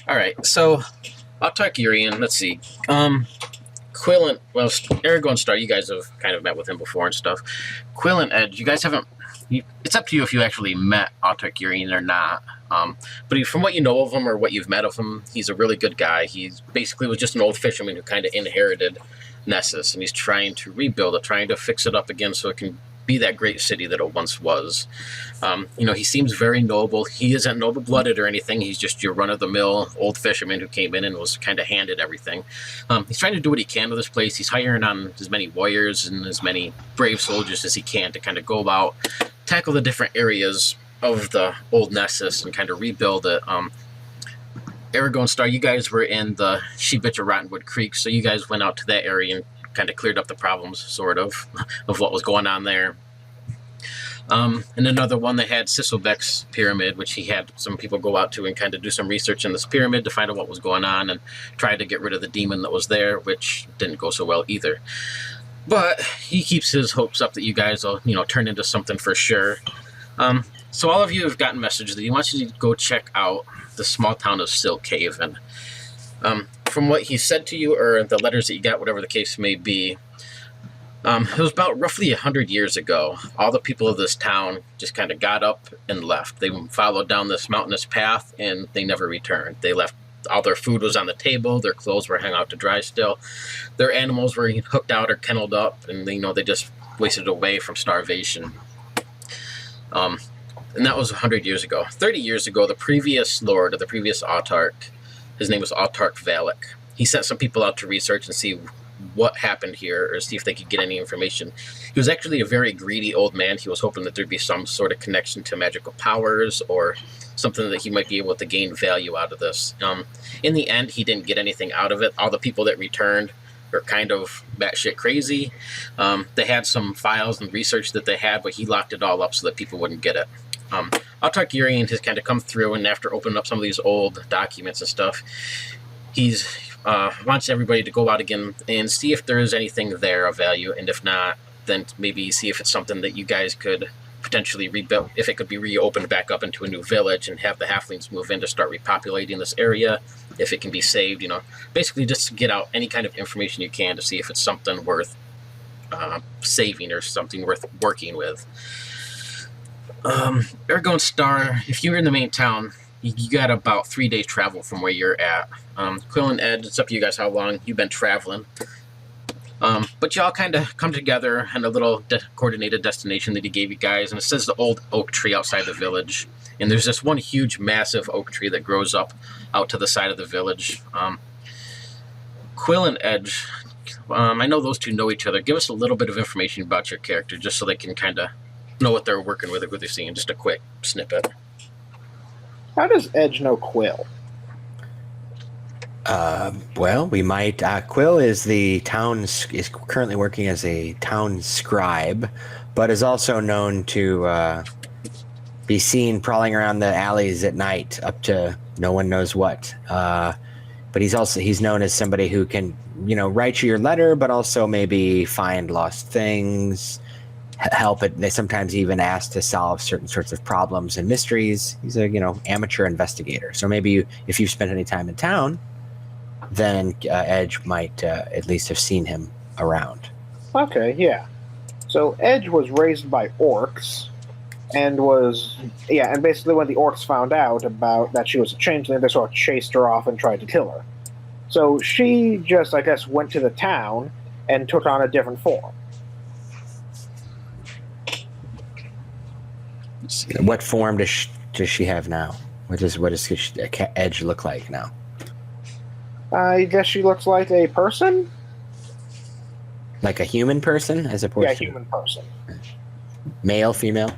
All right, so Autarch Urian. Let's see. Quill and Aragorn Star. You guys have kind of met with him before and stuff. Quill and Edge. You guys haven't. It's up to you if you actually met Autarch Urian or not. But from what you know of him or what you've met of him, he's a really good guy. He basically was just an old fisherman who kind of inherited Nessus, and he's trying to rebuild it, trying to fix it up again so it can be that great city that it once was. He seems very noble. He isn't noble-blooded or anything. He's just your run-of-the-mill old fisherman who came in and was kind of handed everything. He's trying to do what he can with this place. He's hiring on as many warriors and as many brave soldiers as he can to kind of go about, tackle the different areas of the old Nessus and kind of rebuild it. Aragorn Star, you guys were in the She-Bitch of Rottenwood Creek, so you guys went out to that area and kind of cleared up the problems, sort of what was going on there. And another one, they had Sisselbeck's pyramid, which he had some people go out to and kind of do some research in this pyramid to find out what was going on and try to get rid of the demon that was there, which didn't go so well either. But he keeps his hopes up that you guys will, turn into something for sure. So all of you have gotten messages that he wants you to go check out the small town of Silkhaven. From what he said to you, or the letters that you got, whatever the case may be, it was about roughly 100 years ago. All the people of this town just kind of got up and left. They followed down this mountainous path, and they never returned. They left. All their food was on the table. Their clothes were hung out to dry still. Their animals were hooked out or kenneled up, and they just wasted away from starvation. And that was 100 years ago. 30 years ago, the previous lord, or the previous Autarch, his name was Autarch Valick. He sent some people out to research and see what happened here, or see if they could get any information. He was actually a very greedy old man. He was hoping that there'd be some sort of connection to magical powers, or something that he might be able to gain value out of this. In the end, he didn't get anything out of it. All the people that returned are kind of batshit crazy. They had some files and research that they had, but he locked it all up so that people wouldn't get it. Autarch Urian has kind of come through, and after opening up some of these old documents and stuff, he's wants everybody to go out again and see if there is anything there of value, and if not, then maybe see if it's something that you guys could potentially rebuild, if it could be reopened back up into a new village and have the halflings move in to start repopulating this area, if it can be saved, basically just get out any kind of information you can to see if it's something worth saving or something worth working with. Aragorn Star, if you're in the main town, you got about 3 days travel from where you're at. Quill and Ed, it's up to you guys how long you've been traveling. But y'all kind of come together in a little coordinated destination that he gave you guys, and it says the old oak tree outside the village. And there's this one huge, massive oak tree that grows up out to the side of the village. Quill and Edge, I know those two know each other. Give us a little bit of information about your character, just so they can kind of know what they're working with or who they're seeing. Just a quick snippet. How does Edge know Quill? Well, we might. Quill is is currently working as a town scribe, but is also known to be seen prowling around the alleys at night, up to no one knows what. But he's known as somebody who can, write you your letter, but also maybe find lost things, help it. They sometimes even ask to solve certain sorts of problems and mysteries. He's a amateur investigator. So maybe if you've spent any time in town, then Edge might at least have seen him around. Okay, yeah. So Edge was raised by orcs, and and basically when the orcs found out about that she was a changeling, they sort of chased her off and tried to kill her. So she just, I guess, went to the town and took on a different form. What form does she have now? What does Edge look like now? I guess she looks like a person? Like a human person, as opposed to... Yeah, human person. Male, female?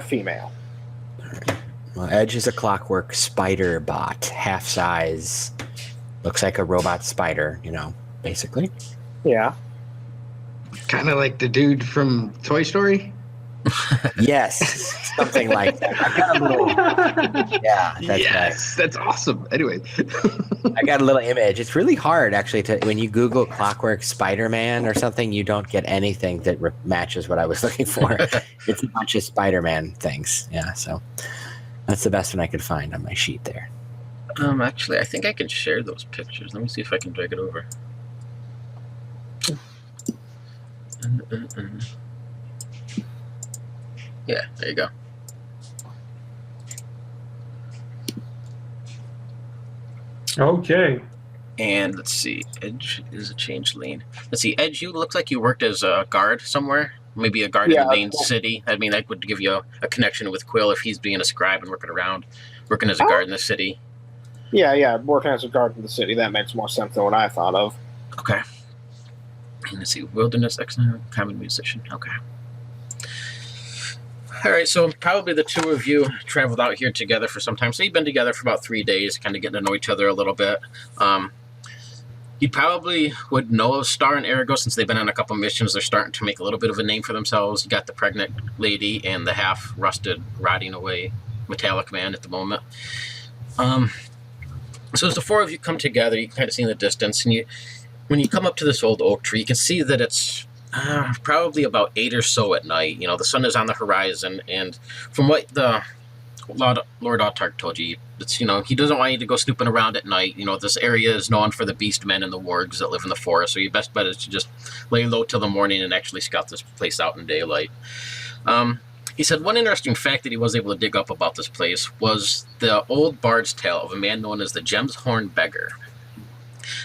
Female. Well, Edge is a clockwork spider bot, half size. Looks like a robot spider, basically. Yeah. Kind of like the dude from Toy Story? Yes, something like that. I got a little... Yeah, that's awesome. Anyway. I got a little image. It's really hard, actually, when you Google Clockwork Spider-Man or something, you don't get anything that matches what I was looking for. It's a bunch of Spider-Man things. Yeah, so that's the best one I could find on my sheet there. Actually, I think I can share those pictures. Let me see if I can drag it over. Yeah, there you go. Okay. And let's see, Edge is a changeling. Let's see, Edge, you look like you worked as a guard somewhere. Maybe a guard in Yeah, the main city. I mean, that would give you a connection with Quill if he's being a scribe and working as a guard in the city. Yeah, working as a guard in the city. That makes more sense than what I thought of. Okay. And let's see, wilderness excellent, common musician. Okay. All right, so probably the two of you traveled out here together for some time. So you've been together for about 3 days, kind of getting to know each other a little bit. You probably would know of Star and Erigo since they've been on a couple missions. They're starting to make a little bit of a name for themselves. You got the pregnant lady and the half-rusted, rotting away metallic man at the moment. So as the four of you come together, you can kind of see in the distance, and when you come up to this old oak tree, you can see that it's probably about 8 or so at night. You know, the sun is on the horizon, and from what the Lord Autarch told you, it's, you know, he doesn't want you to go snooping around at night. You know, this area is known for the beast men and the wargs that live in the forest, so your best bet is to just lay low till the morning and actually scout this place out in daylight. He said one interesting fact that he was able to dig up about this place was the old bard's tale of a man known as the Gem's Horn Beggar.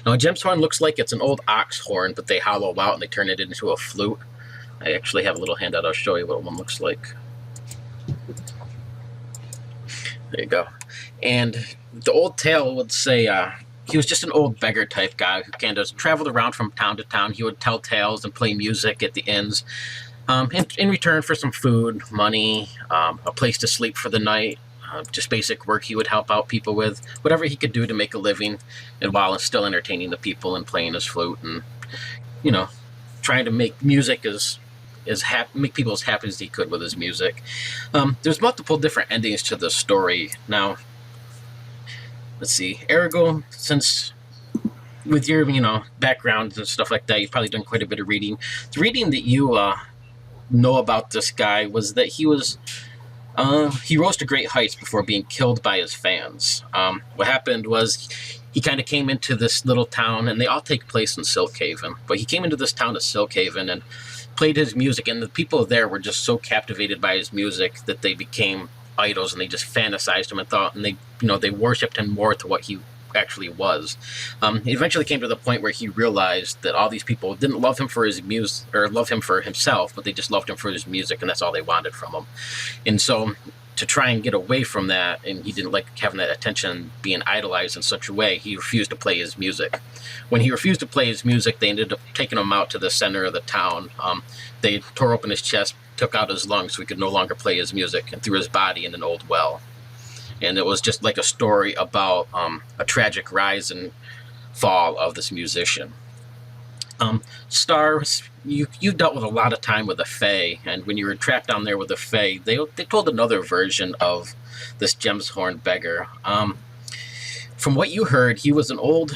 Now, a gem's horn looks like it's an old ox horn, but they hollow out and they turn it into a flute. I actually have a little handout. I'll show you what one looks like. There you go. And the old tale would say he was just an old beggar type guy who kind of traveled around from town to town. He would tell tales and play music at the inns in return for some food, money, a place to sleep for the night. Just basic work he would help out people with, whatever he could do to make a living, and while still entertaining the people and playing his flute and, you know, trying to make music make people as happy as he could with his music. There's multiple different endings to the story. Now, let's see, Erigo, since with your, you know, background and stuff like that, you've probably done quite a bit of reading. The reading that you know about this guy was that he rose to great heights before being killed by his fans. What happened was he kind of came into this little town, and they all take place in Silkhaven. But he came into this town of Silkhaven and played his music, and the people there were just so captivated by his music that they became idols, and they just fantasized him and they worshipped him more to what he actually was. He eventually came to the point where he realized that all these people didn't love him for his music or love him for himself, but they just loved him for his music, and that's all they wanted from him. And so to try and get away from that, and he didn't like having that attention being idolized in such a way, he refused to play his music. When he refused to play his music, they ended up taking him out to the center of the town. They tore open his chest, took out his lungs so he could no longer play his music, and threw his body in an old well. And it was just like a story about a tragic rise and fall of this musician. Star, you've dealt with a lot of time with the Fae, and when you were trapped down there with the Fae, they told another version of this Gem's Horn Beggar. From what you heard, he was an old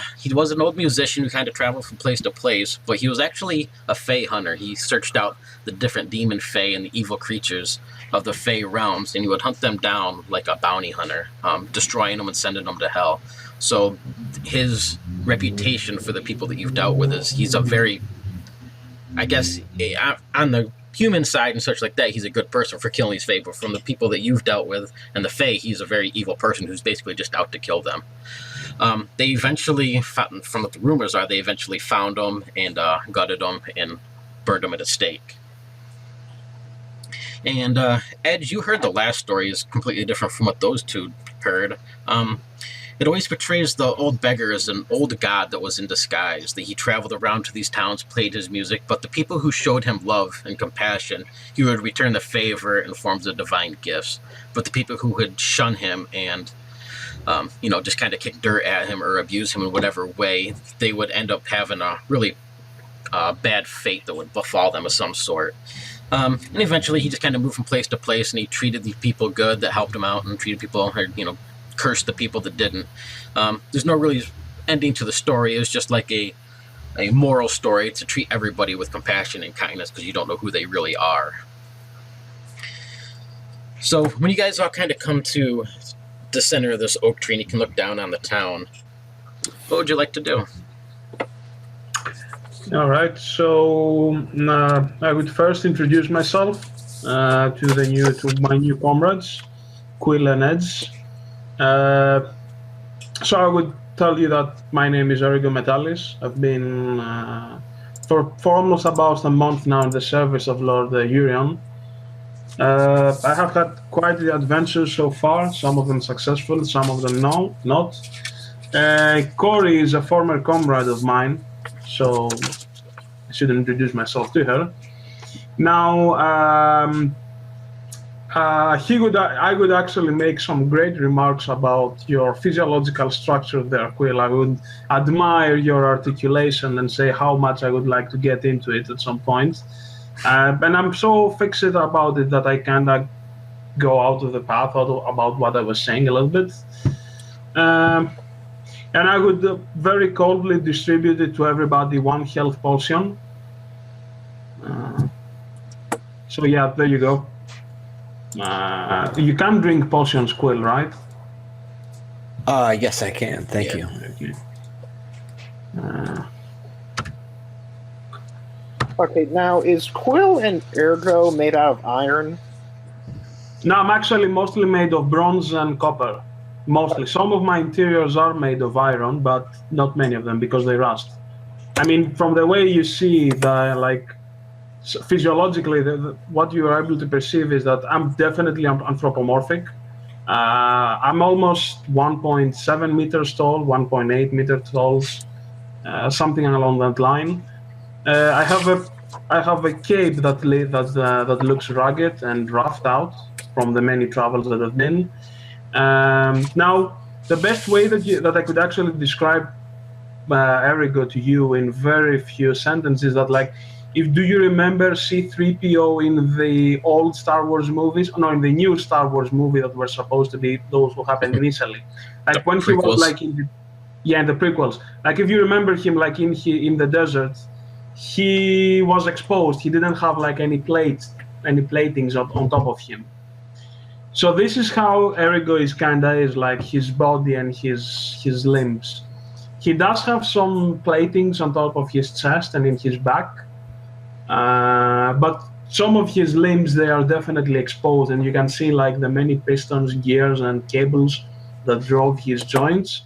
musician who kind of traveled from place to place, but he was actually a Fae hunter. He searched out the different demon Fae and the evil creatures of the Fae realms, and he would hunt them down like a bounty hunter, destroying them and sending them to hell. So his reputation for the people that you've dealt with is he's a very, I guess, on the human side and such like that, he's a good person for killing these Fae, but from the people that you've dealt with and the Fae, he's a very evil person who's basically just out to kill them. They eventually, from what the rumors are, they eventually found him and gutted him and burned him at a stake. And Ed, you heard the last story is completely different from what those two heard. It always portrays the old beggar as an old god that was in disguise, that he traveled around to these towns, played his music, but the people who showed him love and compassion, he would return the favor in forms of divine gifts. But the people who would shun him and, just kind of kick dirt at him or abuse him in whatever way, they would end up having a really bad fate that would befall them of some sort. And eventually he just kind of moved from place to place, and he treated the people good that helped him out, and treated people, cursed the people that didn't. There's no really ending to the story. It's just like a moral story to treat everybody with compassion and kindness because you don't know who they really are. So when you guys all kind of come to the center of this oak tree, and you can look down on the town. What would you like to do? All right, so I would first introduce myself to my new comrades, Quill and Edge. So I would tell you that my name is Erigo Metalis. I've been for almost about a month now in the service of Lord Urian. I have had quite the adventures so far. Some of them successful, some of them not. Corey is a former comrade of mine, so I should introduce myself to her. Now, I would actually make some great remarks about your physiological structure there, Quill. I would admire your articulation and say how much I would like to get into it at some point. And I'm so fixated about it that I kind of go out of the path about what I was saying a little bit. And I would very coldly distribute it to everybody, 1 health potion. So yeah, there you go. You can drink potions, Quill, right? Yes, I can. Thank you. Okay, now is Quill and Ergo made out of iron? No, I'm actually mostly made of bronze and copper. Mostly. Some of my interiors are made of iron, but not many of them because they rust. I mean, from the way you see, physiologically, what you are able to perceive is that I'm definitely anthropomorphic. I'm almost 1.7 meters tall, 1.8 meters tall, something along that line. I have a cape that looks rugged and roughed out from the many travels that I've been. Now, the best way that I could actually describe Erigo to you in very few sentences that, like, do you remember C-3PO in the old Star Wars movies? No, in the new Star Wars movie that were supposed to be those who happened initially. Like when he was like in the prequels. Like if you remember him like in the desert, he was exposed. He didn't have like any platings on top of him. So this is how Erigo is like his body and his limbs. He does have some platings on top of his chest and in his back, but some of his limbs, they are definitely exposed, and you can see like the many pistons, gears, and cables that drove his joints.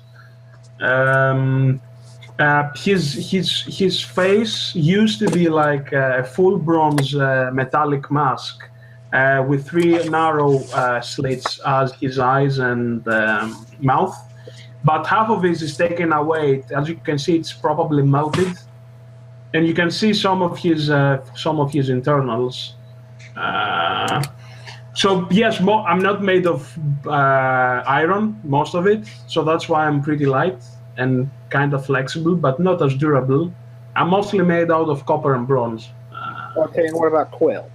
His face used to be like a full bronze metallic mask with 3 narrow slits as his eyes and mouth, but half of it is taken away. As you can see, it's probably melted, and you can see some of his internals. So yes, I'm not made of iron, most of it, so that's why I'm pretty light and kind of flexible, but not as durable. I'm mostly made out of copper and bronze. Okay, and what about Quill?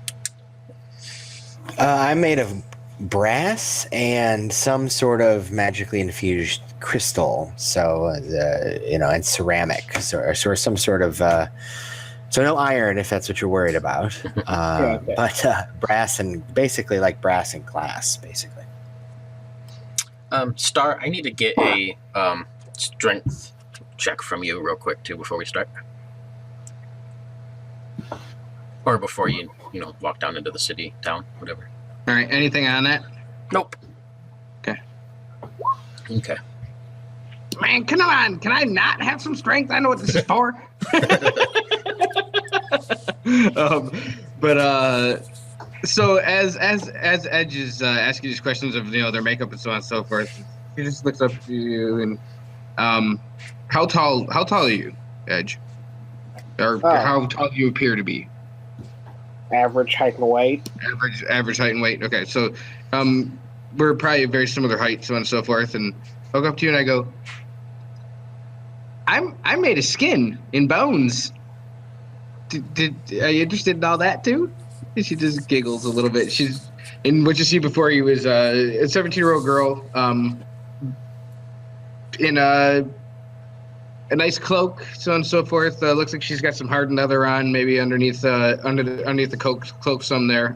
I'm made of brass and some sort of magically infused crystal. So, and ceramic, or some sort of. So no iron, if that's what you're worried about. Okay. But brass and basically like brass and glass, basically. Star, I need to get a strength check from you real quick too before we start, or before you walk down into the city, town, whatever. All right. Anything on that? Nope. Okay. Man, come on! Can I not have some strength? I know what this is for. So as Edge is asking these questions of their makeup and so on and so forth, he just looks up to you and how tall are you, Edge? Or how tall do you appear to be? Average height and weight. Average height and weight. Okay, so we're probably a very similar height, so on and so forth. And I'll go up to you and I go, I'm made of skin and bones. Are you interested in all that too? And she just giggles a little bit. And what you see before you is a 17-year-old girl in a nice cloak, so on and so forth. Looks like she's got some hardened leather on, maybe underneath the cloak some there.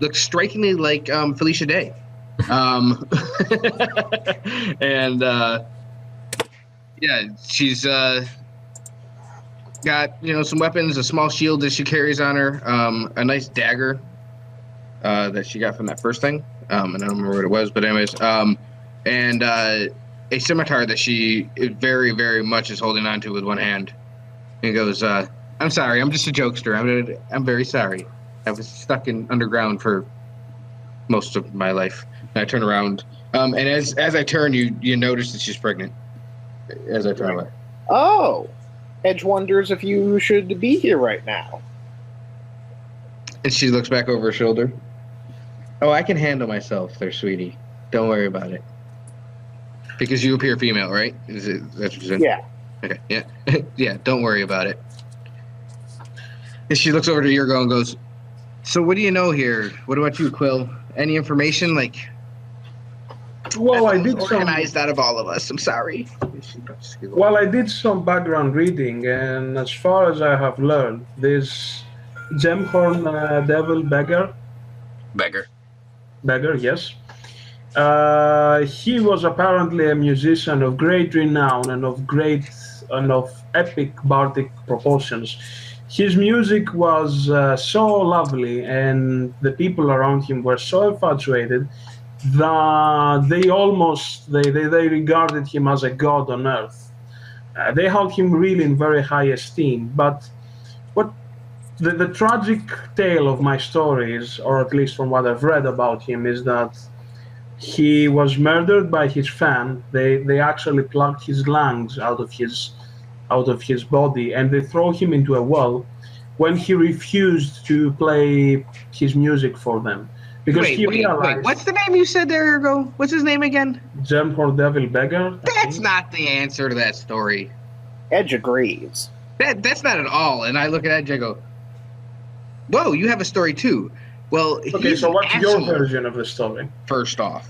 Looks strikingly like Felicia Day. And yeah, she's got some weapons, a small shield that she carries on her, a nice dagger that she got from that first thing. And I don't remember what it was, but anyways, and a scimitar that she very, very much is holding on to with one hand. And goes, "I'm sorry, I'm just a jokester. I'm very sorry. I was stuck underground for most of my life." And I turn around, and as I turn, you notice that she's pregnant. As I turn away. Oh, Edge wonders if you should be here right now. And she looks back over her shoulder. "Oh, I can handle myself there, sweetie. Don't worry about it." Because you appear female, right? That's what you said? Yeah. Okay, yeah. Yeah, don't worry about it. And she looks over to Yurgo and goes, "So what do you know here? What about you, Quill? Any information? Like, Well, I did organized out of all of us. I'm sorry." Well, I did some background reading, and as far as I have learned, this Gemhorn Devil Beggar, yes, he was apparently a musician of great renown and of epic bardic proportions. His music was so lovely, and the people around him were so infatuated that they regarded him as a god on earth. They held him really in very high esteem. But what the tragic tale of my story is, or at least from what I've read about him, is that he was murdered by his fan. They actually plucked his lungs out of his body, and they throw him into a well when he refused to play his music for them. Because he realized... What's the name you said there, Ergo? What's his name again? Gemhorn Devil Beggar. That's not the answer to that story. Edge agrees. That's not at all. And I look at Edge and I go, "Whoa, you have a story too." Well, okay, so what's your version of the story? First off,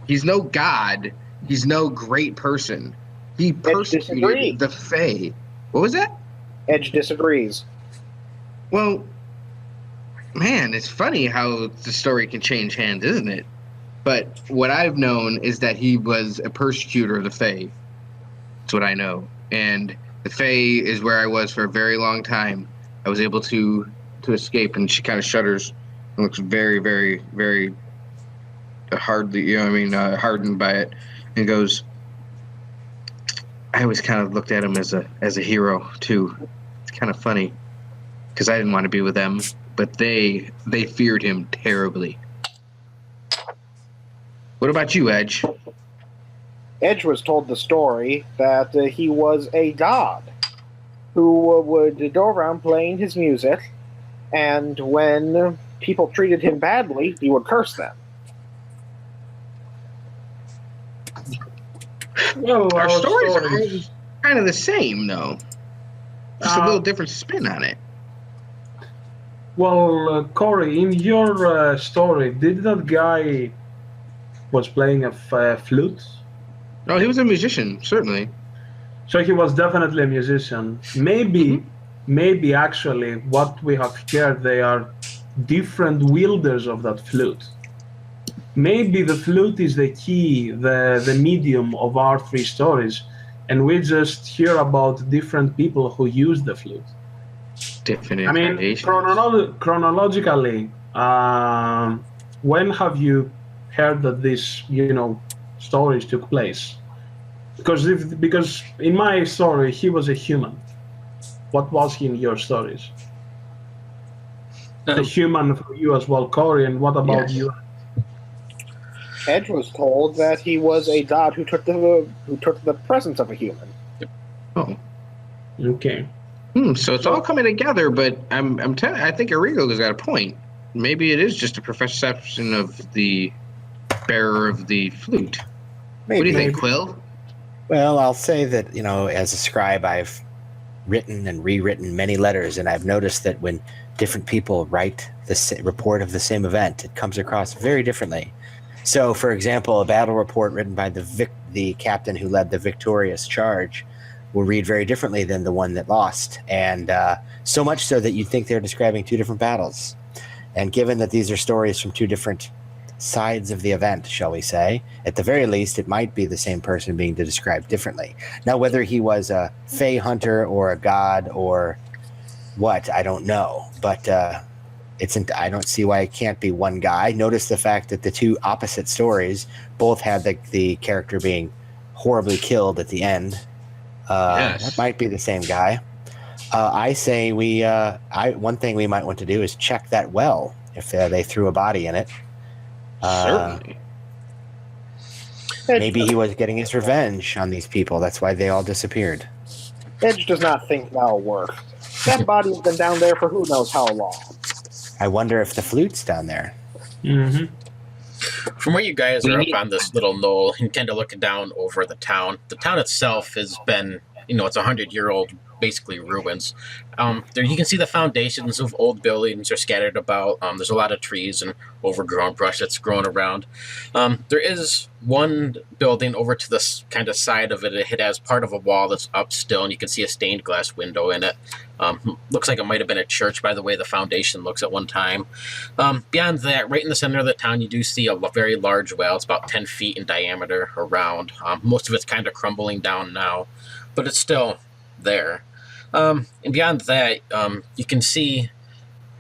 he's no god. He's no great person. He persecuted the Fae. What was that? Edge disagrees. Well, man, it's funny how the story can change hands, isn't it? But what I've known is that he was a persecutor of the Fae. That's what I know. And the Fae is where I was for a very long time. I was able to escape, and she kind of shudders and looks very, very, very hardened by it, and goes, "I always kind of looked at him as a hero too. It's kind of funny because I didn't want to be with them, but they feared him terribly." What about you, Edge? Edge was told the story that he was a god who would go around playing his music, and when people treated him badly, he would curse them. Well, Our stories are kind of the same, though. Just a little different spin on it. Well, Corey, in your story, did that guy was playing a flute? Oh, he was a musician, certainly. So he was definitely a musician. Maybe actually what we have here, they are different wielders of that flute. Maybe the flute is the key, the medium of our three stories, and we just hear about different people who use the flute. Different I mean, chronologically, when have you heard that these, stories took place? Because in my story, he was a human. What was he in your stories? A human for you as well, Corey, and what about you? Edge was told that he was a god who took the presence of a human. Oh, okay. So it's all coming together, but I think Arrigo has got a point. Maybe it is just a perception of the bearer of the flute. Maybe. What do you think, Quill? Well, I'll say that, as a scribe, I've written and rewritten many letters, and I've noticed that when different people write the report of the same event, it comes across very differently. So, for example, a battle report written by the captain who led the victorious charge will read very differently than the one that lost, and so much so that you'd think they're describing two different battles. And given that these are stories from two different sides of the event, shall we say. At the very least, it might be the same person being described differently. Now, whether he was a Fey hunter or a god or what, I don't know. But I don't see why it can't be one guy. Notice the fact that the two opposite stories both had the character being horribly killed at the end. Yes. That might be the same guy. I say one thing we might want to do is check that well if they threw a body in it. Certainly. Maybe he was getting his revenge on these people. That's why they all disappeared. Edge does not think that'll work. That body's been down there for who knows how long. I wonder if the flute's down there. Mm-hmm. From where you guys are up on this little knoll and kind of looking down over the town itself has been, it's 100-year-old, basically ruins. There you can see the foundations of old buildings are scattered about. There's a lot of trees and overgrown brush that's growing around. There is one building over to this kind of side of it. It has part of a wall that's up still, and you can see a stained glass window in it. Looks like it might have been a church by the way the foundation looks at one time. Beyond that, right in the center of the town, you do see a very large well. It's about 10 feet in diameter around. Most of it's kind of crumbling down now, but it's still there. And beyond that, you can see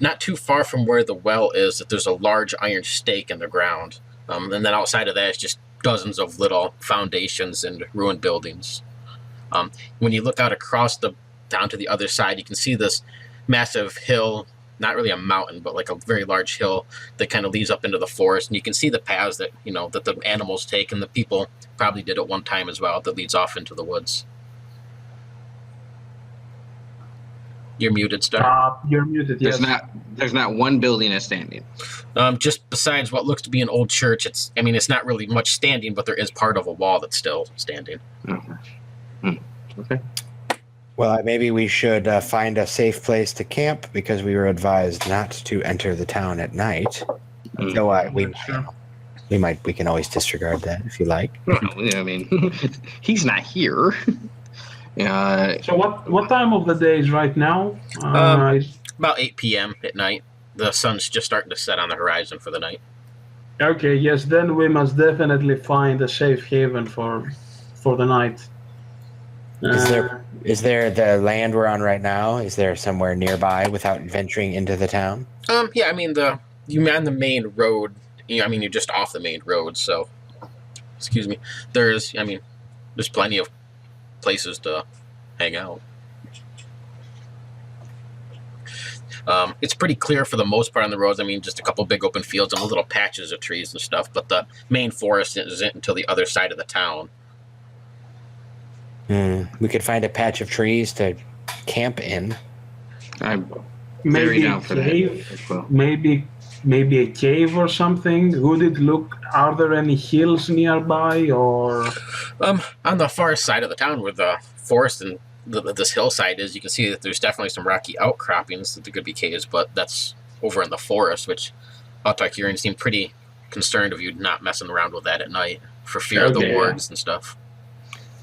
not too far from where the well is that there's a large iron stake in the ground. And then outside of that is just dozens of little foundations and ruined buildings. When you look out across down to the other side, you can see this massive hill, not really a mountain, but like a very large hill that kind of leads up into the forest. And you can see the paths that, that the animals take, and the people probably did at one time as well, that leads off into the woods. You're muted, Star. You're muted, yes. There's not one building that's standing. Just besides what looks to be an old church, it's not really much standing, but there is part of a wall that's still standing. Okay. Well, maybe we should find a safe place to camp because we were advised not to enter the town at night. So we can always disregard that if you like. He's not here. So what time of the day is right now? About 8 p.m. at night. The sun's just starting to set on the horizon for the night. Okay, yes, then we must definitely find a safe haven for the night. Is there the land we're on right now? Is there somewhere nearby without venturing into the town? Yeah, you're on the main road. You're just off the main road, so excuse me. There's plenty of places to hang out. It's pretty clear for the most part on the roads. Just a couple big open fields and little patches of trees and stuff, but the main forest isn't until the other side of the town. We could find a patch of trees to camp in. I'm very down for that. Maybe a cave or something. Would it look? Are there any hills nearby, or? On the far side of the town, where the forest and this hillside is, you can see that there's definitely some rocky outcroppings that there could be caves, but that's over in the forest, which Autarch Urian seemed pretty concerned of you not messing around with that at night for fear of the wargs and stuff.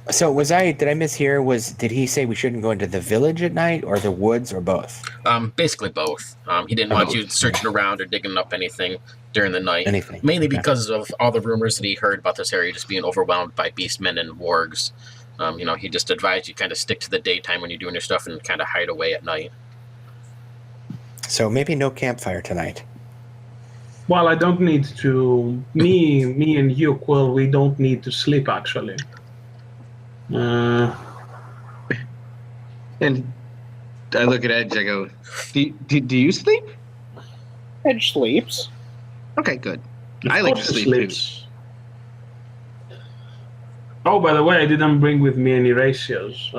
So did I mishear? Did he say we shouldn't go into the village at night or the woods or both? Basically both. He didn't want you searching around or digging up anything during the night. Mainly because of all the rumors that he heard about this area just being overwhelmed by beastmen and wargs. He just advised you kind of stick to the daytime when you're doing your stuff and kind of hide away at night. So maybe no campfire tonight. Well, I don't need to. Me and you, Quill, we don't need to sleep actually. And I look at Edge. I go, "Do you sleep?" Edge sleeps. Okay, good. I like to sleep too. Oh, by the way, I didn't bring with me any ratios.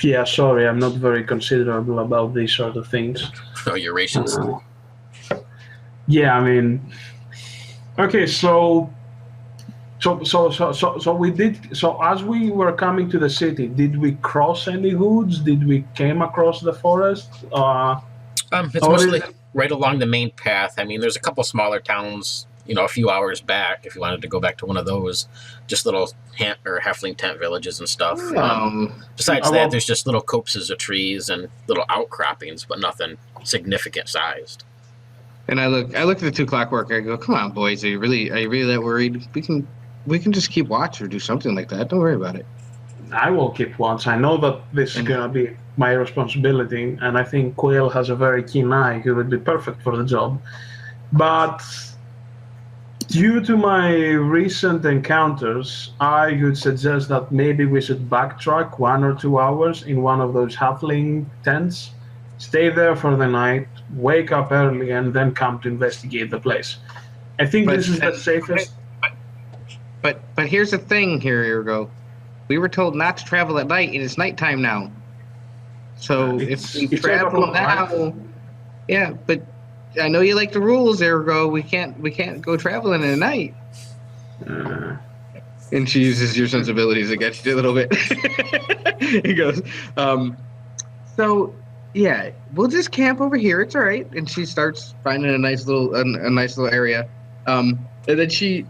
Yeah, sorry, I'm not very considerable about these sort of things. Oh, your rations. Yeah, okay, so we did. So as we were coming to the city, did we cross any woods? Did we came across the forest? It's mostly right along the main path. There's a couple smaller towns, a few hours back. If you wanted to go back to one of those, just little halfling tent villages and stuff. Besides that, there's just little copses of trees and little outcroppings, but nothing significant sized. And I look at the 2 clockwork. I go, "Come on, boys. Are you really that worried? We can just keep watch or do something like that. Don't worry about it." I will keep watch. I know that this is gonna be my responsibility, and I think Quill has a very keen eye. He would be perfect for the job. But due to my recent encounters, I would suggest that maybe we should backtrack 1 or 2 hours in one of those halfling tents, stay there for the night, wake up early, and then come to investigate the place. I think this is the safest. But here's the thing, here, Ergo. We were told not to travel at night, and it's nighttime now. So if we travel now, right? Yeah, but I know you like the rules, Ergo. We can't go traveling at night. And she uses your sensibilities against you a little bit. He goes, so yeah, we'll just camp over here. It's all right. And she starts finding a nice little area. And then she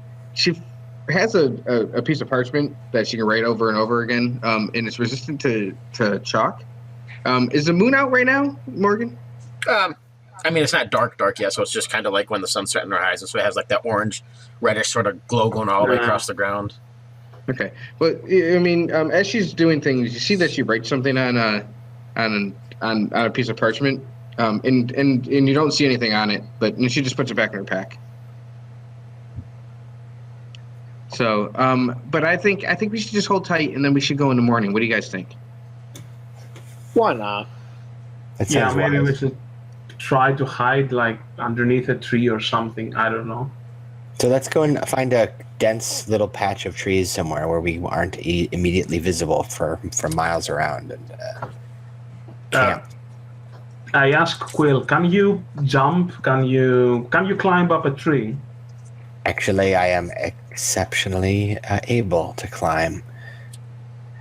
has a piece of parchment that she can write over and over again. And it's resistant to chalk. Is the moon out right now, Morgan? I mean, it's not dark yet, so it's just kind of like when the sun's setting on the horizon. So it has like that orange, reddish sort of glow going all the way across the ground. Okay. Well, I mean, as she's doing things, you see that she writes something on a piece of parchment, and you don't see anything on it, but she just puts it back in her pack. So, but I think we should just hold tight, and then we should go in the morning. What do you guys think? Why not? Yeah, maybe we should try to hide like underneath a tree or something. I don't know. So let's go and find a dense little patch of trees somewhere where we aren't immediately visible for miles around and camp. I asked Quill, can you jump? Can you climb up a tree? Actually, I am exceptionally able to climb.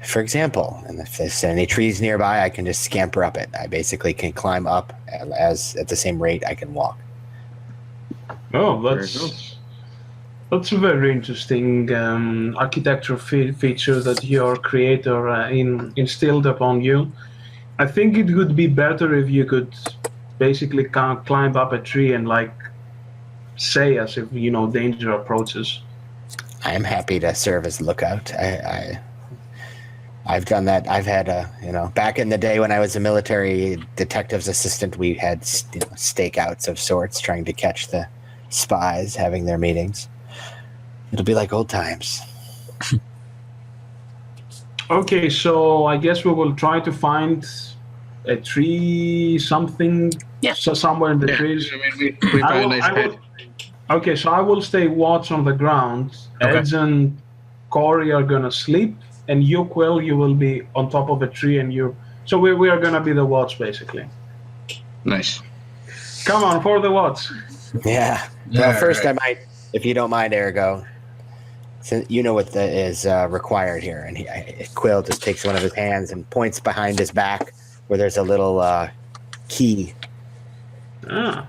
For example, and if there's any trees nearby, I can just scamper up it. I basically can climb up as at the same rate I can walk. Oh, that's a very interesting architectural feature that your creator instilled upon you. I think it would be better if you could basically climb up a tree and like say as if danger approaches. I am happy to serve as lookout. I've done that. I've had back in the day when I was a military detective's assistant, we had stakeouts of sorts, trying to catch the spies having their meetings. It'll be like old times. Okay, so I guess we will try to find a tree, something. Yeah. So somewhere in the trees. I mean, we find a nice bed. Okay, so I will stay watch on the ground. Okay. Edge and Corey are gonna sleep, and you, Quill, you will be on top of a tree, and you. So we are gonna be the watch, basically. Nice. Come on, for the watch. Yeah. Well, first I might, if you don't mind, Ergo, since you know what is required here, and Quill just takes one of his hands and points behind his back where there's a little key.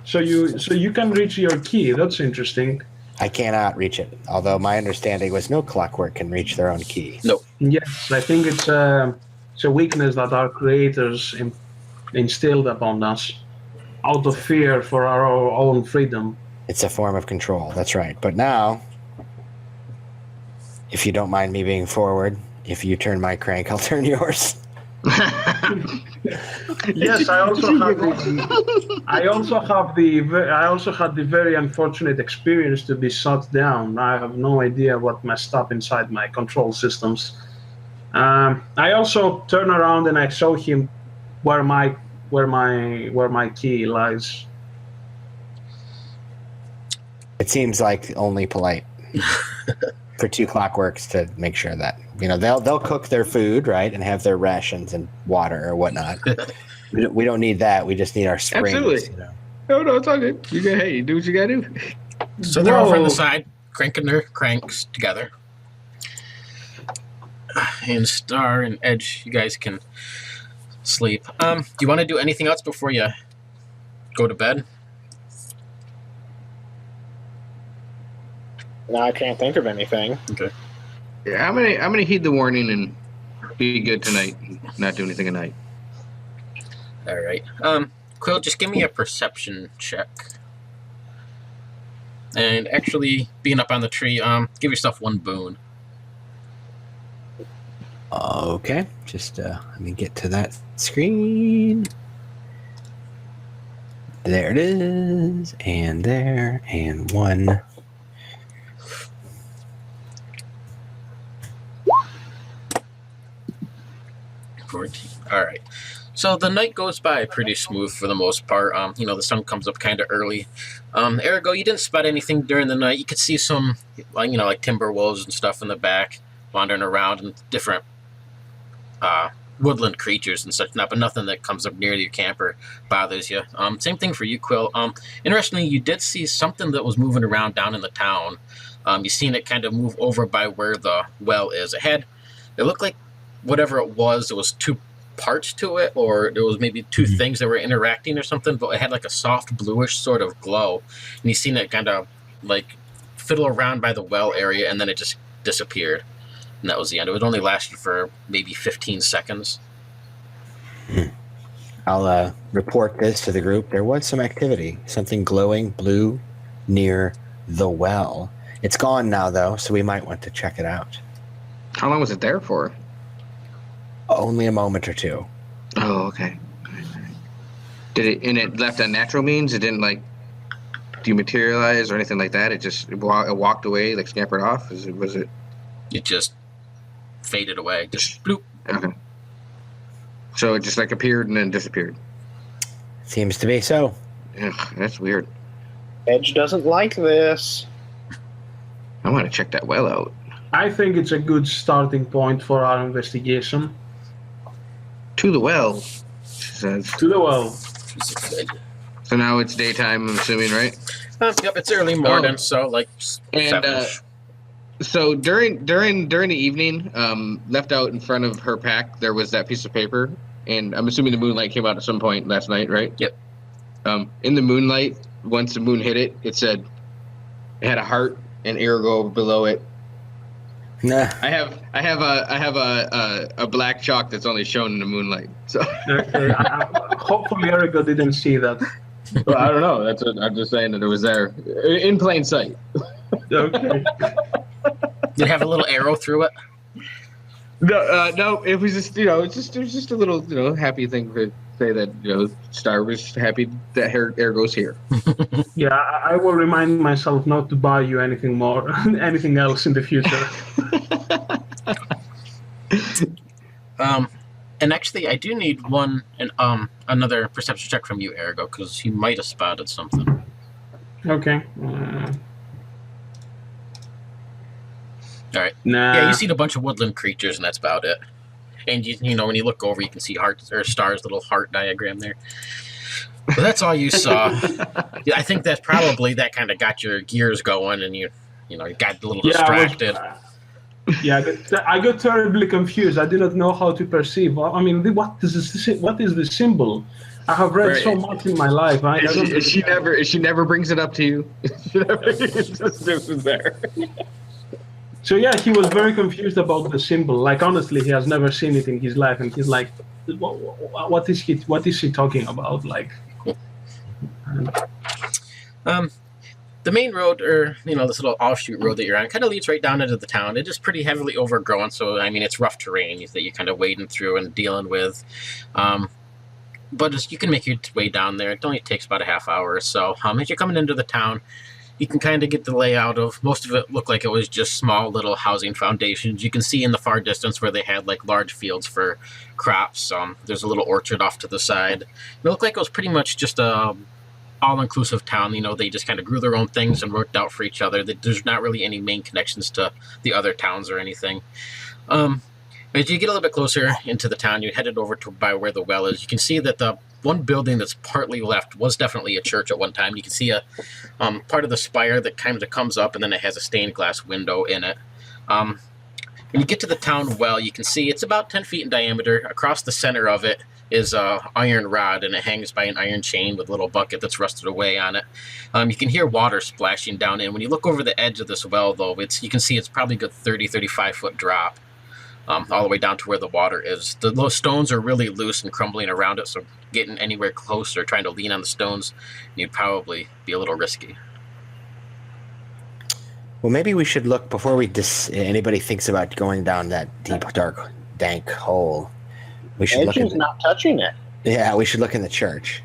So you can reach your key. That's interesting. I cannot reach it, although my understanding was no clockwork can reach their own key. Nope. Yes, I think it's a weakness that our creators instilled upon us out of fear for our own freedom. It's a form of control, that's right. But now, if you don't mind me being forward, if you turn my crank, I'll turn yours. Yes, I also had the very unfortunate experience to be shut down. I have no idea what messed up inside my control systems. I also turn around and I show him where my key lies. It seems like only polite for 2 clockworks to make sure that they'll cook their food, right, and have their rations and water or whatnot. We don't need that. We just need our springs. Absolutely. No, it's all good. You do what you gotta do. So they're over on the side, cranking their cranks together. And Star and Edge, you guys can sleep. Do you want to do anything else before you go to bed? No, I can't think of anything. Okay. Yeah, I'm gonna heed the warning and be good tonight. And not do anything at night. All right. Quill, just give me a perception check. And actually, being up on the tree, give yourself 1 boon. Okay, just let me get to that screen. There it is, and there, and 1. All right. So the night goes by pretty smooth for the most part. The sun comes up kind of early. Ergo, you didn't spot anything during the night. You could see some, like timber wolves and stuff in the back wandering around, and different woodland creatures and such, but nothing that comes up near your camp or bothers you. Same thing for you, Quill. Interestingly, you did see something that was moving around down in the town. You seen it kind of move over by where the well is. It looked like whatever it was 2 parts to it, or there was maybe 2 things that were interacting or something, but it had like a soft bluish sort of glow, and you seen it kind of like fiddle around by the well area, and then it just disappeared. And that was the end. It would only lasted for maybe 15 seconds. I'll report this to the group. There was some activity, something glowing blue near the well. It's gone now, though, so we might want to check it out. How long was it there for? Only a moment or 2. Oh, okay. It left on natural means? It didn't like dematerialize or anything like that? It walked away, like scampered off? Was it? It just faded away. Just bloop. Okay. So it just like appeared and then disappeared. Seems to be so. Ugh, that's weird. Edge doesn't like this. I want to check that well out. I think it's a good starting point for our investigation. To the well, she says. To the well. So now it's daytime, I'm assuming, right? Yep, it's early morning, so like And 7-ish. so during the evening, left out in front of her pack, there was that piece of paper, and I'm assuming the moonlight came out at some point last night, right? Yep. In the moonlight, once the moon hit it, it had a heart and ergo below it. Nah. I have a black chalk that's only shown in the moonlight. So Okay. Hopefully Erica didn't see that. well, I don't know. That's what I'm just saying that it was there in plain sight. Okay. Did it have a little arrow through it? No, it was just it was just a little happy thing to say that Star was happy that Ergo's here. Yeah, I will remind myself not to buy you anything else in the future. And actually, I do need another perception check from you, Ergo, because he might have spotted something. Okay. All right. Nah. Yeah, you see a bunch of woodland creatures, and that's about it. And when you look over, you can see hearts or Star's little heart diagram there. But that's all you saw. Yeah, I think that kind of got your gears going, and you got a little distracted. I got terribly confused. I did not know how to perceive. I mean, what is the symbol? I have read so much in my life. She never brings it up to you. It's just there. So yeah, he was very confused about the symbol. Like honestly, he has never seen it in his life, and he's like, "What is he talking about?" Like, the main road, or this little offshoot road that you're on, kind of leads right down into the town. It is pretty heavily overgrown, so I mean it's rough terrain that you're kind of wading through and dealing with. But you can make your way down there. It only takes about a half hour or so. As you're coming into the town, you can kind of get the layout of most of it. Looked like it was just small little housing foundations. You can see in the far distance where they had like large fields for crops. There's a little orchard off to the side. It looked like it was pretty much just a all-inclusive town. They just kind of grew their own things and worked out for each other. There's not really any main connections to the other towns or anything. As you get a little bit closer into the town, you're headed over to by where the well is. You can see that the one building that's partly left was definitely a church at one time. You can see a part of the spire that kind of comes up, and then it has a stained glass window in it. When you get to the town well, you can see it's about 10 feet in diameter. Across the center of it is a iron rod, and it hangs by an iron chain with a little bucket that's rusted away on it. You can hear water splashing down in. When you look over the edge of this well, though, you can see it's probably a good 30, 35-foot drop. All the way down to where the water is. The stones are really loose and crumbling around it, so getting anywhere close or trying to lean on the stones, you'd probably be a little risky. Well, maybe we should look before anybody thinks about going down that deep, dark, dank hole. We should look. Edge is not touching it. Yeah, we should look in the church.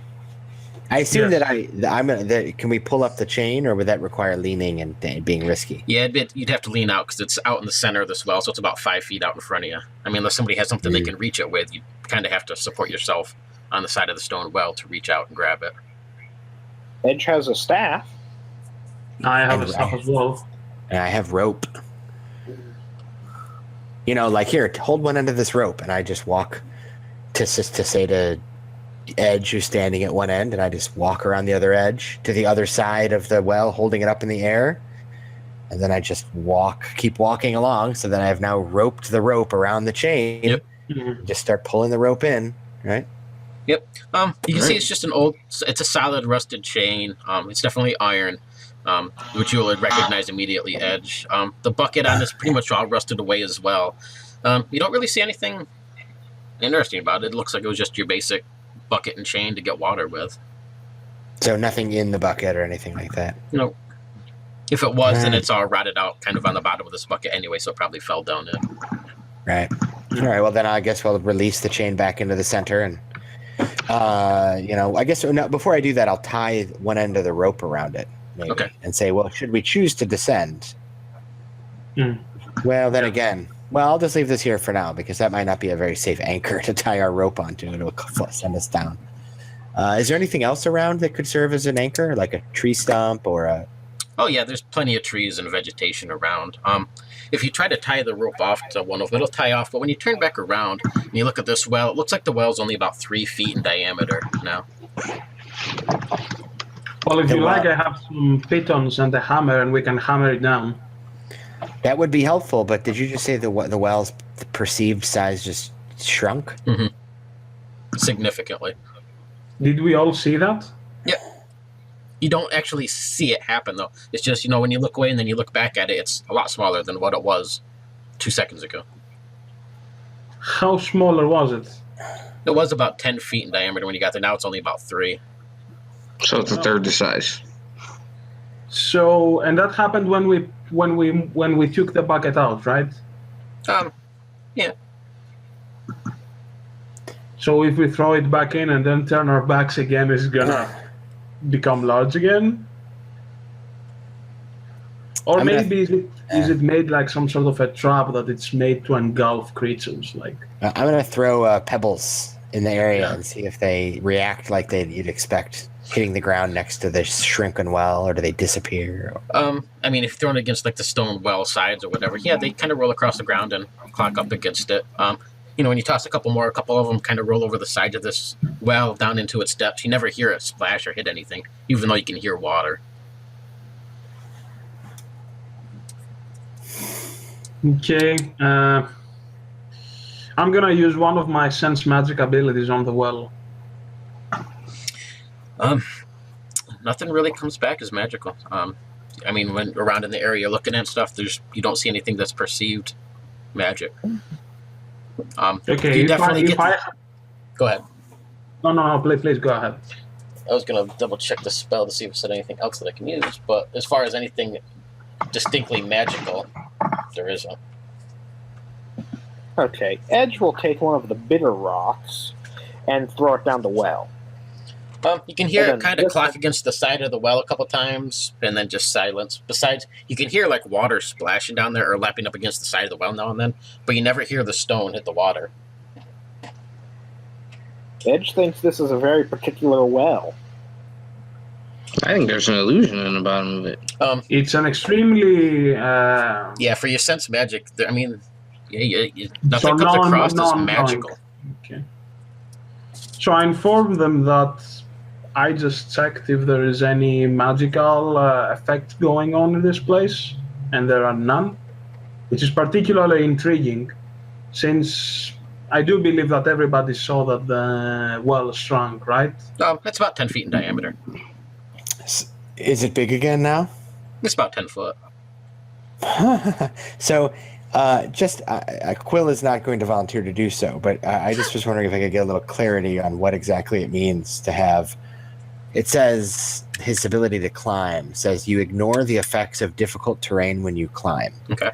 I assume Yes. can we pull up the chain, or would that require leaning and being risky? Yeah, you'd have to lean out because it's out in the center of this well, so it's about 5 feet out in front of you. I mean, unless somebody has something they can reach it with, you kind of have to support yourself on the side of the stone well to reach out and grab it. Edge has a staff. I have And a staff as well. And I have rope. You know, like here, hold one end of this rope, and I just walk to say to Edge, who's standing at one end, and I just walk around the other edge to the other side of the well, holding it up in the air, and then I just keep walking along, so that I have now roped the rope around the chain. Yep. Just start pulling the rope in, right? Yep. You can see it's just it's a solid rusted chain. It's definitely iron, which you will recognize immediately, Edge. The bucket on is pretty much all rusted away as well. You don't really see anything interesting about it. It looks like it was just your basic bucket and chain to get water with. So nothing in the bucket or anything like that. No. If it was, then it's all rotted out kind of on the bottom of this bucket anyway, so it probably fell down in. Right. All right. Well, then I guess we'll release the chain back into the center, and I guess before I do that, I'll tie one end of the rope around it, maybe, and say, well, should we choose to descend? Well, then again, I'll just leave this here for now because that might not be a very safe anchor to tie our rope onto. It'll send us down. Is there anything else around that could serve as an anchor, like a tree stump or a? Oh yeah, there's plenty of trees and vegetation around. If you try to tie the rope off to one of them, it'll tie off. But when you turn back around and you look at this well, it looks like the well's only about 3 feet in diameter now. Well, if you like, I have some pitons and a hammer, and we can hammer it down. That would be helpful, but did you just say the well's perceived size just shrunk? Mm-hmm. Significantly. Did we all see that? Yeah. You don't actually see it happen, though. It's just, when you look away and then you look back at it, it's a lot smaller than what it was 2 seconds ago. How smaller was it? It was about 10 feet in diameter when you got there. Now it's only about 3. So it's a third the size. So, and that happened when we took the bucket out, right? Yeah. So if we throw it back in and then turn our backs again, it's gonna become large again? Or maybe is it made like some sort of a trap that it's made to engulf creatures? Like I'm gonna throw pebbles in the area and see if they react like you'd expect, hitting the ground next to this shrunken well, or do they disappear? I mean, if thrown against like the stone well sides or whatever, they kind of roll across the ground and clunk up against it. When you toss a couple of them kind of roll over the side of this well down into its depths. You never hear it splash or hit anything, even though you can hear water. Okay. I'm gonna use one of my sense magic abilities on the well. Nothing really comes back as magical. When around in the area looking at stuff, you don't see anything that's perceived magic. Okay. You definitely Go ahead. No, please go ahead. I was gonna double check the spell to see if it said anything else that I can use, but as far as anything distinctly magical, there isn't. Okay, Edge will take one of the bitter rocks and throw it down the well. You can hear it kind of clock against the side of the well a couple times, and then just silence. Besides, you can hear like water splashing down there or lapping up against the side of the well now and then, but you never hear the stone hit the water. Edge thinks this is a very particular well. I think there's an illusion in the bottom of it. It's an extremely for your sense magic. Nothing comes across as magical. Okay. So I informed them that I just checked if there is any magical effect going on in this place, and there are none, which is particularly intriguing, since I do believe that everybody saw that the well shrunk, right? It's about 10 feet in diameter. Is it big again now? It's about 10 foot. So, Quill is not going to volunteer to do so, but I just was wondering if I could get a little clarity on what exactly it means to have It says his ability to climb says you ignore the effects of difficult terrain when you climb. Okay.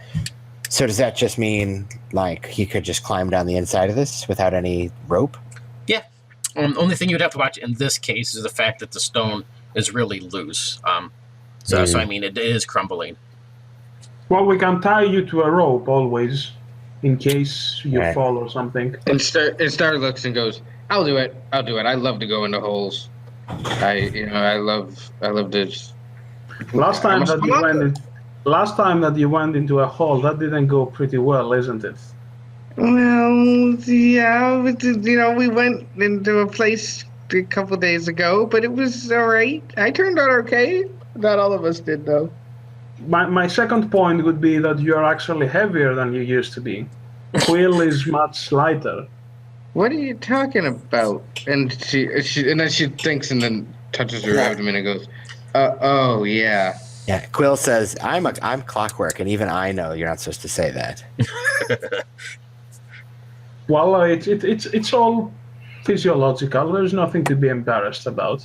So does that just mean like he could just climb down the inside of this without any rope? Yeah. Only thing you'd have to watch in this case is the fact that the stone is really loose. So I mean, it is crumbling. Well, we can tie you to a rope always, in case you Right. fall or something. And Star looks and goes, "I'll do it. I love to go into holes. I love this." Last time that you went into a hole, that didn't go pretty well, isn't it? Well, yeah, we went into a place a couple days ago, but it was all right. I turned out okay. Not all of us did, though. My second point would be that you're actually heavier than you used to be. Quill is much lighter. What are you talking about? And then she thinks and then touches her abdomen and goes, "Oh yeah." Yeah, Quill says, I'm clockwork, and even I know you're not supposed to say that. Well, it's all physiological. There's nothing to be embarrassed about.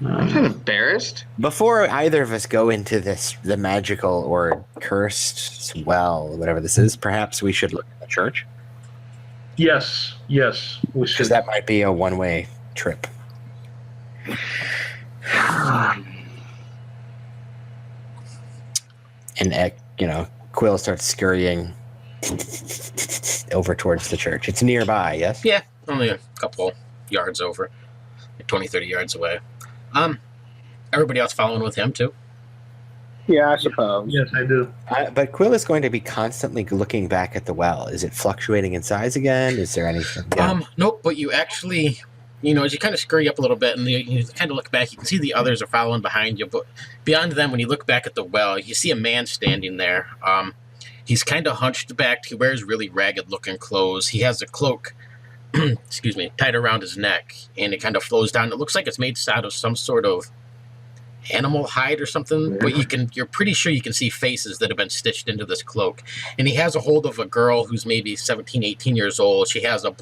I'm not embarrassed. Before either of us go into the magical or cursed well, whatever this is, perhaps we should look at the church. Yes, we Because should. that might be a one-way trip. And, Quill starts scurrying over towards the church. It's nearby, yes? Yeah, only a couple yards over, like 20, 30 yards away. Everybody else following with him too? Yeah, I suppose. Yes, I do. But Quill is going to be constantly looking back at the well. Is it fluctuating in size again? Is there anything? Yeah. Nope, but you actually, as you kind of scurry up a little bit and you kind of look back, you can see the others are following behind you. But beyond them, when you look back at the well, you see a man standing there. He's kind of hunched back. He wears really ragged-looking clothes. He has a cloak, excuse me, tied around his neck, and it kind of flows down. It looks like it's made out of some sort of animal hide or something, but you're pretty sure you can see faces that have been stitched into this cloak. And he has a hold of a girl who's maybe 17, 18 years old. She has a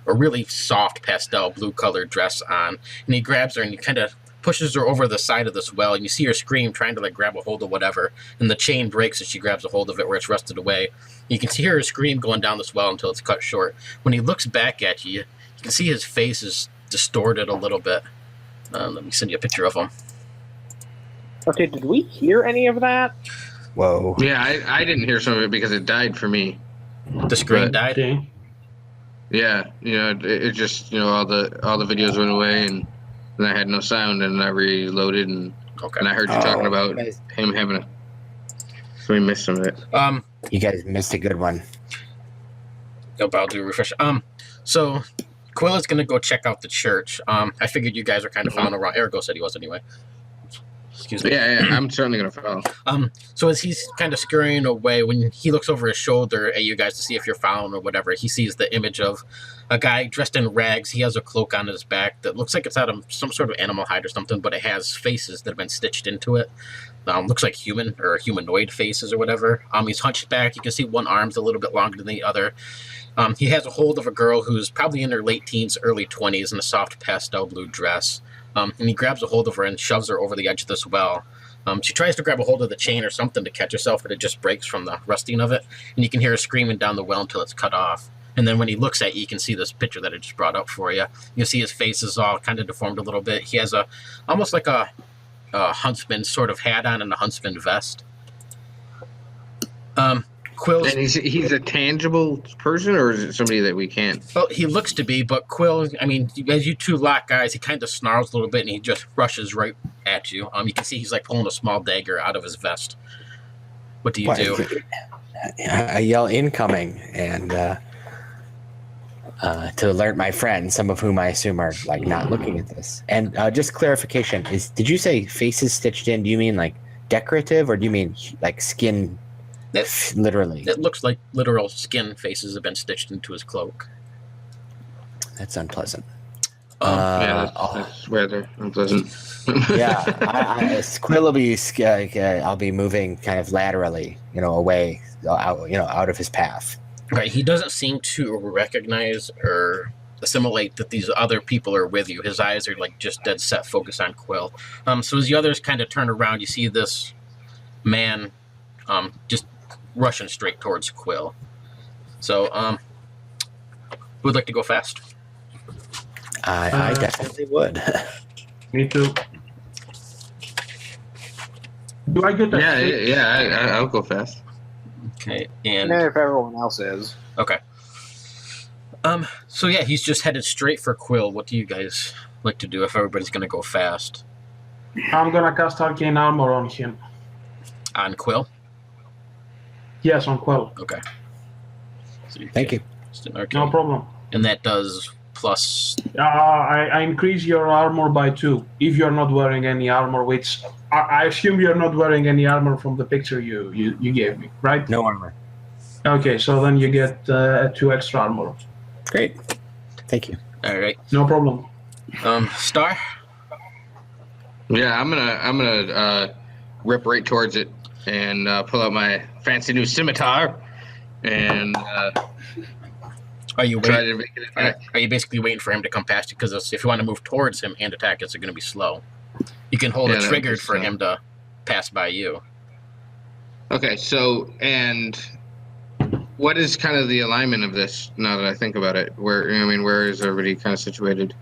really soft pastel blue colored dress on, and he grabs her and he kind of pushes her over the side of this well, and you see her scream, trying to grab a hold of whatever, and the chain breaks as she grabs a hold of it where it's rusted away. You can hear her scream going down this well until it's cut short. When he looks back at you, you can see his face is distorted a little bit. Let me send you a picture of him. Okay, did we hear any of that? Whoa. Yeah, I didn't hear some of it because it died for me. The screen died. Okay. Yeah, it just all the videos went away and then I had no sound and I reloaded and I heard you talking about him having so we missed some of it. You guys missed a good one. Nope, I'll do a refresh. So Quill is gonna go check out the church. I figured you guys are kind of following around. Ergo said he was anyway. Excuse me. Yeah, I'm certainly gonna follow. So as he's kind of scurrying away, when he looks over his shoulder at you guys to see if you're following or whatever, he sees the image of a guy dressed in rags. He has a cloak on his back that looks like it's out of some sort of animal hide or something, but it has faces that have been stitched into it. Looks like human or humanoid faces or whatever. He's hunched back. You can see one arm's a little bit longer than the other. He has a hold of a girl who's probably in her late teens, early 20s in a soft pastel blue dress. And he grabs a hold of her and shoves her over the edge of this well. She tries to grab a hold of the chain or something to catch herself, but it just breaks from the rusting of it. And you can hear her screaming down the well until it's cut off. And then when he looks at you, you can see this picture that I just brought up for you. You see his face is all kind of deformed a little bit. He has almost like a huntsman sort of hat on and a huntsman vest. Quill's... And he's a tangible person, or is it somebody that we can't? Well, he looks to be, but Quill, as you two lock eyes, he kind of snarls a little bit and he just rushes right at you. You can see he's pulling a small dagger out of his vest. What do you do? I yell incoming and to alert my friends, some of whom I assume are not looking at this. And just clarification, did you say faces stitched in? Do you mean decorative, or do you mean skin? Literally. It looks like literal skin faces have been stitched into his cloak. That's unpleasant. That's rather unpleasant. Yeah, Quill will be. I'll be moving kind of laterally, away, out of his path. Right. He doesn't seem to recognize or assimilate that these other people are with you. His eyes are like just dead set focus on Quill. So as the others kind of turn around, you see this man just rushing straight towards Quill. So who would like to go fast? I definitely would. Me too. Do I get that? Yeah. I'll go fast. Okay, And and if everyone else is. okay. So yeah, he's just headed straight for Quill. What do you guys like to do if everybody's gonna go fast? I'm gonna cast Arcane Armor on him. On Quill? Yes, on Quill. Okay. So Thank you. Just an arcane. No problem. And that does plus. I increase your armor by 2 if you're not wearing any armor, which I assume you're not wearing any armor from the picture you gave me, right? No armor. Okay, so then you get 2 extra armor. Great. Thank you. All right. No problem. Star. Yeah, I'm gonna rip right towards it and pull out my fancy new scimitar and Are you try waiting? to make an attack. Are you basically waiting for him to come past you? Because if you want to move towards him and attack, it's going to be slow. You can hold Yeah, it that'd triggered be for slow. him to pass by you. Okay, so and what is kind of the alignment of this? Now that I think about it, where is everybody kind of situated?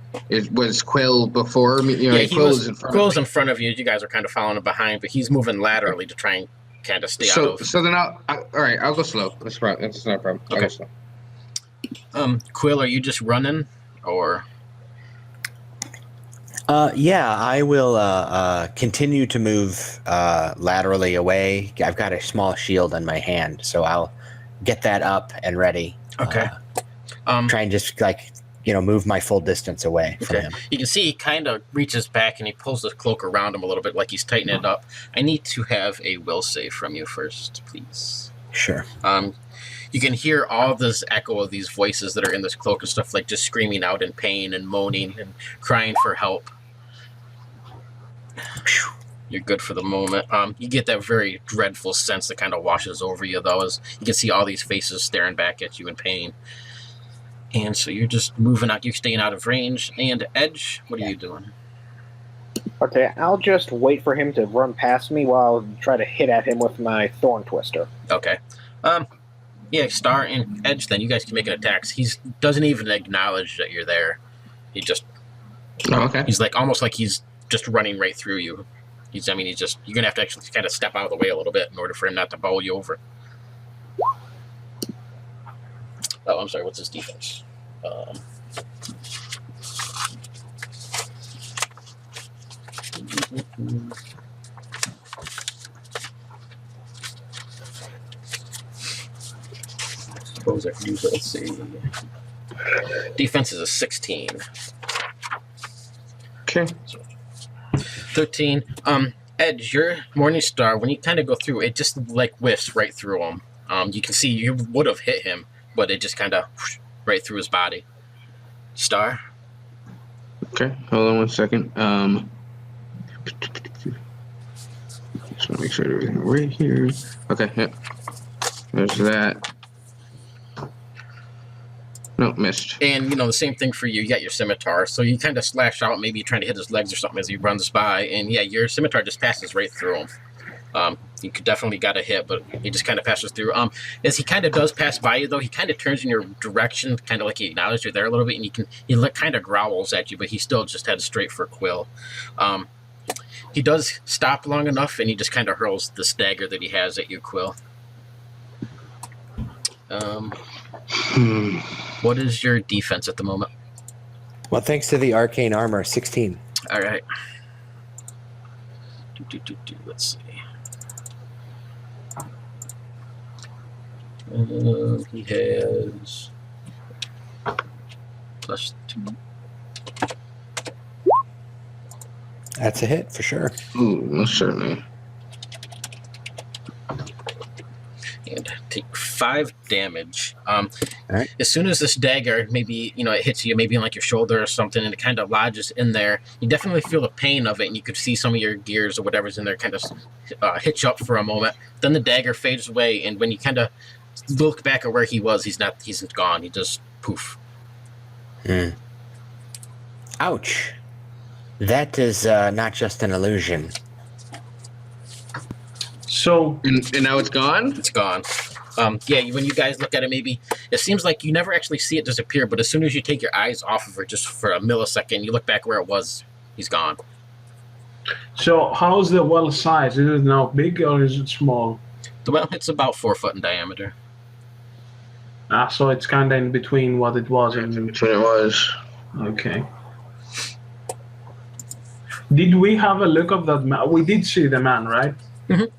Was Quill before me? You know, Yeah, Quill is in front. Quill's of me. in front of you. You guys are kind of following him behind, but he's moving laterally to try and kind of stay out So of. so then all right. I'll go slow. That's not a problem. I'll Okay. go slow. Quill, are you just running, or Yeah, I will continue to move laterally away. I've got a small shield in my hand, so I'll get that up and ready. okay? Try and just move my full distance away from Okay. him. You can see he kind of reaches back and he pulls the cloak around him a little bit, like he's tightening it up. I need to have a will save from you first, please. Sure. You can hear all this echo of these voices that are in this cloak and stuff, like just screaming out in pain and moaning and crying for help. You're good for the moment. You get that very dreadful sense that kind of washes over you, though, as you can see all these faces staring back at you in pain. And so you're just moving out. You're staying out of range. And Edge, what are you doing? Okay, I'll just wait for him to run past me while I try to hit at him with my Thorn Twister. Okay. Yeah, Star and Edge, then you guys can make an attack. He doesn't even acknowledge that you're there. He just, Oh, okay. he's like, almost like he's just running right through you. You're going to have to actually kind of step out of the way a little bit in order for him not to bowl you over. Oh, I'm sorry, what's his defense? Suppose I could use it. Let's see. Defense is a 16. Okay. 13. Edge, your Morning Star, when you kind of go through, it just like whiffs right through him. You can see you would have hit him, but it just kind of right through his body. Star? Okay. Hold on one second. Just want to make sure everything right here. Okay. Yep. There's that. No, missed. And, the same thing for you. You got your scimitar, so you kind of slash out. Maybe you're trying to hit his legs or something as he runs by. And, yeah, your scimitar just passes right through him. You could definitely got a hit, but he just kind of passes through. As he kind of does pass by you, though, he kind of turns in your direction, kind of like he acknowledged you're there a little bit, and he kind of growls at you, but he still just heads straight for Quill. He does stop long enough, and he just kind of hurls the dagger that he has at you, Quill. What is your defense at the moment? Well, thanks to the arcane armor, 16. All right. Let's see. He has +2. That's a hit for sure. Ooh, most certainly. And take 5 damage. right. As soon as this dagger, maybe it hits you, maybe in like your shoulder or something, and it kind of lodges in there. You definitely feel the pain of it, and you could see some of your gears or whatever's in there kind of hitch up for a moment. Then the dagger fades away, and when you kind of look back at where he was, he's gone. He just poof. Ouch. That is not just an illusion. So, And now it's gone? It's gone. Yeah, when you guys look at it, maybe it seems like you never actually see it disappear, but as soon as you take your eyes off of her just for a millisecond, you look back where it was, he's gone. so how's the well size? Is it now big or is it small? Well, it's about 4 foot in diameter. So it's kind of in between what it was. That's what it was. Okay. Did we have a look of that man? We did see the man, right? Mhm.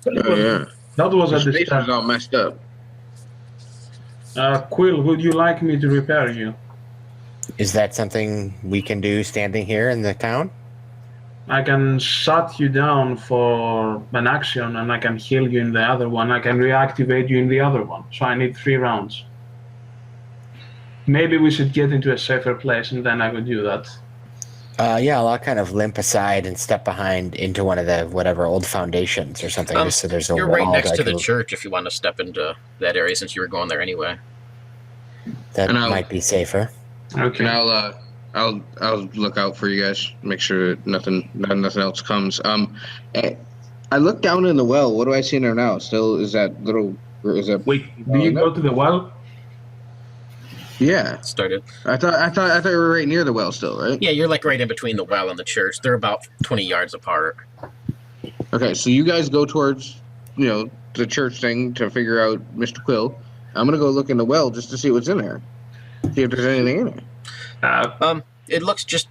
Oh, yeah. That was The a space was disturbance. all messed up. Quill, would you like me to repair you? Is that something we can do standing here in the town? I can shut you down for an action and I can heal you in the other one. I can reactivate you in the other one. So I need 3 rounds. Maybe we should get into a safer place and then I could do that. Yeah, I'll kind of limp aside and step behind into one of the whatever old foundations or something, just so there's a You're wall. right next that to I the can- church if you want to step into that area since you were going there anyway. That And I'll- might be safer. Okay. And I'll look out for you guys. Make sure nothing else comes. I look down in the well. What do I see in there now? Still, is that little? Is that? Wait, do you go to the well? Yeah. Started. I thought we were right near the well still, right? Yeah, you're like right in between the well and the church. They're about 20 yards apart. Okay, so you guys go towards, the church thing to figure out Mr. Quill. I'm gonna go look in the well just to see what's in there. See if there's anything in there. It looks just,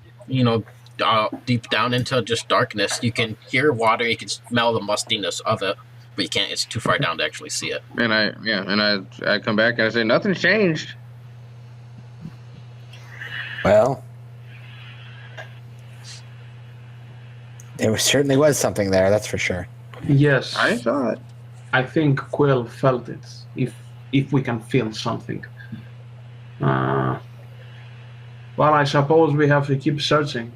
deep down into just darkness. You can hear water. You can smell the mustiness of it, but you can't. It's too far down to actually see it. And I come back and I say nothing's changed. Well, certainly was something there, that's for sure. Yes. I thought. I think Quill felt it. If we can feel something. Well, I suppose we have to keep searching.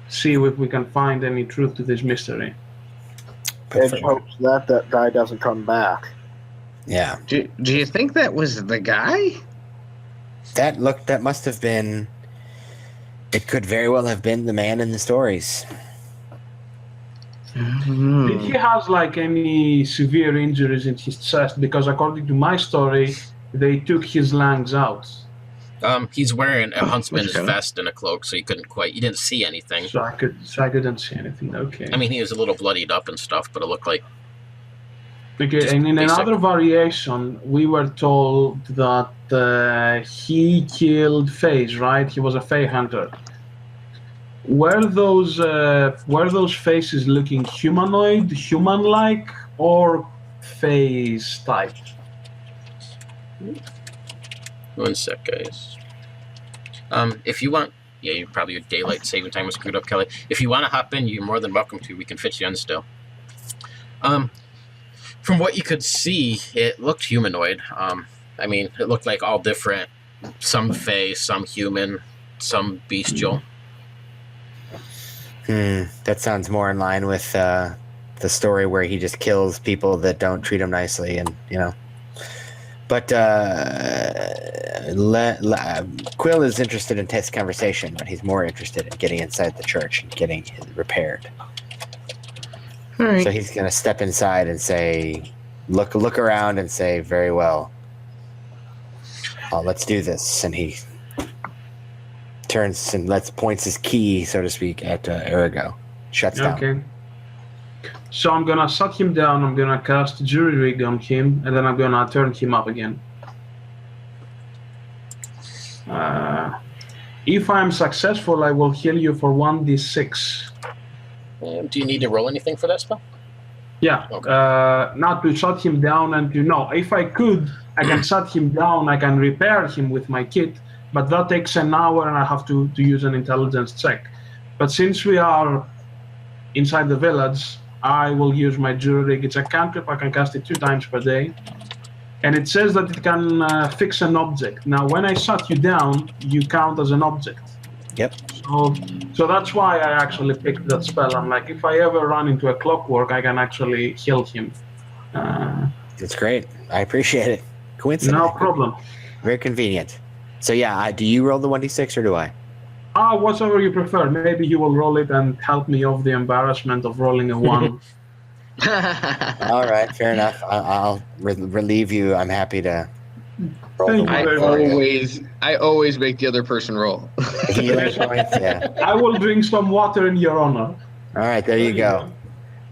See if we can find any truth to this mystery. Edge hopes that guy doesn't come back. Yeah. Do you think that was the guy? That must have been. It could very well have been the man in the stories. Did he has like any severe injuries in his chest? Because according to my story, they took his lungs out. He's wearing a huntsman's okay. vest and a cloak, so you didn't see anything. So I couldn't see anything. Okay. I mean, he was a little bloodied up and stuff, but it looked like Okay, just and in basic. another variation, we were told that he killed Fays, right? He was a Fey hunter. Were those faces looking humanoid, human-like, or Fays type? 1 sec, guys. If you want, yeah, probably your daylight saving time was screwed up, Kelly. If you want to hop in, you're more than welcome to. We can fit you in still. From what you could see, it looked humanoid. I mean, it looked like all different. Some fey, some human, some bestial. That sounds more in line with the story where he just kills people that don't treat him nicely, and But Quill is interested in this conversation, but he's more interested in getting inside the church and getting it repaired. All right. So he's gonna step inside and say, look around and say, very well. Let's do this. And he turns and points his key, so to speak, at Erigo. Shuts down. Okay. So I'm gonna suck him down, I'm gonna cast Jury Rig on him, and then I'm gonna turn him up again. If I'm successful, I will heal you for 1d6. Do you need to roll anything for that spell? Yeah, Okay. not to shut him down and to no. If I could, I can shut him down, I can repair him with my kit, but that takes an hour and I have to use an intelligence check. But since we are inside the village, I will use my Jury Rig. It's a cantrip, I can cast it 2 times per day. And it says that it can fix an object. Now, when I shut you down, you count as an object. Yep. So that's why I actually picked that spell. I'm like, if I ever run into a clockwork, I can actually heal him. That's great. I appreciate it. Coincidence. No problem. Very convenient. So yeah, do you roll the 1d6 or do I? Whatever you prefer. Maybe you will roll it and help me off the embarrassment of rolling a 1. All right, fair enough. I'll relieve you. I'm happy to roll Thank the you one very for much. you. I always make the other person roll. Healing points, yeah. I will drink some water in your honor. All right, there you go.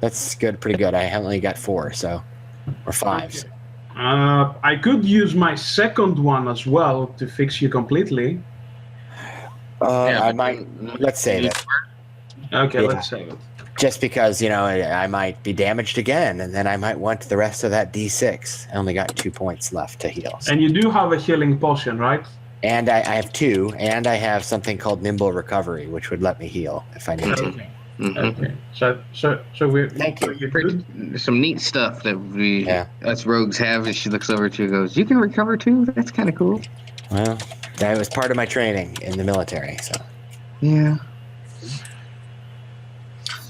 That's good, pretty good. I only got 4, so or 5s. Okay. I could use my second one as well to fix you completely. I might. Let's save it. Okay, Yeah. let's save it. Just because, I might be damaged again, and then I might want the rest of that D6. I only got 2 points left to heal. So. And you do have a healing potion, right? And I have 2, and I have something called Nimble Recovery, which would let me heal if I need to. Okay. Okay. So we're Thank you. you're good? There's some neat stuff that Yeah. us rogues have. And she looks over to you and goes, "You can recover too? That's kind of cool." Well, that was part of my training in the military, so. Yeah.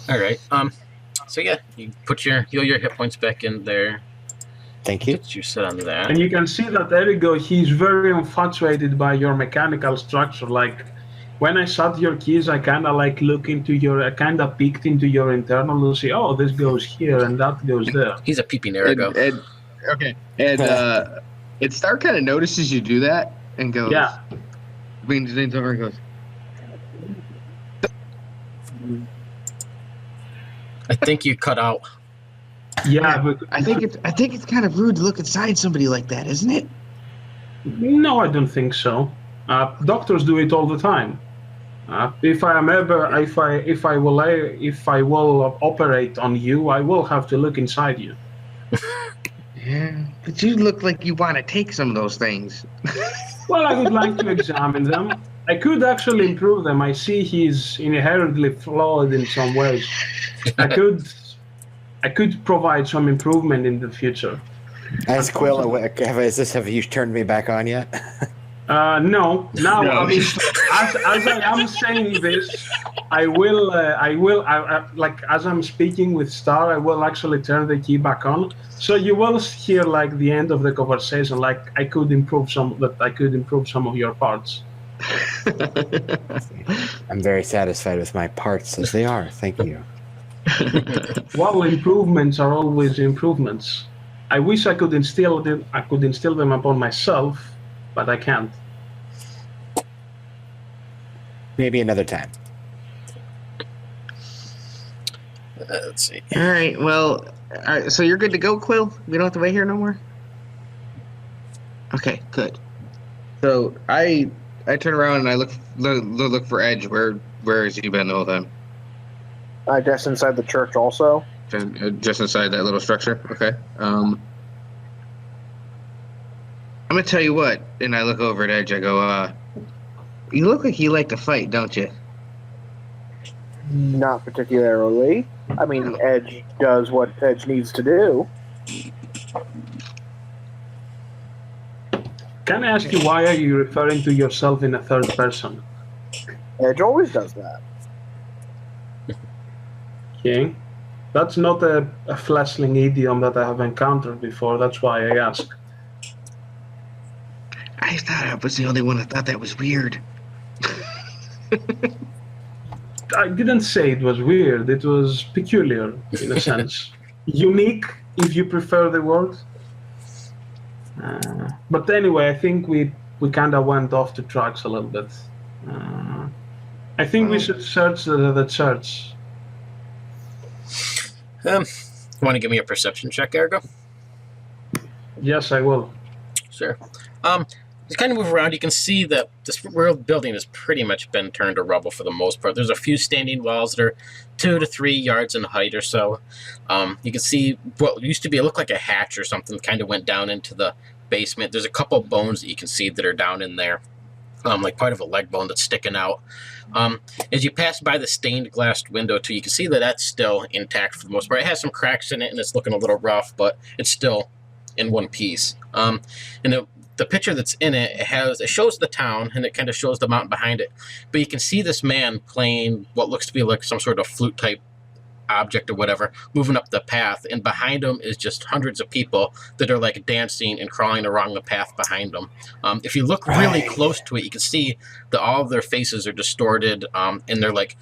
All right. So yeah, you heal your hit points back in there. Thank you. Get you set on that. And you can see that Erigo, he's very infatuated by your mechanical structure. Like, when I sat your keys, I kind of like I kind of peeked into your internal to see, oh, this goes here and that goes there. He's a peeping Erigo. And Star kind of notices you do that and goes, Yeah. leans over and goes, I think you cut out. Yeah, but I think it's kind of rude to look inside somebody like that, isn't it? no, I don't think so. Doctors do it all the time. If I will operate on you, I will have to look inside you. Yeah, but you look like you want to take some of those things. Well, I would like to examine them. I could actually improve them. I see he's inherently flawed in some ways. I could provide some improvement in the future. As Quill, have you turned me back on yet? No. Now, No. I mean, as I am saying this, as I'm speaking with Star, I will actually turn the key back on. So you will hear like the end of the conversation, like I could improve some of your parts. I'm very satisfied with my parts as they are. Thank you. Well, improvements are always improvements. I wish I could instill them upon myself, but I can't. Maybe another time. Let's see. All right, well, so you're good to go, Quill? We don't have to wait here no more? Okay, good. So I turn around and I look for Edge. Where has he been the whole time? I guess inside the church also. Just inside that little structure? Okay. I'm going to tell you what, and I look over at Edge, I go, you look like you like to fight, don't you? Not particularly. I mean, Edge does what Edge needs to do. Can I ask you, why are you referring to yourself in a third person? Edge always does that. Okay. That's not a fleshling idiom that I have encountered before. That's why I ask. I thought I was the only one that thought that was weird. I didn't say it was weird. It was peculiar, in a sense. Unique, if you prefer the word. But anyway, I think we kind of went off the tracks a little bit. I think we should search the church. You want to give me a perception check, Ergo? Yes, I will. Sure. You kind of move around. You can see that this real building has pretty much been turned to rubble for the most part. There's a few standing walls that are 2 to 3 yards in height or so. You can see what used to be, it looked like a hatch or something, kind of went down into the basement. There's a couple bones that you can see that are down in there, like part of a leg bone that's sticking out. As you pass by the stained glass window too, you can see that that's still intact for the most part. It has some cracks in it and it's looking a little rough, but it's still in one piece. And the picture that's in it, it shows the town and it kind of shows the mountain behind it. But you can see this man playing what looks to be like some sort of flute type object or whatever moving up the path, and behind them is just hundreds of people that are like dancing and crawling along the path behind them. If you look really close to it, you can see that all of their faces are distorted, and they're like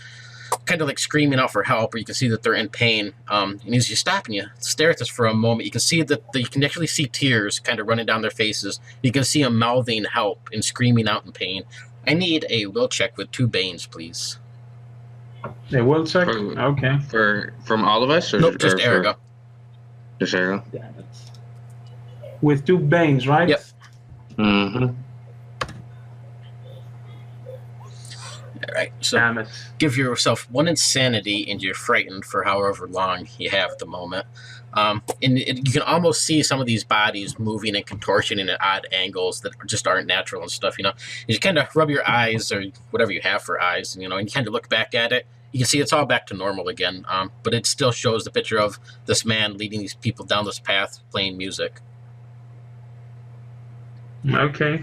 kind of like screaming out for help, or you can see that they're in pain. And as you stop and you stare at this for a moment, you can see that you can actually see tears kind of running down their faces. You can see them mouthing help and screaming out in pain. I need a will check with 2 Banes, please. A will check? Okay. From all of us? Or, nope, just Erigo. Just Erigo? With 2 Banes, right? Yep. Mm-hmm. All right, so give yourself 1 insanity, and you're frightened for however long you have at the moment. And you can almost see some of these bodies moving and contortioning at odd angles that just aren't natural and stuff. You kind of rub your eyes or whatever you have for eyes, and you kind of look back at it. You can see it's all back to normal again, but it still shows the picture of this man leading these people down this path, playing music. Okay.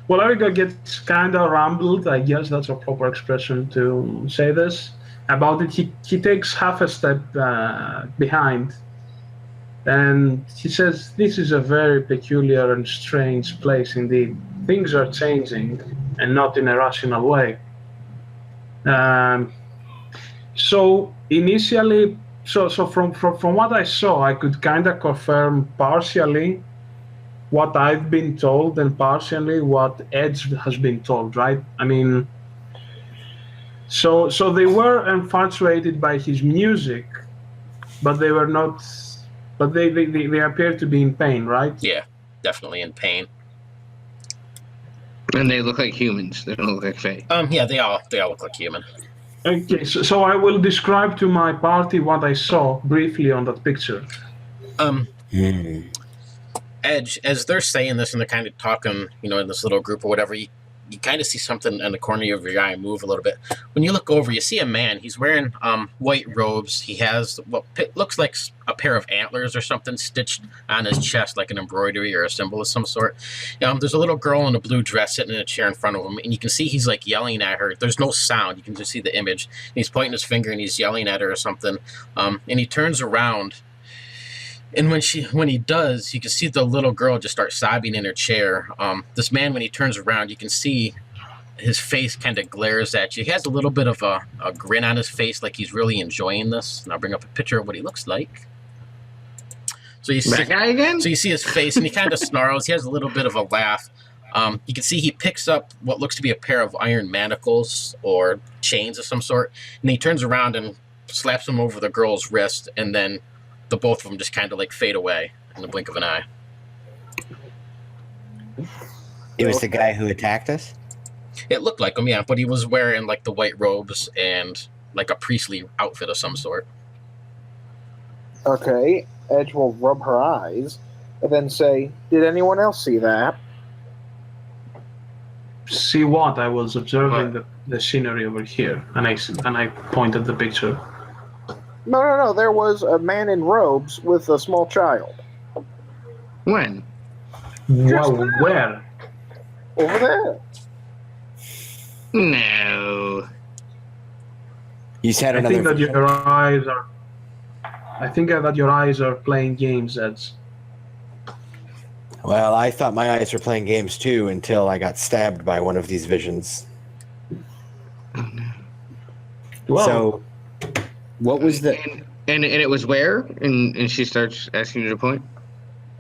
Well, Erica gets kind of rumbled, I guess that's a proper expression to say this, about it. He takes half a step behind, and he says, this is a very peculiar and strange place indeed. Things are changing, and not in a rational way. So initially, so from what I saw, I could kind of confirm partially what I've been told and partially what Edge has been told, right? I mean, so they were infatuated by his music, but they were not, but they appear to be in pain, right? Yeah, definitely in pain. And they look like humans. They don't look like Fae. Yeah, they all look like human. Okay, so I will describe to my party what I saw briefly on that picture. Edge, as they're saying this and they're kind of talking, in this little group or whatever, you kind of see something in the corner of your eye move a little bit. When you look over, you see a man. He's wearing white robes. He has what looks like a pair of antlers or something stitched on his chest, like an embroidery or a symbol of some sort. There's a little girl in a blue dress sitting in a chair in front of him, and you can see he's like yelling at her. There's no sound. You can just see the image. And he's pointing his finger and he's yelling at her or something. And he turns around. And when he does, you can see the little girl just start sobbing in her chair. This man, when he turns around, you can see his face kind of glares at you. He has a little bit of a grin on his face, like he's really enjoying this. And I'll bring up a picture of what he looks like. So you see that guy again? So you see his face, and he kind of snarls. He has a little bit of a laugh. You can see he picks up what looks to be a pair of iron manacles or chains of some sort, and he turns around and slaps them over the girl's wrist, and then the both of them just kind of like fade away in the blink of an eye. It was the guy who attacked us? It looked like him, yeah, but he was wearing like the white robes and like a priestly outfit of some sort. Okay, Edge will rub her eyes and then say, did anyone else see that? See what? I was observing the scenery over here, and I pointed the picture. No. There was a man in robes with a small child. When? Wow, where? Over there. No. You said I another. think that your eyes are. I think that your eyes are playing games, Eds. Well, I thought my eyes were playing games too until I got stabbed by one of these visions. Well, So, what was the? And it was where? And she starts asking you to point.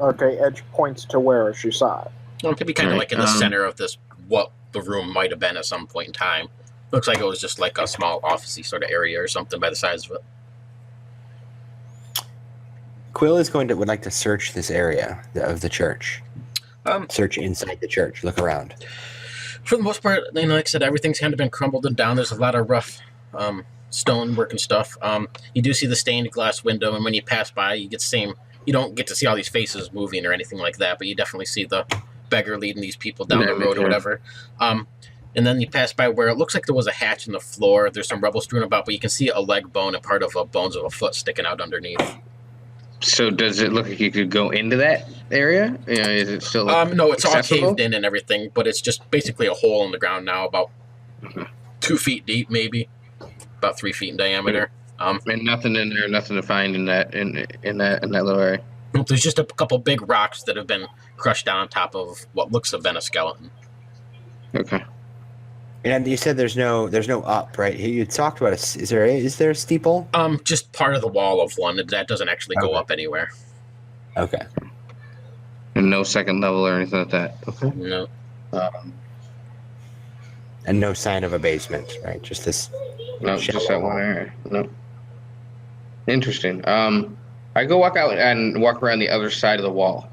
Okay, Edge points to where she saw it. Well, it could be kind of like in the center of this, what the room might have been at some point in time. Looks like it was just like a small officey sort of area or something by the size of it. Quill would like to search this area of the church. Search inside the church. Look around. For the most part, like I said, everything's kind of been crumbled and down. There's a lot of rough stonework and stuff. You do see the stained glass window, and when you pass by, you get the same. You don't get to see all these faces moving or anything like that, but you definitely see the beggar leading these people down the road or whatever. And then you pass by where it looks like there was a hatch in the floor. There's some rubble strewn about, but you can see a leg bone and part of a bones of a foot sticking out underneath. So does it look like you could go into that area? Is it still no, it's accessible? all caved in and everything, but it's just basically a hole in the ground now, about 2 feet deep, maybe about 3 feet in diameter. And nothing in there, nothing to find in that little area. There's just a couple big rocks that have been crushed down on top of what looks to have been a skeleton. Okay. And you said there's no up, right? You talked about is there a steeple? Just part of the wall of one that doesn't actually go Okay. up anywhere. Okay. And no second level or anything like that. Okay. No. And no sign of a basement, right? Just this. No, just that one area. No. Interesting. I go walk out and walk around the other side of the wall,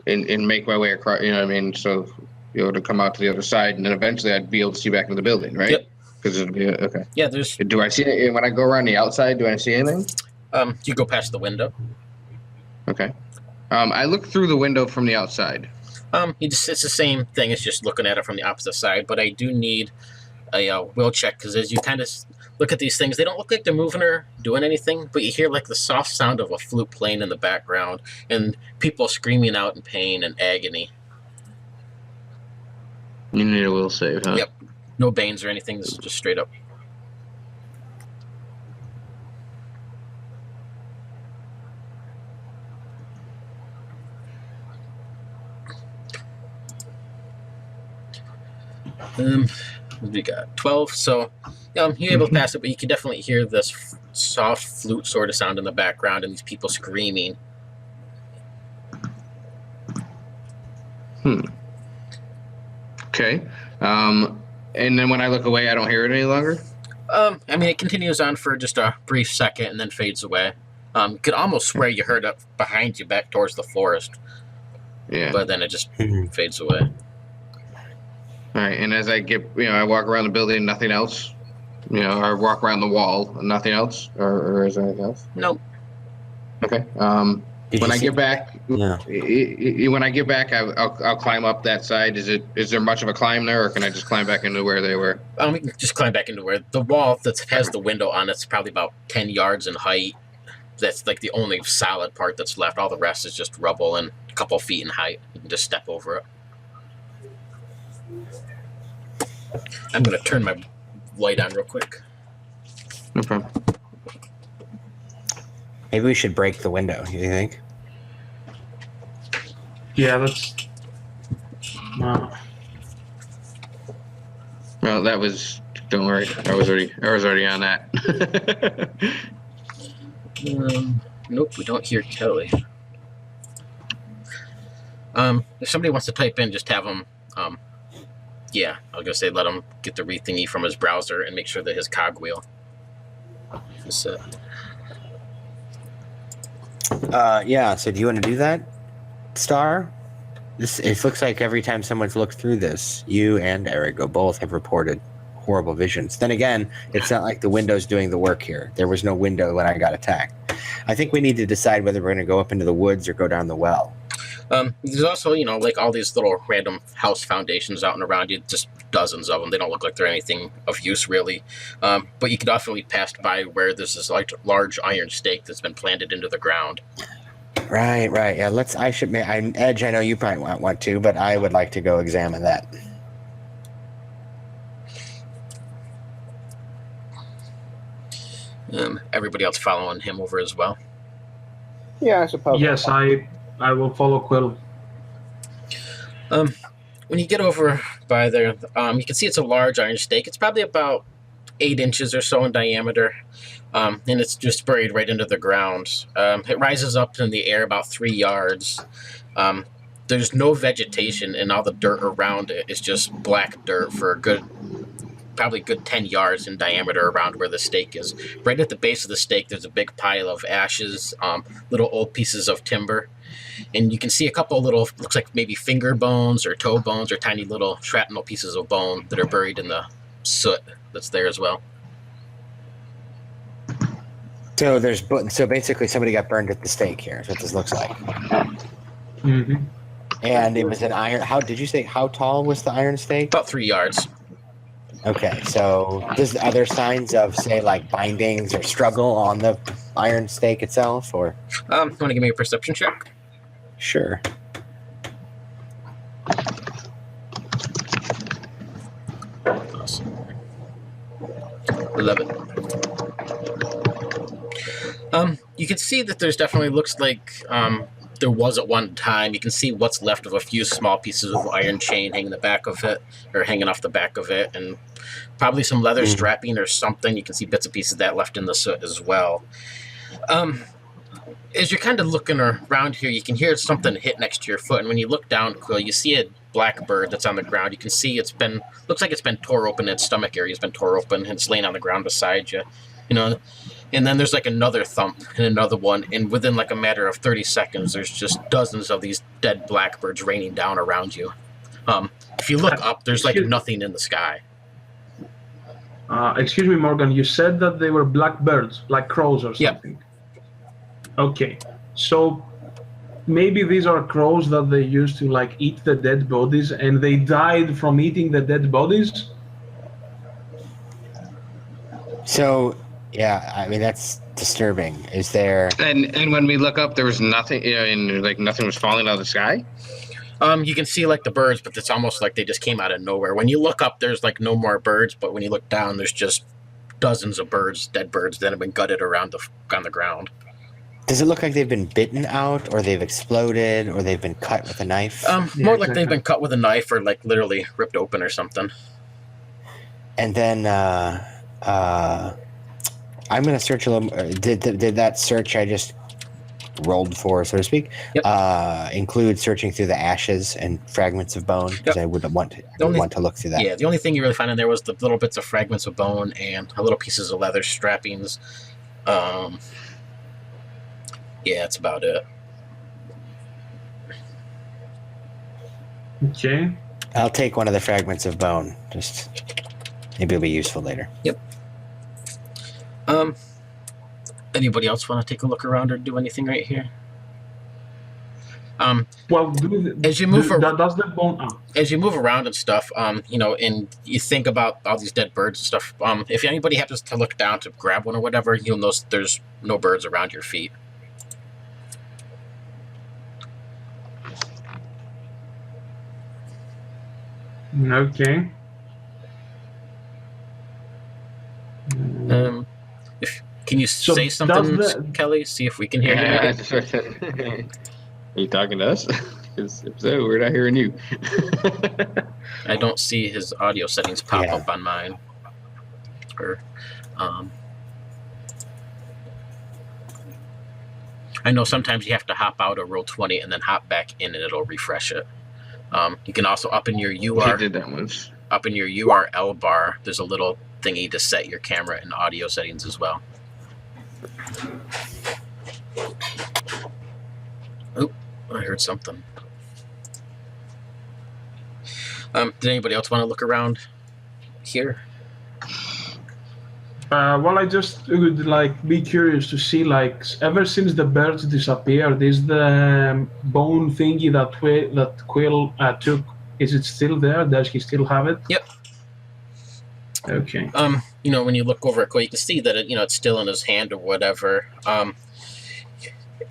and make my way across. You know what I mean? So, to come out to the other side, and then eventually I'd be able to see back into the building, right? Yep. Because it'd be okay. Yeah, there's. Do I see it when I go around the outside? Do I see anything? You go past the window. Okay. I look through the window from the outside. It's the same thing as just looking at it from the opposite side, but I do need a will check because as you kind of look at these things, they don't look like they're moving or doing anything, but you hear like the soft sound of a flute playing in the background and people screaming out in pain and agony. You need a will save, huh? Yep. No banes or anything. This is just straight up. We got 12, so you're able to pass it, but you can definitely hear this soft flute sort of sound in the background and these people screaming. Okay. And then when I look away, I don't hear it any longer? It continues on for just a brief second and then fades away. You could almost swear you heard it behind you back towards the forest. Yeah. But then it just fades away. All right, and as I get, I walk around the building, nothing else. I walk around the wall, nothing else, or is there anything else? Nope. Okay. When I get back, when I get back, I'll climb up that side. Is there much of a climb there, or can I just climb back into where they were? We can just climb back into where the wall that has the window on it's probably about 10 yards in height. That's like the only solid part that's left. All the rest is just rubble and a couple feet in height. You can just step over it. I'm going to turn my light on real quick. No problem. Maybe we should break the window. You think? Yeah, that's. Well, that was. Don't worry, I was already on that. Nope, we don't hear Kelly. If somebody wants to type in, just have them. Yeah, I was gonna say let him get the read thingy from his browser and make sure that his cogwheel is set. Yeah. So do you want to do that, Star? It looks like every time someone's looked through this, you and Erigo both have reported horrible visions. Then again, it's not like the window's doing the work here. There was no window when I got attacked. I think we need to decide whether we're going to go up into the woods or go down the well. There's also, like all these little random house foundations out and around you, just dozens of them. They don't look like they're anything of use, really. But you could definitely pass by where there's this large iron stake that's been planted into the ground. Right. Yeah, Edge, I know you probably won't want to, but I would like to go examine that. Everybody else following him over as well. Yeah, I suppose. Yes, I will follow Quill. When you get over by there, you can see it's a large iron stake. It's probably about 8 inches or so in diameter, and it's just buried right into the ground. It rises up in the air about 3 yards. There's no vegetation, and all the dirt around it is just black dirt for probably a good 10 yards in diameter around where the stake is. Right at the base of the stake, there's a big pile of ashes, little old pieces of timber. And you can see a couple little, looks like maybe finger bones or toe bones or tiny little shrapnel pieces of bone that are buried in the soot that's there as well. So basically somebody got burned at the stake here is what this looks like. Mm-hmm. And it was an iron. How did you say? How tall was the iron stake? About 3 yards. Okay, so are there signs of, say, like bindings or struggle on the iron stake itself, or? You want to give me a perception check? Sure. Awesome. 11. You can see that there's definitely looks like there was at one time. You can see what's left of a few small pieces of iron chain hanging the back of it, or hanging off the back of it, and probably some leather strapping or something. You can see bits and pieces of that left in the soot as well. As you're kind of looking around here, you can hear something hit next to your foot, and when you look down, Quill, you see a black bird that's on the ground. You can see looks like it's been tore open. Its stomach area has been tore open, and it's laying on the ground beside you. And then there's like another thump and another one, and within like a matter of 30 seconds, there's just dozens of these dead blackbirds raining down around you. If you look up, there's like nothing in the sky. Excuse me, Morgan. You said that they were black birds, like crows or something. Yep. Okay, so maybe these are crows that they used to like eat the dead bodies, and they died from eating the dead bodies. So, yeah, I mean, that's disturbing. Is there... And when we look up, there was nothing, and like nothing was falling out of the sky? You can see like the birds, but it's almost like they just came out of nowhere. When you look up, there's like no more birds, but when you look down, there's just dozens of birds, dead birds that have been gutted around on the ground. Does it look like they've been bitten out, or they've exploded, or they've been cut with a knife? More like they've been cut with a knife, or like literally ripped open or something. And then I'm going to search a little. Did that search I just rolled for, so to speak, include searching through the ashes and fragments of bone? Because I would want to look through that. Yeah, the only thing you really found in there was the little bits of fragments of bone and little pieces of leather strappings. Yeah, that's about it. Okay. I'll take one of the fragments of bone. Just maybe it'll be useful later. Yep. Anybody else want to take a look around or do anything right here? Well, as you move does the bone? As you move around and stuff, and you think about all these dead birds and stuff. If anybody happens to look down to grab one or whatever, you'll notice there's no birds around your feet. Okay. Can you say something, Kelly? See if we can hear you. Are you talking to us? Because if so, we're not hearing you. I don't see his audio settings pop up on mine. Or, I know sometimes you have to hop out of roll 20 and then hop back in, and it'll refresh it. You can also up in your I did that once. Up in your URL bar, there's a little thingy to set your camera and audio settings as well. Oh, I heard something. Did anybody else want to look around here? Well, I just would be curious to see, ever since the birds disappeared, is the bone thingy that Quill took, is it still there? Does he still have it? Yep. Okay. When you look over at Quill, you can see that it's still in his hand or whatever.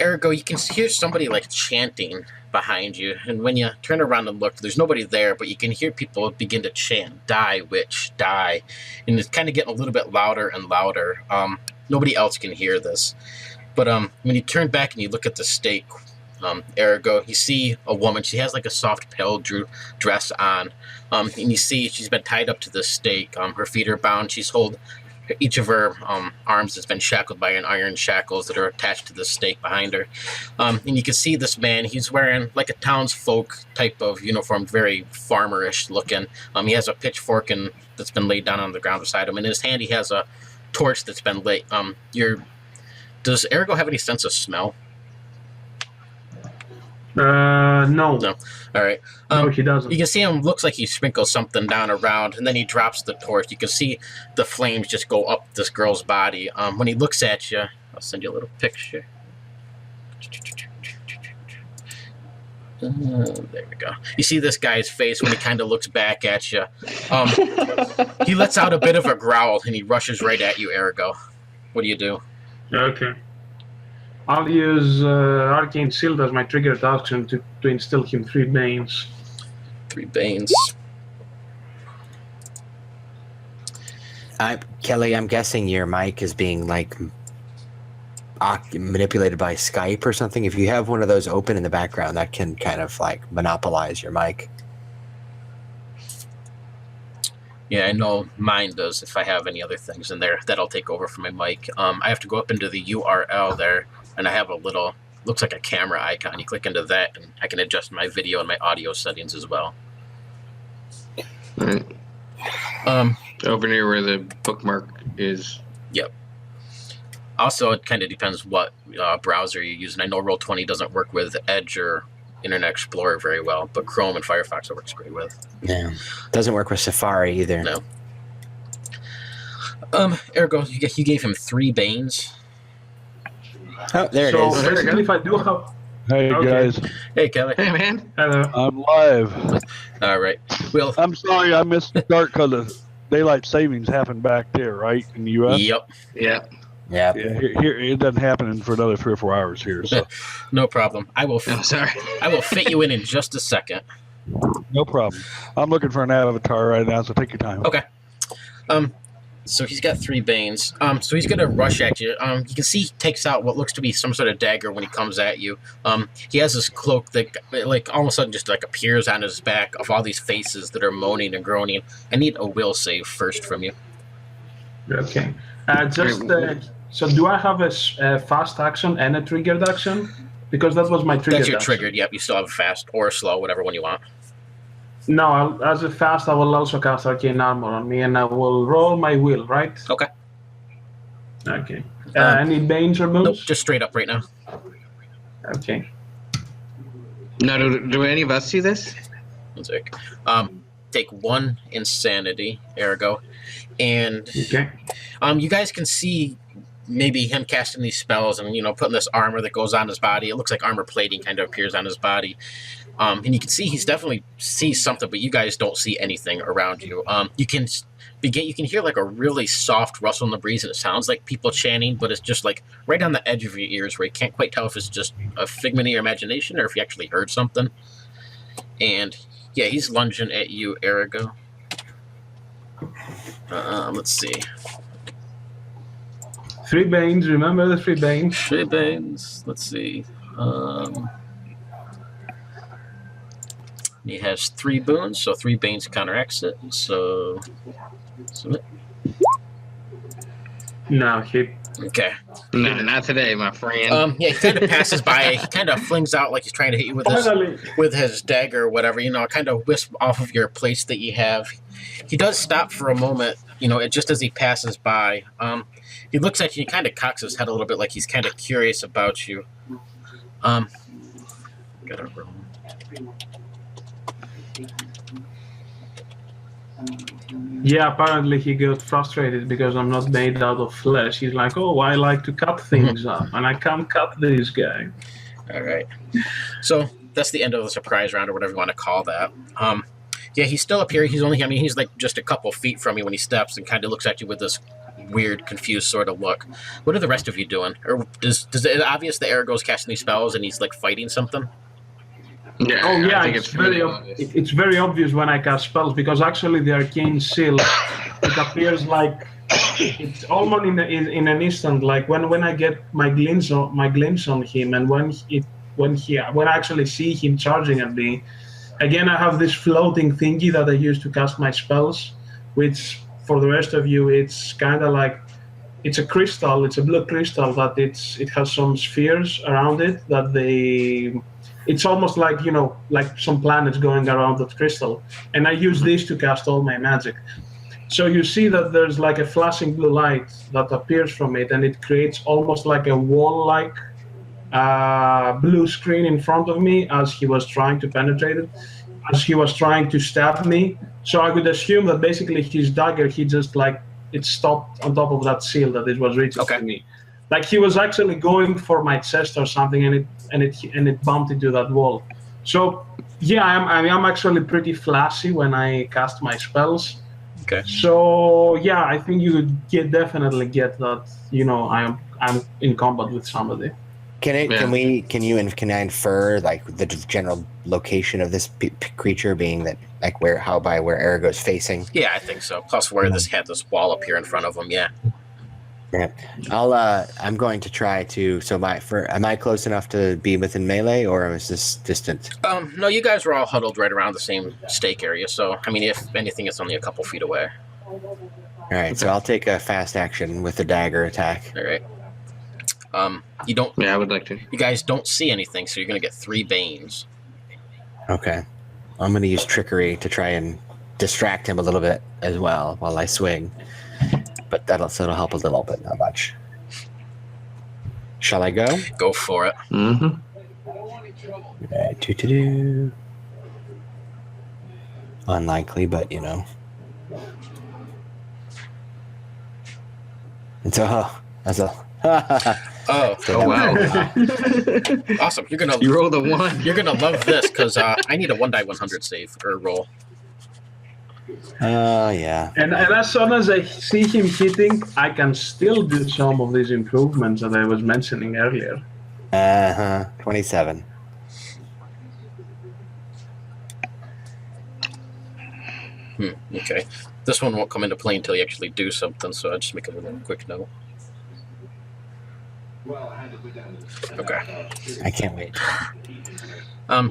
Ergo, you can hear somebody chanting behind you, and when you turn around and look, there's nobody there, but you can hear people begin to chant, "Die, witch, die," and it's kind of getting a little bit louder and louder. Nobody else can hear this, but when you turn back and you look at the stake, Ergo, you see a woman. She has a soft pale dress on, and you see she's been tied up to the stake. Her feet are bound. Each of her arms has been shackled by iron shackles that are attached to the stake behind her. And you can see this man, he's wearing a townsfolk type of uniform, very farmerish looking. He has a pitchfork that's been laid down on the ground beside him. And in his hand, he has a torch that's been lit. Does Ergo have any sense of smell? No. No. All right. No, he doesn't. You can see him, looks like he sprinkles something down around, and then he drops the torch. You can see the flames just go up this girl's body. When he looks at you, I'll send you a little picture. There we go. You see this guy's face when he kind of looks back at you. He lets out a bit of a growl, and he rushes right at you, Ergo. What do you do? Okay. I'll use Arcane Shield as my trigger action to instill him 3 Banes. 3 Banes. Kelly, I'm guessing your mic is being manipulated by Skype or something. If you have one of those open in the background, that can kind of like monopolize your mic. Yeah, I know mine does. If I have any other things in there, that'll take over from my mic. I have to go up into the URL there, and I have a little, looks like a camera icon. You click into that, and I can adjust my video and my audio settings as well. All right. Over near where the bookmark is. Yep. Also, it kind of depends what browser you're using. I know Roll20 doesn't work with Edge or Internet Explorer very well, but Chrome and Firefox it works great with. Yeah, doesn't work with Safari either. No. Ergo, you gave him 3 Banes. Oh, there it So is. basically, if I do have, Hey Okay. guys, Hey, Kelly. Hey, man. I'm live. All right. Well, I'm sorry I missed the start because of daylight savings happened back there, right, in the U.S. yep. Yeah. Yeah. Yeah, here it doesn't happen for another 3 or 4 hours here, so No problem. I will. Oh, sorry. I will fit you in just a second. no problem. I'm looking for an avatar right now, so take your time. Okay. So he's got 3 Banes. So he's gonna rush at you. You can see he takes out what looks to be some sort of dagger when he comes at you. He has this cloak that, like, all of a sudden just like appears on his back of all these faces that are moaning and groaning. I need a will save first from you. okay. So do I have a fast action and a triggered action? Because that was my triggered That's your action. triggered. Yep. You still have a fast or a slow, whatever one you want. No, as a fast, I will also cast Arcane Armor on me, and I will roll my will, right? Okay. Okay. Any Banes or moves? Nope. Just straight up right now. Okay. Now, do any of us see this? One sec. Take 1 Insanity, Ergo, and Okay. you guys can see maybe him casting these spells and putting this armor that goes on his body. It looks like armor plating kind of appears on his body. And you can see he's definitely sees something, but you guys don't see anything around you. You can hear like a really soft rustle in the breeze, and it sounds like people chanting, but it's just like right on the edge of your ears where you can't quite tell if it's just a figment of your imagination or if you actually heard something. And yeah, he's lunging at you, Ergo. Let's see. 3 Banes, remember the 3 Banes? 3 Banes. Let's see. He has 3 boons, so 3 Banes counteracts it. So No, he. okay. No, not today, my friend. Yeah, he kind of passes by. He kind of flings out like he's trying to hit you Finally. with his dagger or whatever. Kind of wisp off of your place that you have. He does stop for a moment. Just as he passes by. He looks at you. He kind of cocks his head a little bit, like he's kind of curious about you. Gotta roll. Yeah, apparently he got frustrated because I'm not made out of flesh. He's like, oh, I like to cut things up, and I can't cut this guy. All right. So that's the end of the surprise round, or whatever you want to call that. Yeah, he's still up here. He's like just a couple feet from you when he steps and kind of looks at you with this weird, confused sort of look. What are the rest of you doing? Or does it obvious the Ergo's casting these spells and he's like fighting something? Yeah, Oh yeah, I think it's really very obvious. it's very obvious when I cast spells because actually the arcane seal it appears like it's almost in an instant. Like when I get my glimpse on him, and when I actually see him charging at me, again I have this floating thingy that I use to cast my spells, which for the rest of you it's kind of like it's a crystal, it's a blue crystal that it has some spheres around it that they. It's almost like, like some planets going around that crystal. And I use this to cast all my magic. So you see that there's like a flashing blue light that appears from it, and it creates almost like a wall-like blue screen in front of me as he was trying to penetrate it, as he was trying to stab me. So I would assume that basically his dagger, he just it stopped on top of that seal that it was reaching to me. Like he was actually going for my chest or something, and it bumped into that wall. So yeah, I'm actually pretty flashy when I cast my spells. Okay. So yeah, I think you would definitely get that. I'm in combat with somebody. Can I infer like the general location of this creature being that like where Ergo's facing? Yeah, I think so. Plus where this had this wall up here in front of him. Yeah. Yeah, I'm going to try to. So am I close enough to be within melee, or is this distant? No, you guys were all huddled right around the same stake area. So, I mean, if anything, it's only a couple feet away. All right, so I'll take a fast action with the dagger attack. All right. You don't. Yeah, I would like to. You guys don't see anything, so you're gonna get 3 banes. Okay, I'm going to use trickery to try and distract him a little bit as well while I swing. But that'll help a little bit, not much. Shall I go? Go for it. Mm-hmm. Right, unlikely, but you know. It's that's a. Oh wow! Awesome. You rolled a 1. You're gonna love this because I need a 1die100 save or roll. Yeah. And as soon as I see him hitting, I can still do some of these improvements that I was mentioning earlier. 27. Okay. This one won't come into play until you actually do something, so I'll just make a little quick note. Okay. I can't wait.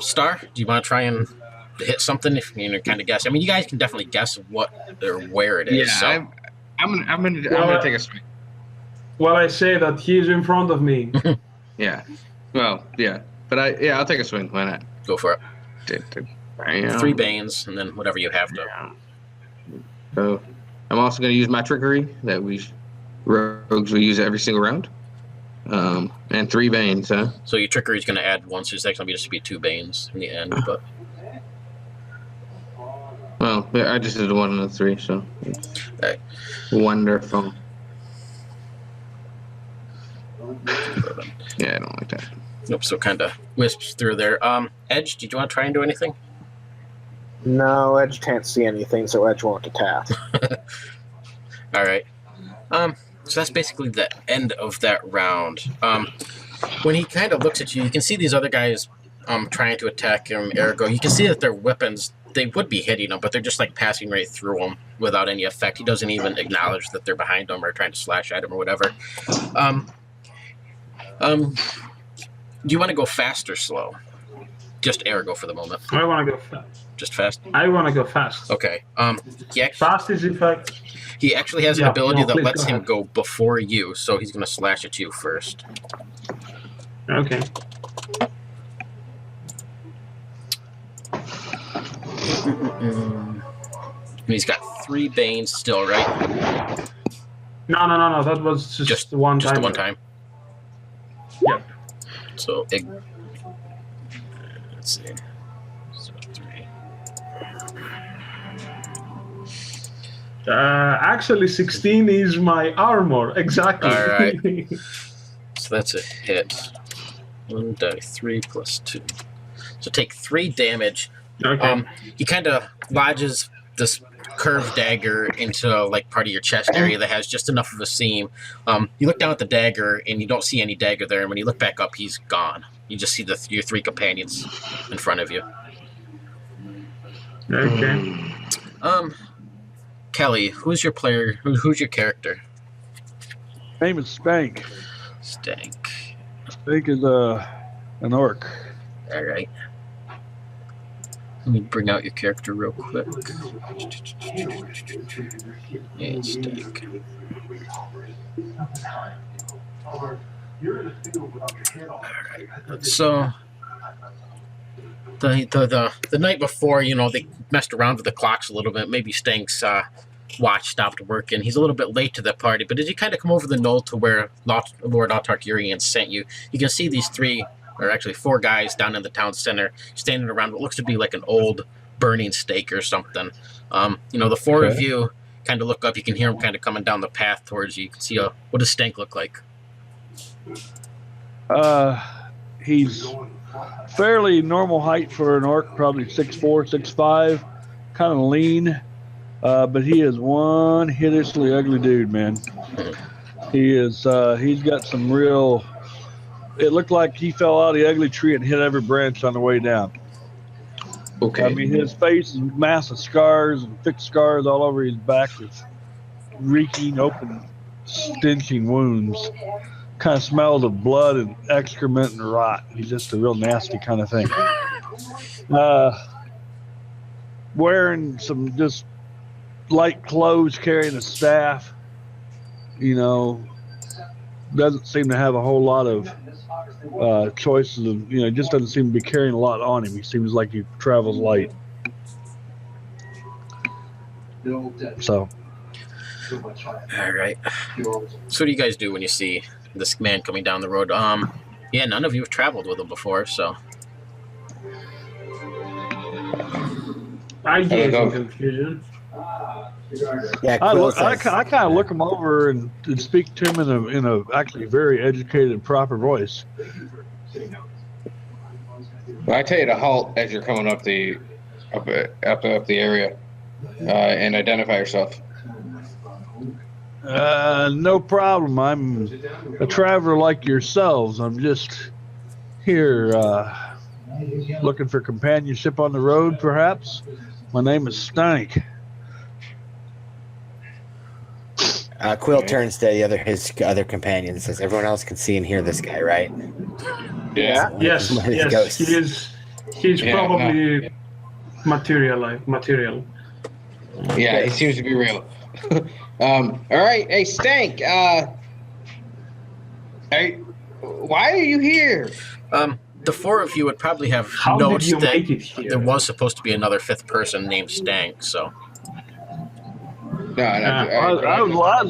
Star, do you want to try and hit something? If you kind of guess. I mean, you guys can definitely guess what or where it is. Yeah, so. I'm gonna take a swing. Well, I say that he's in front of me. Yeah. Well, yeah, but I'll take a swing. Why not? Go for it. Bam. 3 banes, and then whatever you have to. So I'm also going to use my trickery that rogues will use every single round. And 3 banes, huh? So your trickery is going to add 1, so it's actually just be 2 banes in the end. But well, yeah, I just did a 1 and a 3, so right. Wonderful. Yeah, I don't like that. Nope. So kind of wisps through there. Edge, did you want to try and do anything? No, Edge can't see anything, so Edge won't attack. All right. So that's basically the end of that round. When he kind of looks at you, you can see these other guys trying to attack him, Ergo. You can see that their weapons, they would be hitting him, but they're just like passing right through him without any effect. He doesn't even acknowledge that they're behind him or trying to slash at him or whatever. Do you want to go fast or slow? Just Ergo for the moment. I want to go fast. Just fast? I want to go fast. Okay. Fast is in fact. He actually has an ability that please lets go him ahead. go before you, so he's going to slash at you first. Okay. And he's got 3 banes still, right? No. That was just one Just time. the one time. Yep. So, let's see. So 3. Actually, 16 is my armor. Exactly. All right. So that's a hit. 1 die 3 plus 2. So take 3 damage. Okay. He kind of lodges this curved dagger into like part of your chest area that has just enough of a seam. You look down at the dagger and you don't see any dagger there. And when you look back up, he's gone. You just see your 3 companions in front of you. Okay. Kelly, who's your player? Who's your character? Name is Spank. Stank. Spank is an orc. All right. Let me bring out your character real quick. Yeah, Stank. Alright. So the night before, they messed around with the clocks a little bit. Maybe Stank's watch stopped working. He's a little bit late to the party, but as you kind of come over the knoll to where Lord Autarch Urian sent you, you can see these 3, or actually 4 guys down in the town center standing around what looks to be like an old burning stake or something. The 4 of you kind of look up. You can hear him kind of coming down the path towards you. You can see what does Stank look like? He's fairly normal height for an orc, probably 6'4", 6'5", kind of lean, but he is one hideously ugly dude, man. He is. He's got some real. It looked like he fell out of the ugly tree and hit every branch on the way down. Okay. I mean, his face is massive scars and thick scars all over his back, with reeking open stenching wounds. Kind of smells of blood and excrement and rot. He's just a real nasty kind of thing. Wearing some just light clothes, carrying a staff. You know, doesn't seem to have a whole lot of choices of, you know, just doesn't seem to be carrying a lot on him. He seems like he travels light. So. All right. So what do you guys do when you see this man coming down the road? Yeah, none of you have traveled with him before, so. I gaze in confusion. Yeah, I Quill says, kind of look him over and speak to him in a actually very educated, proper voice. Well, I tell you to halt as you're coming up the area, and identify yourself. No problem. I'm a traveler like yourselves. I'm just here looking for companionship on the road, perhaps. My name is Stank. Quill turns to his other companion and says, "Everyone else can see and hear this guy, right?" Yeah. Yes, One of his yes, ghosts. he's Yeah, probably material. Yeah, he seems to be real. All right, hey Stank. Why are you here? The four of you would probably have How did noticed you that make it here? there was supposed to be another fifth person named Stank, so. No,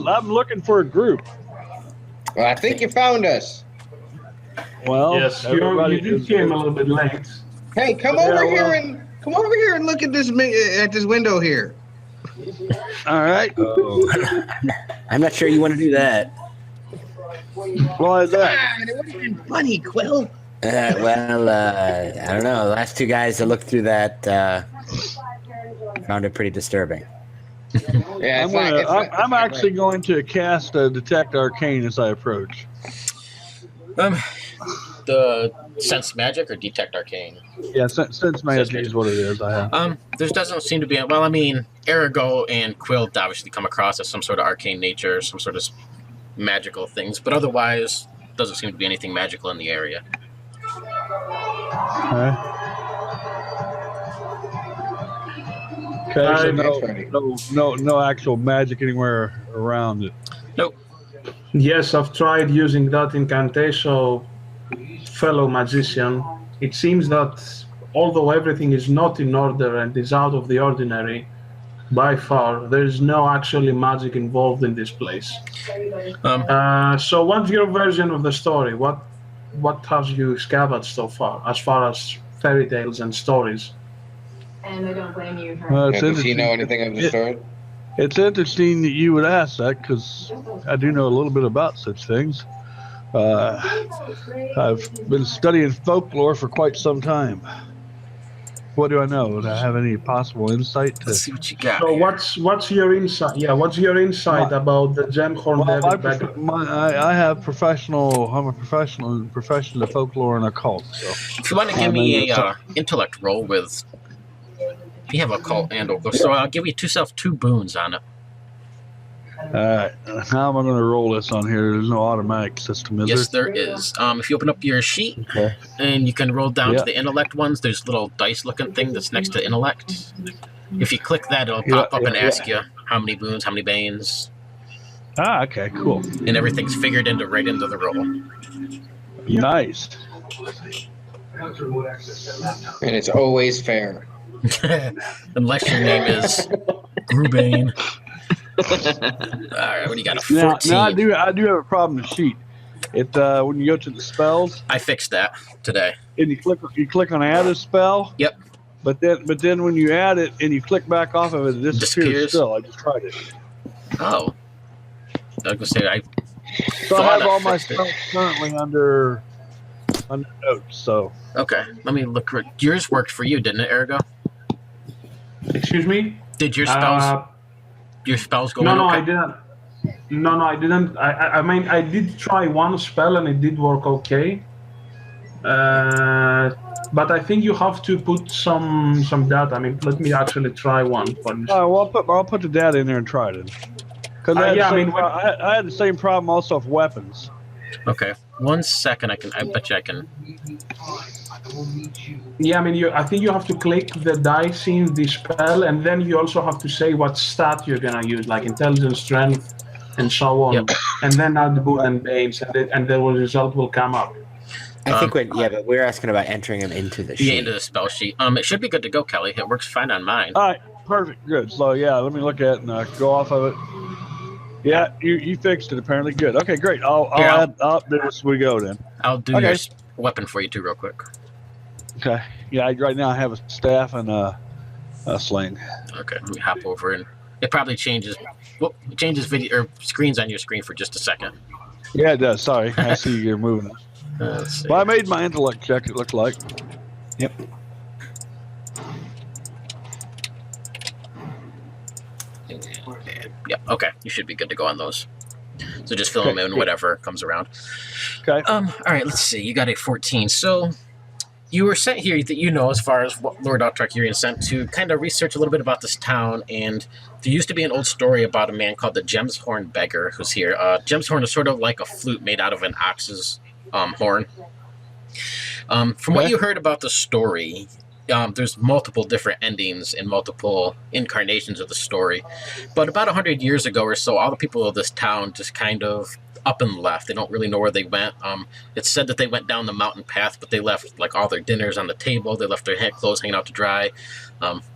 I'm looking for a group. well, I think you found us. Well, Yes, everybody you did is- came a little bit late. Hey, come Yeah, over well- here and look at this window here. All right. I'm not sure you want to do that. Why is that? It would have been funny, Quill. I don't know. The last two guys that looked through that found it pretty disturbing. Yeah, I'm actually going to cast a detect arcane as I approach. The sense magic or detect arcane? Yeah, sense magic is what it is. I have. There doesn't seem to be. Well, I mean, Arago and Quill obviously come across as some sort of arcane nature, some sort of magical things, but otherwise, doesn't seem to be anything magical in the area. Okay, so no actual magic anywhere around it. Nope. Yes, I've tried using that incantation, fellow magician. It seems that although everything is not in order and is out of the ordinary, by far, there is no actually magic involved in this place. So what's your version of the story? What have you gathered so far as fairy tales and stories? And I don't blame you. Does he know anything of the story? It's interesting that you would ask that because I do know a little bit about such things. I've been studying folklore for quite some time. What do I know? Do I have any possible insight to? Let's see what you got. So here. what's your insight? Yeah, what's your insight about the Gemhorn Well, David background? I have professional. I'm a professional of folklore and occult. So If you want to give me a intellect roll with, if you have occult and occult, so I'll give you two boons on it. all right, how am I going to roll this on here? There's no automatic system, is Yes, there? there is. If you open up your sheet Okay. and you can roll down Yeah. to the intellect ones, there's a little dice-looking thing that's next to intellect. If you click that, it'll Yeah, pop up and yeah, ask you how many boons, how many banes, Ah, okay, cool, and everything's figured right into the roll. nice. And it's always fair. Unless your name is Grubane. Alright, what do you got? A 14. Now I do have a problem with the sheet. It when you go to the spells I fixed that today. and you click on add a spell. Yep. But then when you add it and you click back off of it, it disappears. Disappears? Still, I just tried it. Oh. I was going to say, I So I thought have all my fixed it. spells currently under notes. So Okay, let me look. Yours worked for you, didn't it, Ergo? Excuse me? Did your spells go in No, okay? I didn't. No, I didn't. I mean, I did try one spell and it did work okay. But I think you have to put some data. I mean, let me actually try one. well, I'll put the data in there and try it. Because yeah, I mean, I had the same problem also with weapons. Okay. 1 second. I bet you I can. yeah, I mean, I think you have to click the dice in the spell, and then you also have to say what stat you're gonna use, like intelligence, strength, and so on, Yep. and then add the boon and banes, and the result will come up. I think but we're asking about entering them into the sheet. Yeah, into the spell sheet. It should be good to go, Kelly. It works fine on mine. All right, perfect, good. So yeah, let me look at it and go off of it. Yeah, you fixed it apparently. Good. Okay, great. I'll add up this as we go then. I'll do Okay. your weapon for you too, real quick. Okay. Yeah, right now I have a staff and a sling. Okay, let me hop over and it probably changes. Well, it changes video or screens on your screen for just a second. Yeah, it does. Sorry, I see you're moving. Let's see. Well, I made my intellect check. It looked like. Yep. Yep. Okay, you should be good to go on those. So just fill them in whatever comes around. Okay. All right. Let's see. You got a 14. So you were sent here that as far as what Lord Autarch Urian sent to kind of research a little bit about this town. And there used to be an old story about a man called the Gemshorn Beggar who's here. Gemshorn is sort of like a flute made out of an ox's horn. From what you heard about the story, there's multiple different endings and multiple incarnations of the story. But about 100 years ago or so, all the people of this town just kind of up and left. They don't really know where they went. It's said that they went down the mountain path, but they left like all their dinners on the table. They left their clothes hanging out to dry,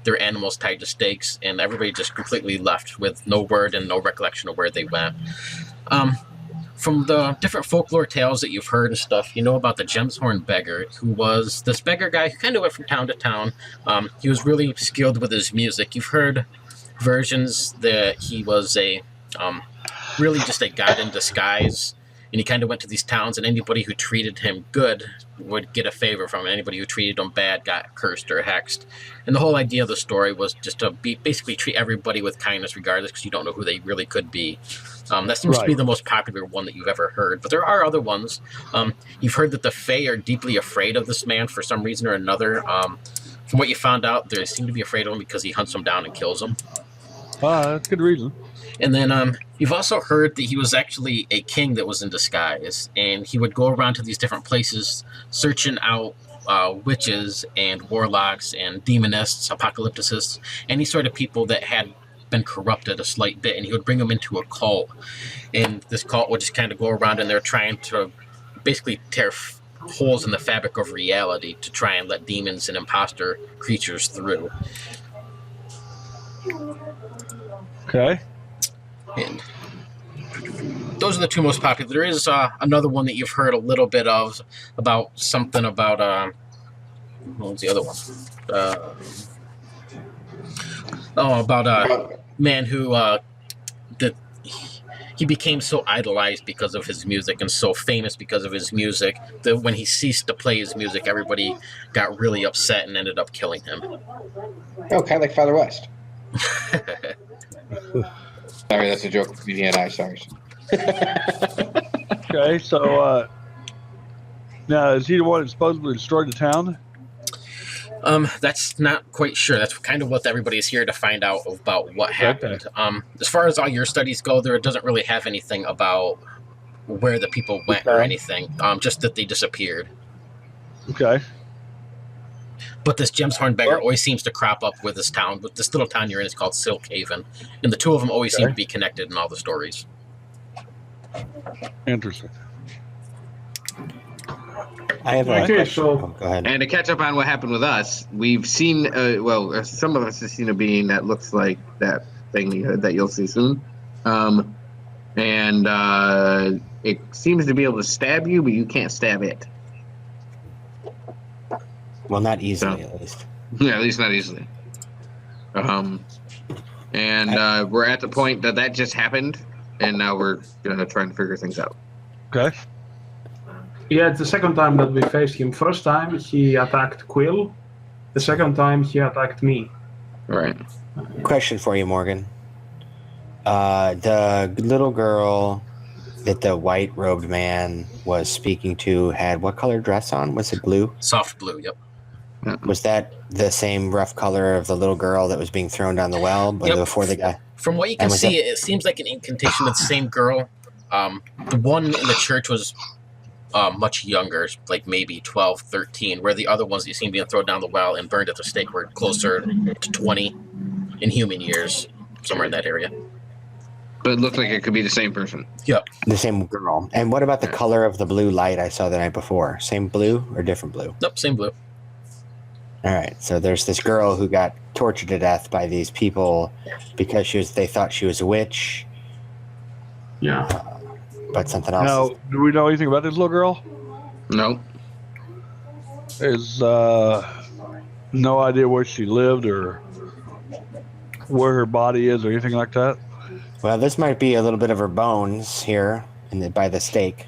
their animals tied to stakes, and everybody just completely left with no word and no recollection of where they went. From the different folklore tales that you've heard and stuff, you know about the Gemshorn Beggar, who was this beggar guy who kind of went from town to town. He was really skilled with his music. You've heard versions that he was a really just a god in disguise, and he kind of went to these towns, and anybody who treated him good would get a favor from him. Anybody who treated him bad got cursed or hexed. And the whole idea of the story was just to basically treat everybody with kindness regardless, because you don't know who they really could be. That seems to be the most popular one that you've ever heard, but there are other ones. You've heard that the Fae are deeply afraid of this man for some reason or another. From what you found out, they seem to be afraid of him because he hunts them down and kills them. That's good reason. And then you've also heard that he was actually a king that was in disguise, and he would go around to these different places searching out witches and warlocks and demonists, apocalypticists, any sort of people that had been corrupted a slight bit, and he would bring them into a cult. And this cult would just kind of go around and they're trying to basically tear holes in the fabric of reality to try and let demons and imposter creatures through. Okay. And those are the two most popular. There is another one that you've heard a little bit of, about something about what was the other one? About a man who that he became so idolized because of his music and so famous because of his music that when he ceased to play his music, everybody got really upset and ended up killing him. Oh, kind of like Father West. Sorry, that's a joke. BDNI, sorry. Okay, so now is he the one that supposedly destroyed the town? That's not quite sure. That's kind of what everybody is here to find out about what happened. As far as all your studies go, it doesn't really have anything about where the people went or anything. Just that they disappeared. Okay. But this Gemshorn Beggar always seems to crop up with this town. But this little town you're in is called Silkhaven, and the two of them always seem to be connected in all the stories. Interesting. I have a Okay, so go ahead. And to catch up on what happened with us, we've seen, some of us have seen a being that looks like that thing that you'll see soon. And it seems to be able to stab you, but you can't stab it. Well, not easily, at least. Yeah, at least not easily. And we're at the point that just happened, and now we're trying to figure things out. Okay. yeah, it's the second time that we faced him. First time he attacked Quill. The second time he attacked me. All right. Question for you, Morgan. The little girl that the white-robed man was speaking to had what color dress on? Was it blue? Soft blue, yep. Was that the same rough color of the little girl that was being thrown down the well before the guy? From what you can see, it seems like an incantation of the same girl. The one in the church was much younger, like maybe 12, 13, where the other ones that you seen being thrown down the well and burned at the stake were closer to 20 in human years, somewhere in that area. But it looked like it could be the same person. Yep. The same girl. And what about the color of the blue light I saw the night before? Same blue or different blue? Nope, same blue. All right. So there's this girl who got tortured to death by these people because they thought she was a witch. Yeah. But something else. Now, do we know anything about this little girl? No. Is no idea where she lived or where her body is or anything like that? Well, this might be a little bit of her bones here by the stake.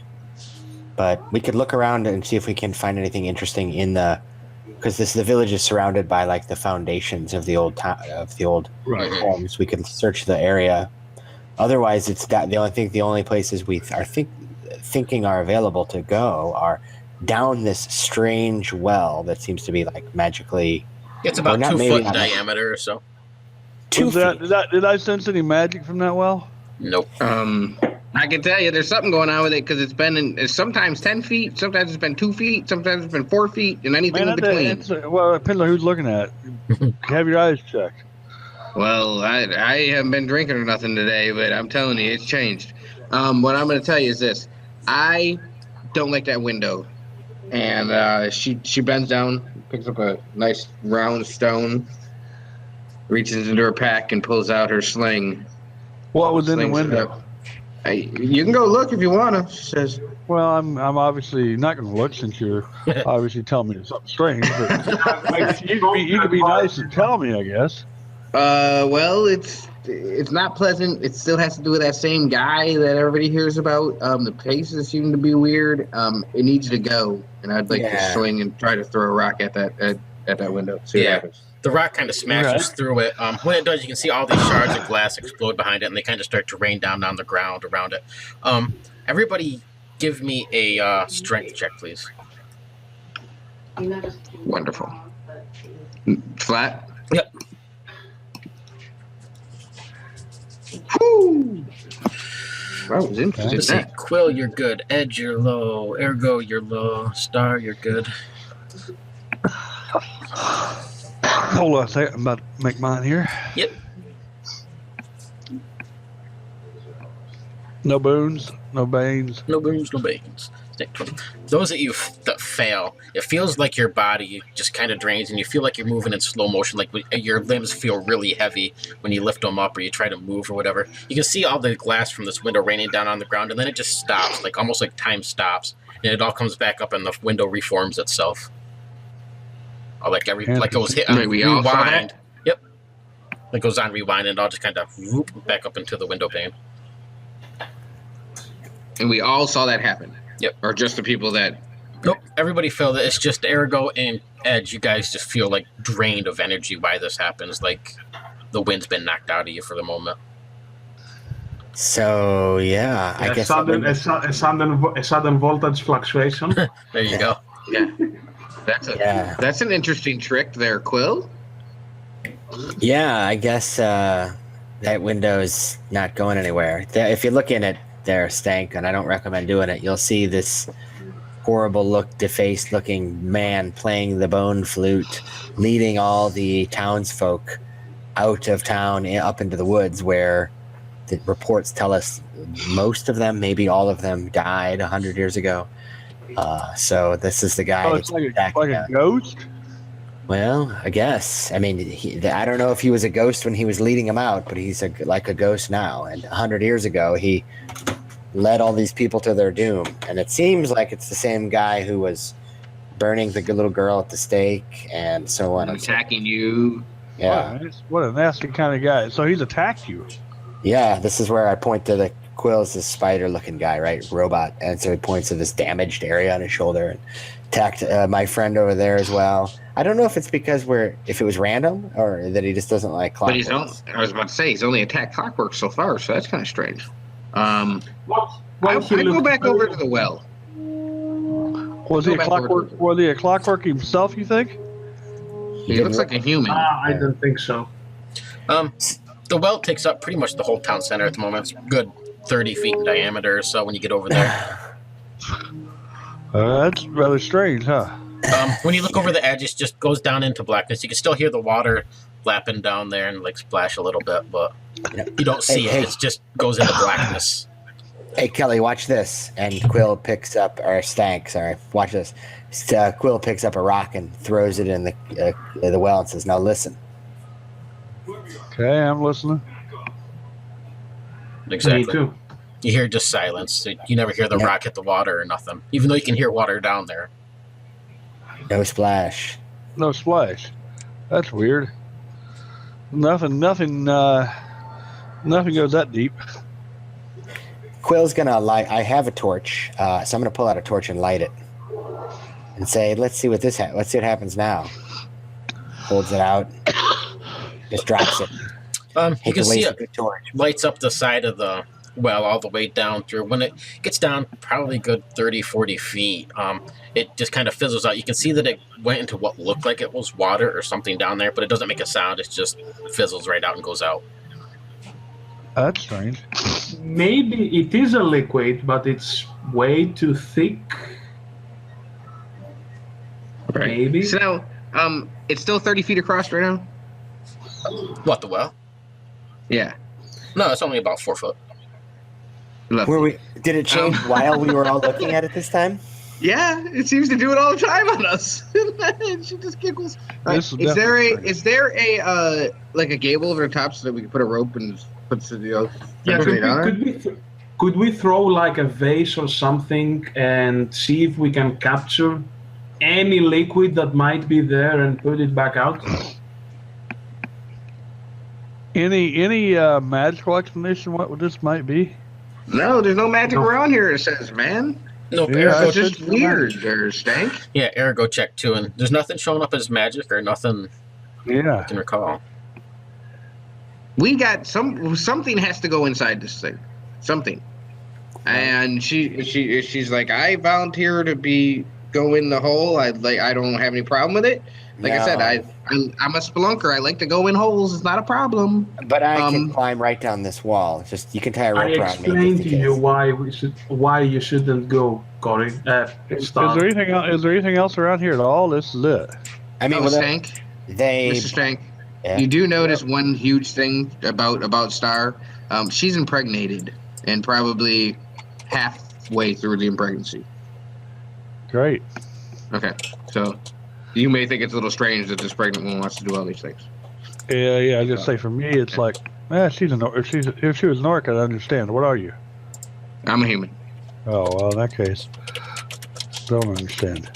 But we could look around and see if we can find anything interesting in because the village is surrounded by like the foundations of the old homes. We could search the area. Otherwise, it's that the only places we are thinking are available to go are down this strange well that seems to be like magically. It's about 2 foot in diameter or so. 2 feet. Did I sense any magic from that well? Nope. I can tell you there's something going on with it because it's sometimes 10 feet, sometimes it's been 2 feet, sometimes it's been 4 feet, and anything in between. Well, it depends on who's looking at it. Have your eyes checked. Well, I haven't been drinking or nothing today, but I'm telling you, it's changed. What I'm going to tell you is this. I don't like that window. And she bends down, picks up a nice round stone, reaches into her pack, and pulls out her sling. What was in the window? You can go look if you want to, she says. Well, I'm obviously not going to look since you're obviously telling me something strange. But you could be nice and tell me, I guess. Well, it's not pleasant. It still has to do with that same guy that everybody hears about. The paces seem to be weird. It needs to go, and I'd like to swing and try to throw a rock at that window. See what happens. The rock kind of smashes through it. When it does, you can see all these shards of glass explode behind it, and they kind of start to rain down on the ground around it. Everybody, give me a strength check, please. Wonderful. Flat. Yep. Woo! That was interesting. Let's see. Quill, you're good. Edge, you're low. Ergo, you're low. Star, you're good. Hold on a second. I'm about to make mine here. Yep. No boons, no banes. No boons, no banes. Those of you that fail, it feels like your body just kind of drains and you feel like you're moving in slow motion, like your limbs feel really heavy when you lift them up or you try to move or whatever. You can see all the glass from this window raining down on the ground, and then it just stops, like almost like time stops, and it all comes back up and the window reforms itself. Or like it was hit on rewind. Yep. It goes on rewind and it all just kind of whoop back up into the window pane. And we all saw that happen. Yep. Or just the people that... Nope. Everybody felt it. It's just Ergo and Edge. You guys just feel like drained of energy why this happens. Like the wind's been knocked out of you for the moment. So, yeah. I guess a sudden voltage fluctuation. There you go. Yeah. That's an interesting trick there, Quill. Yeah, I guess that window's not going anywhere. If you look in it, there, Stank, and I don't recommend doing it, you'll see this horrible defaced looking man playing the bone flute, leading all the townsfolk out of town up into the woods, where the reports tell us most of them, maybe all of them, died 100 years ago. So this is the guy. Oh, it's like a ghost? Well, I guess. I mean, I don't know if he was a ghost when he was leading them out, but he's like a ghost now. And 100 years ago, he led all these people to their doom. And it seems like it's the same guy who was burning the little girl at the stake and so on. Attacking you. Yeah. What a nasty kind of guy. So he's attacked you. Yeah, this is where I point to the Quill's this spider-looking guy, right? Robot. And so he points to this damaged area on his shoulder and attacked my friend over there as well. I don't know if it's because if it was random or that he just doesn't like clockwork. But I was about to say, he's only attacked clockwork so far, so that's kind of strange. I'd go back over to the well. Was he a clockwork himself, you think? He looks like a human. I don't think so. The well takes up pretty much the whole town center at the moment. It's good 30 feet in diameter or so when you get over there. That's rather strange, huh? When you look over the edge, it just goes down into blackness. You can still hear the water lapping down there and like splash a little bit, but you don't see it. It just goes into blackness. Hey, Kelly, watch this. And Quill picks up, or Stank, sorry, watch this. Quill picks up a rock and throws it in the well and says, now listen. Okay, I'm listening. Exactly. Me too. You hear just silence. You never hear the rock hit the water or nothing, even though you can hear water down there. No splash. No splash. That's weird. Nothing goes that deep. Quill's gonna light. I have a torch, so I'm gonna pull out a torch and light it, and say, "Let's see what let's see what happens now." Holds it out, just drops it. You can see it lights up the side of the well all the way down through. When it gets down probably good 30, 40 feet, it just kind of fizzles out. You can see that it went into what looked like it was water or something down there, but it doesn't make a sound. It just fizzles right out and goes out. That's strange. Maybe it is a liquid, but it's way too thick. Right. Maybe. So now, it's still 30 feet across right now? What, the well? Yeah. No, it's only about 4 foot. Lovely. Did it change while we were all looking at it this time? Yeah, it seems to do it all the time on us. She just giggles. This Is there a like a gable over the top so that we can put a rope and put could we throw like a vase or something and see if we can capture any liquid that might be there and put it back out? Any magical explanation what this might be? No, there's no magic around here. It says, man. No, Yeah, It's just weird. There's Stank. Yeah, Ergo checked too, and there's nothing showing up as magic or nothing I Yeah. can recall. We got something has to go inside this thing. Something. And she's like, I volunteer to go in the hole. I don't have any problem with it. Like I said, I'm a spelunker. I like to go in holes. It's not a problem. But I can climb right down this wall. Just you can tie a rope I around me. explained to you why you shouldn't go, Corey. Is there anything else around here at all? This is it. I mean, Stank. Mr. Stank. Yeah. You do notice one huge thing about Star. She's impregnated and probably halfway through the pregnancy. Great. Okay, so you may think it's a little strange that this pregnant woman wants to do all these things. Yeah. I just say for me, it's like, she's an orc. If she was an orc, I'd understand. What are you? I'm a human. Oh well, in that case, don't understand.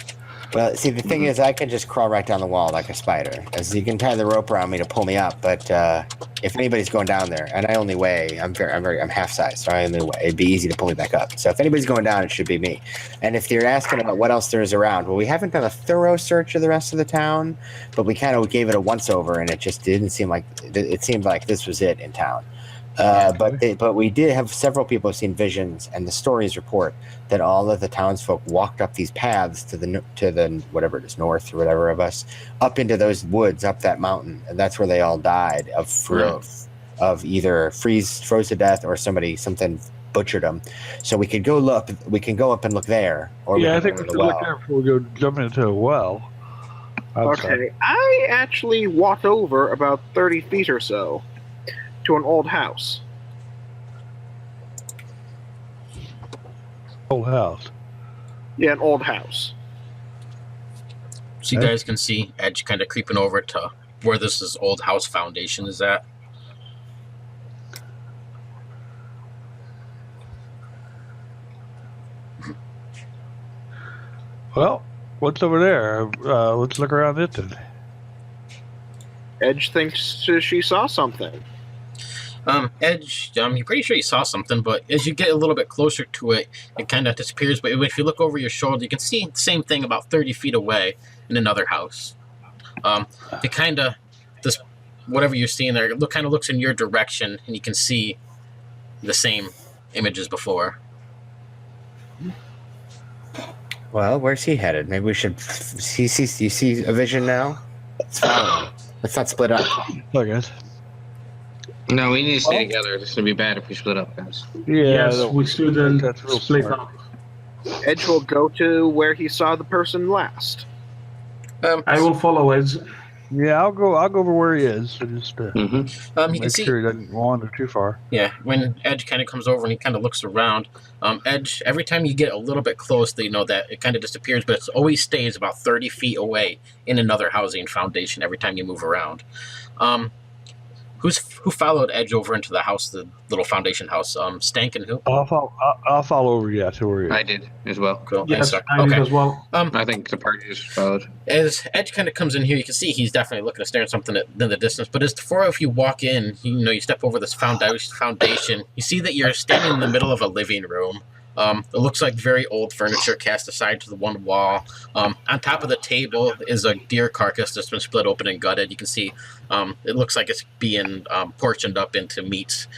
Well, see, the thing is, I can just crawl right down the wall like a spider. As you can tie the rope around me to pull me up, but if anybody's going down there, and I only weigh, I'm half size, so I only weigh, it'd be easy to pull me back up. So if anybody's going down, it should be me. And if you're asking about what else there is around, well, we haven't done a thorough search of the rest of the town, but we kind of gave it a once over, and it just didn't seem like it seemed like this was it in town. But we did have several people have seen visions, and the stories report that all of the townsfolk walked up these paths to the whatever it is, north or whatever of us, up into those woods, up that mountain, and that's where they all died of either froze to death or something butchered them. So we could go look. We can go up and look there. Or I think we should look there before we go jump into a well. Okay, I actually walked over about 30 feet or so to an old house. Old house. Yeah, an old house. So you guys can see Edge kind of creeping over to where this old house foundation is at. Well, what's over there? Let's look around it then. Edge thinks she saw something. Edge, you're pretty sure you saw something, but as you get a little bit closer to it, it kind of disappears. But if you look over your shoulder, you can see the same thing about 30 feet away in another house. It kind of, whatever you're seeing there, kind of looks in your direction, and you can see the same image as before. Well, where's he headed? Maybe we should. You see a vision now? Let's follow. Let's not split up. I guess. No, we need to stay together. This is gonna be bad if we split up, guys. Yeah. I Yes, don't we think shouldn't that's real split smart. up. Edge will go to where he saw the person last. I will follow Edge. Yeah, I'll go over where he is. So just Mm-hmm. You can make see, sure he doesn't wander too far. yeah, when Edge kind of comes over and he kind of looks around, Edge, every time you get a little bit close, you know that it kind of disappears, but it always stays about 30 feet away in another housing foundation every time you move around. Who followed Edge over into the house, the little foundation house? Stank and who? I'll follow over. Yeah, to where he is. I did as well. Cool. Yes, Nice. I did Okay. as well. I think the party is followed. As Edge kind of comes in here, you can see he's definitely looking to stare at something in the distance. But as the four of you walk in, you step over this foundation. You see that you're standing in the middle of a living room. It looks like very old furniture cast aside to the one wall. On top of the table is a deer carcass that's been split open and gutted. You can see it looks like it's being portioned up into meats.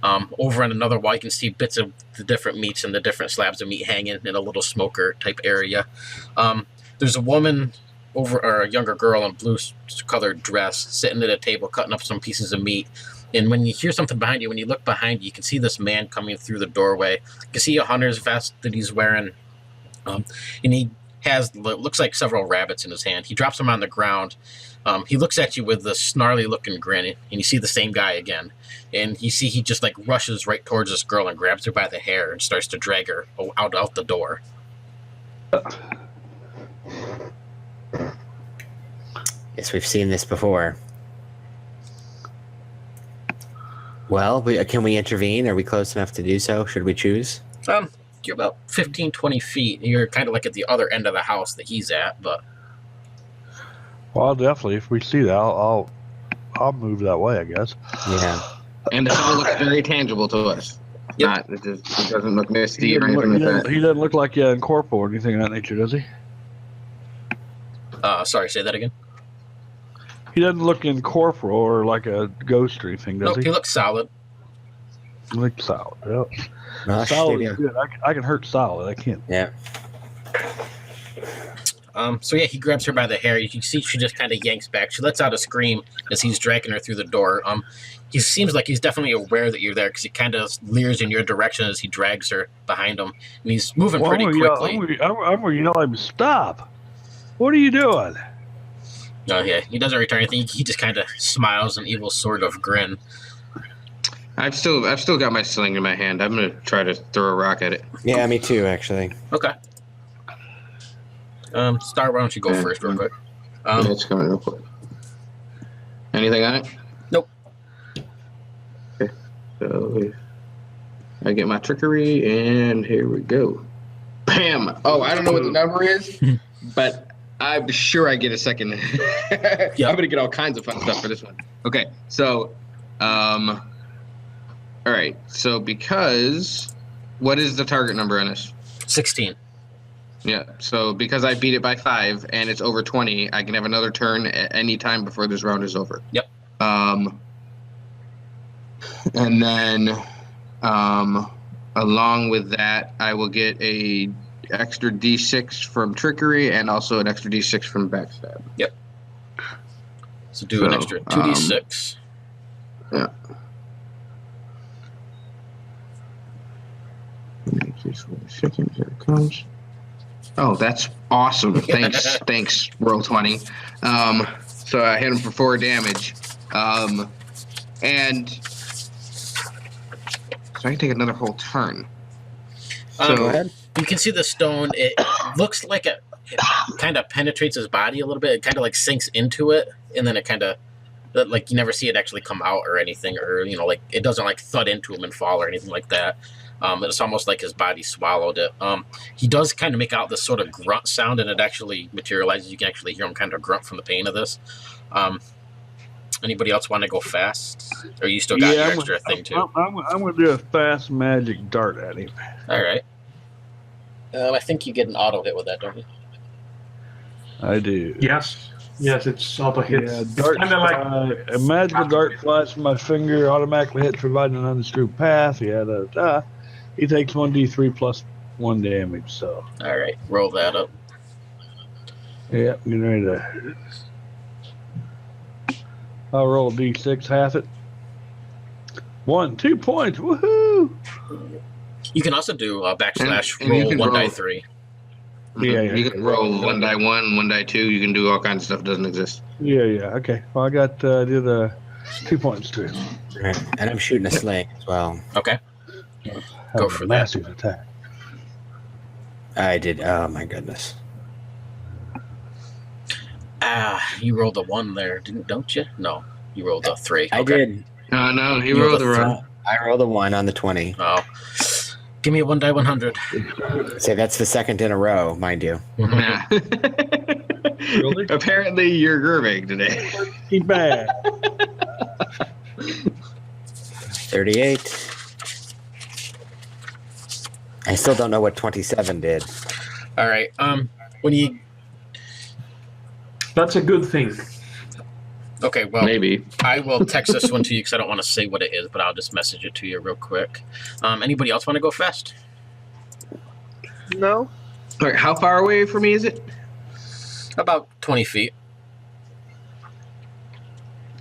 Over on another wall, you can see bits of the different meats and the different slabs of meat hanging in a little smoker type area. There's a woman or a younger girl in a blue-colored dress sitting at a table cutting up some pieces of meat. And when you hear something behind you, when you look behind you, you can see this man coming through the doorway. You can see a hunter's vest that he's wearing. And he has, looks like several rabbits in his hand. He drops them on the ground. He looks at you with this snarly looking grin, and you see the same guy again. And you see he just like rushes right towards this girl and grabs her by the hair and starts to drag her out the door. Yes, we've seen this before. Well, can we intervene? Are we close enough to do so? Should we choose? You're about 15, 20 feet. You're kind of like at the other end of the house that he's at, but Well, definitely. If we see that, I'll move that way. I guess. Yeah. And the fellow looks very tangible to us. Yep. It doesn't look misty or anything like that. He doesn't look like incorporeal or anything of that nature, does he? sorry, say that again. He doesn't look incorporeal or like a ghost or anything, does Nope, he looks solid. He looks solid. Yep. Well, Solid should is we- good. I can hurt solid. I can't. Yeah. So yeah, he grabs her by the hair. You can see she just kind of yanks back. She lets out a scream as he's dragging her through the door. He seems like he's definitely aware that you're there because he kind of leers in your direction as he drags her behind him, and he's moving pretty quickly. I'm gonna yell at him, stop! What are you doing? Yeah, he doesn't return anything. He just kind of smiles an evil sort of grin. I've still got my sling in my hand. I'm gonna try to throw a rock at it. Yeah, me too, actually. Okay. Star, why don't you go first real quick? Yeah, it's coming real quick. Anything on it? Nope. Okay. So I get my trickery, and here we go. Bam! Oh, I don't know what the number is, but I'm sure I get a second. Yeah. I'm gonna get all kinds of fun stuff for this one. Okay, so, all right. So because, what is the target number on this? 16. Yeah. So because I beat it by 5 and it's over 20, I can have another turn at any time before this round is over. Yep. And then, along with that, I will get a extra D6 from trickery and also an extra D6 from backstab. Yep. So do an extra 2d6. Yeah. Just for a second, here it comes. Oh, that's awesome! Thanks, thanks. Roll 20. So I hit him for 4 damage, and so I can take another whole turn. So Go ahead. You can see the stone. It looks like it kind of penetrates his body a little bit. It kind of like sinks into it, and then it kind of like you never see it actually come out or anything, or like it doesn't like thud into him and fall or anything like that. It's almost like his body swallowed it. He does kind of make out this sort of grunt sound, and it actually materializes. You can actually hear him kind of grunt from the pain of this. Anybody else want to go fast? Or you still got your extra thing too? I'm going to do a fast magic dart at him. All right. I think you get an auto hit with that, don't you? I do. Yes, it's auto hit. Yeah, dart. Kinda like A magical dart flies from my finger, automatically hits, providing an undisturbed path. He takes 1d3 plus 1 damage. So All right. Roll that up. yeah, getting ready to. I'll roll D6, half it. 1, 2 points. Woohoo! You can also do backslash And you roll can 1 die roll. 3. Yeah. You can roll 1 die 1, 1 die 2. You can do all kinds of stuff that doesn't exist. Yeah. Okay. Well, I got did 2 points too. Right. And I'm shooting a sling as well. Okay. Go for that. massive attack. I did. Oh my goodness. You rolled a 1 there, don't you? No, you rolled a 3. I Okay. did. No, he You rolled rolled the a wrong. I rolled a 1 on the 20. Oh. Give me a 1 die 100. Say that's the second in a row, mind you. Nah. Really? Apparently, you're Gervig today. He's bad. 38. I still don't know what 27 did. All right. When you That's a good thing. okay, well, Maybe. I will text this one to you because I don't want to say what it is, but I'll just message it to you real quick. Anybody else want to go fast? No. All right, how far away from me is it? About 20 feet.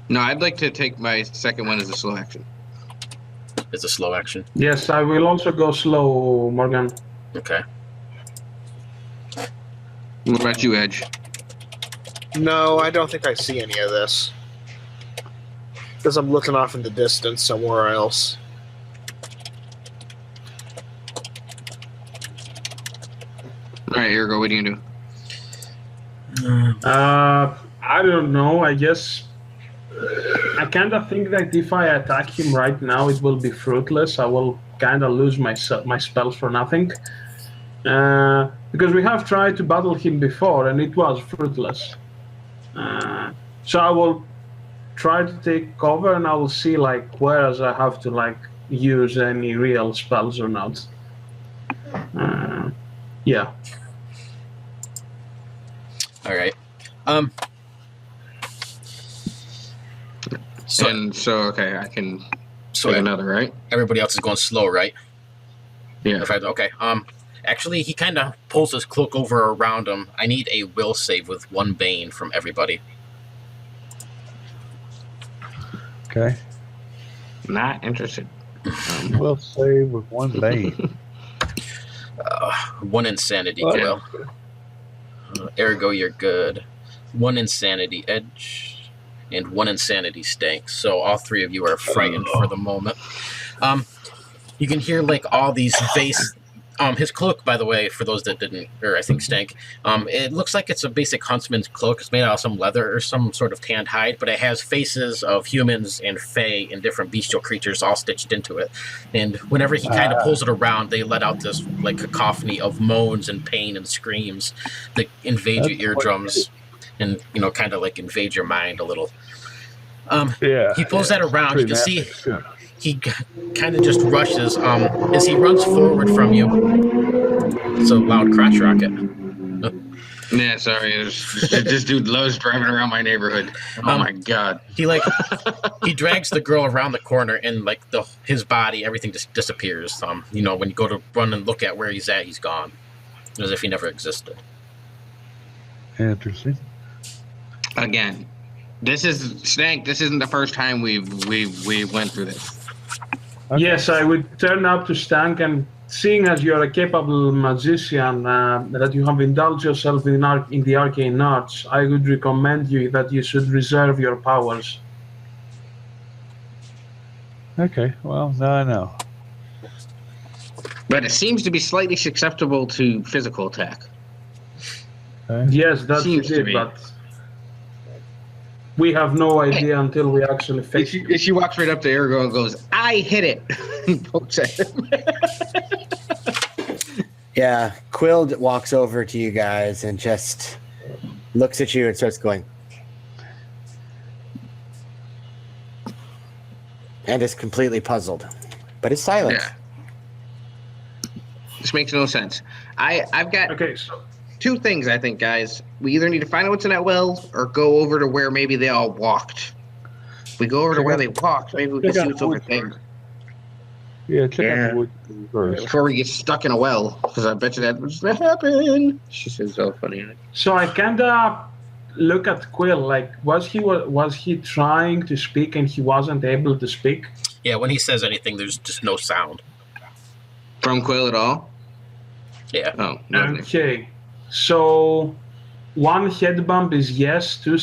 No, I'd like to take my second one as a slow action. It's a slow action. Yes, I will also go slow, Morgan. Okay. What about you, Edge? No, I don't think I see any of this. Because I'm looking off in the distance somewhere else. All right, here we go. What are you gonna do? I don't know. I guess I kind of think that if I attack him right now, it will be fruitless. I will kind of lose my spells for nothing. Because we have tried to battle him before, and it was fruitless. So I will try to take cover, and I will see like where I have to use any real spells or not. Yeah. All right. So Okay, I can so take another, right? everybody else is going slow, right? Yeah. Okay. Actually, he kind of pulls his cloak over around him. I need a will save with 1 bane from everybody. Okay. Not interested. We'll save with 1 bane. 1 insanity, What? Quill. Ergo, you're good. 1 insanity, Edge, and 1 insanity, Stank. So all 3 of you are frightened for the moment. You can hear all these vase. His cloak, by the way, for those that didn't, or I think Stank, it looks like it's a basic huntsman's cloak. It's made out of some leather or some sort of tanned hide, but it has faces of humans and fae and different bestial creatures all stitched into it. And whenever he kind of pulls it around, they let out this cacophony of moans and pain and screams that invade your eardrums and kind of invade your mind a little. Yeah. He pulls that around. You can see. Sure. He kind of just rushes. As he runs forward from you, it's a loud crotch rocket. Yeah, sorry. This dude loves driving around my neighborhood. Oh my god. He drags the girl around the corner, and his body, everything just disappears. When you go to run and look at where he's at, he's gone, as if he never existed. Interesting. Again, this is Stank. This isn't the first time we went through this. Okay. Yes, I would turn up to Stank, and seeing as you're a capable magician, that you have indulged yourself in the arcane arts, I would recommend you that you should reserve your powers. Okay. Well, now I know. But it seems to be slightly susceptible to physical attack. Okay. Yes, that's Seems to it, be. but we have no idea until we actually face it. She walks right up to Ergo and goes, "I hit it." And pokes at him. Yeah, Quill walks over to you guys and just looks at you and starts going. And is completely puzzled. But is silent. Yeah. This makes no sense. I've got Okay, so 2 things, I think, guys. We either need to find out what's in that well or go over to where maybe they all walked. If we go over to where they walked, maybe we can see what's over there Yeah, check out Yeah. the wood first. before we get stuck in a well. Because I bet you that was going to happen. She says so funny. I kinda look at Quill. Like, was he trying to speak and he wasn't able to speak? Yeah, when he says anything, there's just no sound. From Quill at all? Yeah. Oh, lovely. Okay, so one head bump is yes, two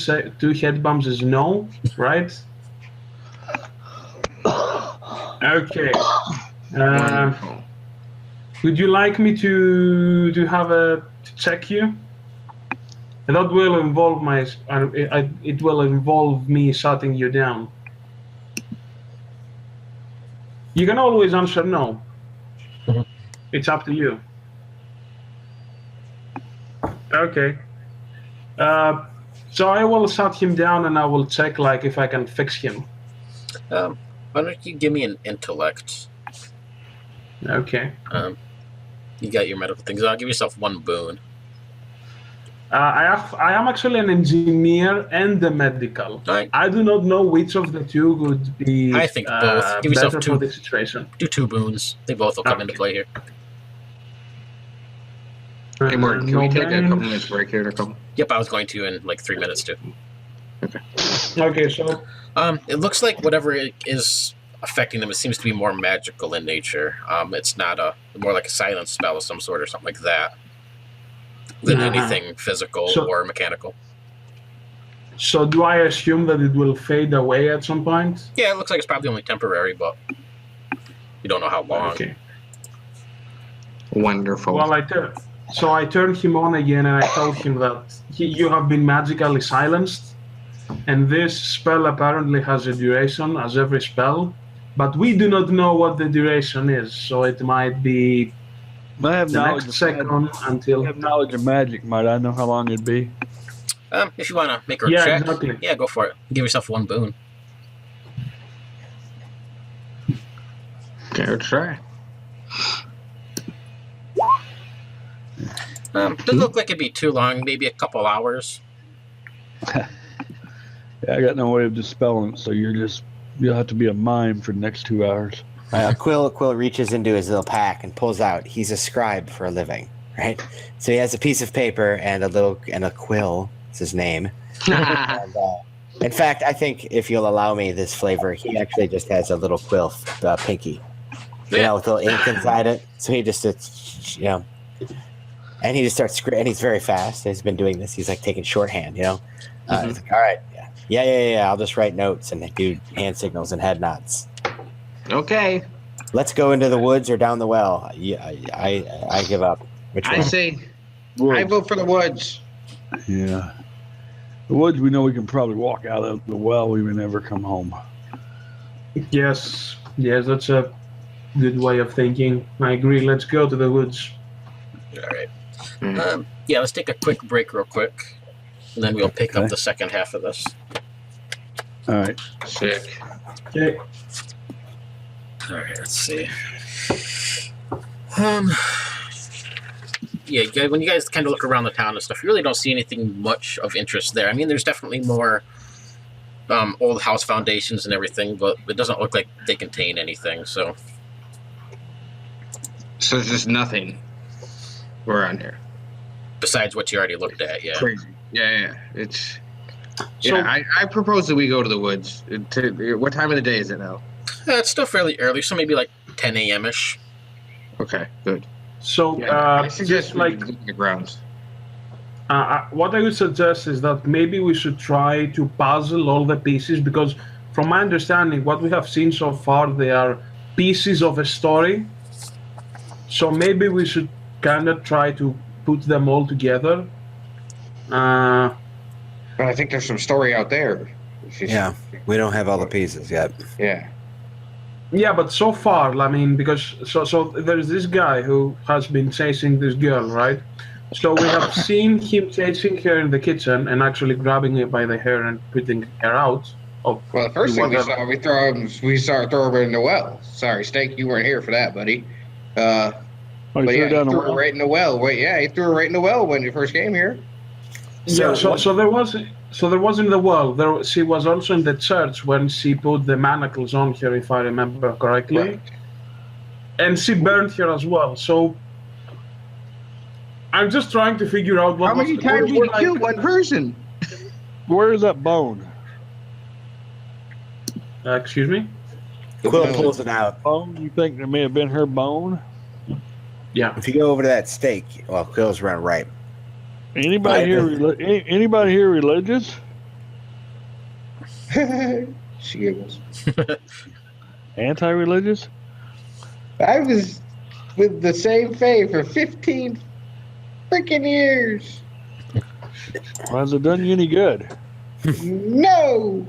head bumps is no, right? Okay. Wonderful. Would you like me to check you? And that will involve it will involve me shutting you down. You can always answer no. Mhm. It's up to you. Okay. So I will shut him down and I will check like if I can fix him. Why don't you give me an intellect? Okay. You got your medical things. I'll give yourself one boon. I am actually an engineer and a medical. Right. I do not know which of the two would be I think both. Give yourself better two. for this situation. Do 2 boons. They both will come into play here. Hey, Morgan, can we No take a couple brain. minutes break here to come? Yep, I was going to in like 3 minutes too. Okay, so It looks like whatever it is affecting them, it seems to be more magical in nature. It's not more like a silence spell of some sort or something like that than anything physical or mechanical. So do I assume that it will fade away at some point? Yeah, it looks like it's probably only temporary, but you don't know how long. Okay. Wonderful. Well, I turned him on again and I told him that you have been magically silenced, and this spell apparently has a duration, as every spell, but we do not know what the duration is, so it might be I have the knowledge next of second magic. until. I have knowledge of magic. Might I know how long it'd be? If you want to make her Yeah, check, exactly. yeah, go for it. Give yourself 1 boon. Okay, let's try. Doesn't look like it'd be too long, maybe a couple hours. Yeah, I got no way of dispelling it, so you'll have to be a mime for the next 2 hours. Quill reaches into his little pack and pulls out. He's a scribe for a living, right? So he has a piece of paper and a quill. It's his name. And, in fact, I think if you'll allow me this flavor, he actually just has a little quill pinky, with a little ink inside it. So he just, and he just starts and he's very fast. He's been doing this. He's like taking shorthand, He's like, all right, yeah. I'll just write notes and do hand signals and head nods. Okay. Let's go into the woods or down the well. Yeah, I give up. Which I one? say, I Woods. vote for the woods. Yeah. The woods, we know we can probably walk out of the well. We would never come home. Yes, that's a good way of thinking. I agree. Let's go to the woods. All right. Yeah, let's take a quick break real quick, and then we'll pick up the second half of this. All right. Sick. Okay. All right, let's see. Yeah, when you guys kind of look around the town and stuff, you really don't see anything much of interest there. I mean, there's definitely more old house foundations and everything, but it doesn't look like they contain anything. So there's just nothing around here. besides what you already looked at, yeah. Crazy. Yeah. It's. So- Yeah, I propose that we go to the woods. What time of the day is it now? It's still fairly early, so maybe like 10 a.m.-ish. Okay, good. So, I suggest just we like look at the grounds. what I would suggest is that maybe we should try to puzzle all the pieces, because from my understanding, what we have seen so far, they are pieces of a story. So maybe we should kind of try to put them all together. But I think there's some story out there. Yeah, we don't have all the pieces yet. Yeah. Yeah, but so far, I mean, because so there's this guy who has been chasing this girl, right? So we have seen him chasing her in the kitchen and actually grabbing her by the hair and putting her out. Of Well, the first thing whatever. we saw throw her in the well. Sorry, Steak, you weren't here for that, buddy. Oh, you But threw yeah, it down he the threw her well? right in the well. Wait, yeah, he threw her right in the well when you first came here. Yeah, so there was in the world. She was also in the church when she put the manacles on her, if I remember correctly, Right. and she burned her as well. So I'm just trying to figure out what. How many was- times what did you kill like- one person? Where is that bone? Excuse me? Quill pulls it out. Bone? You think there may have been her bone? Yeah. If you go over to that stake, well, Quill's running right. Anybody anybody here religious? She is. Anti-religious? I was with the same faith for 15 freaking years. Well, has it done you any good? No.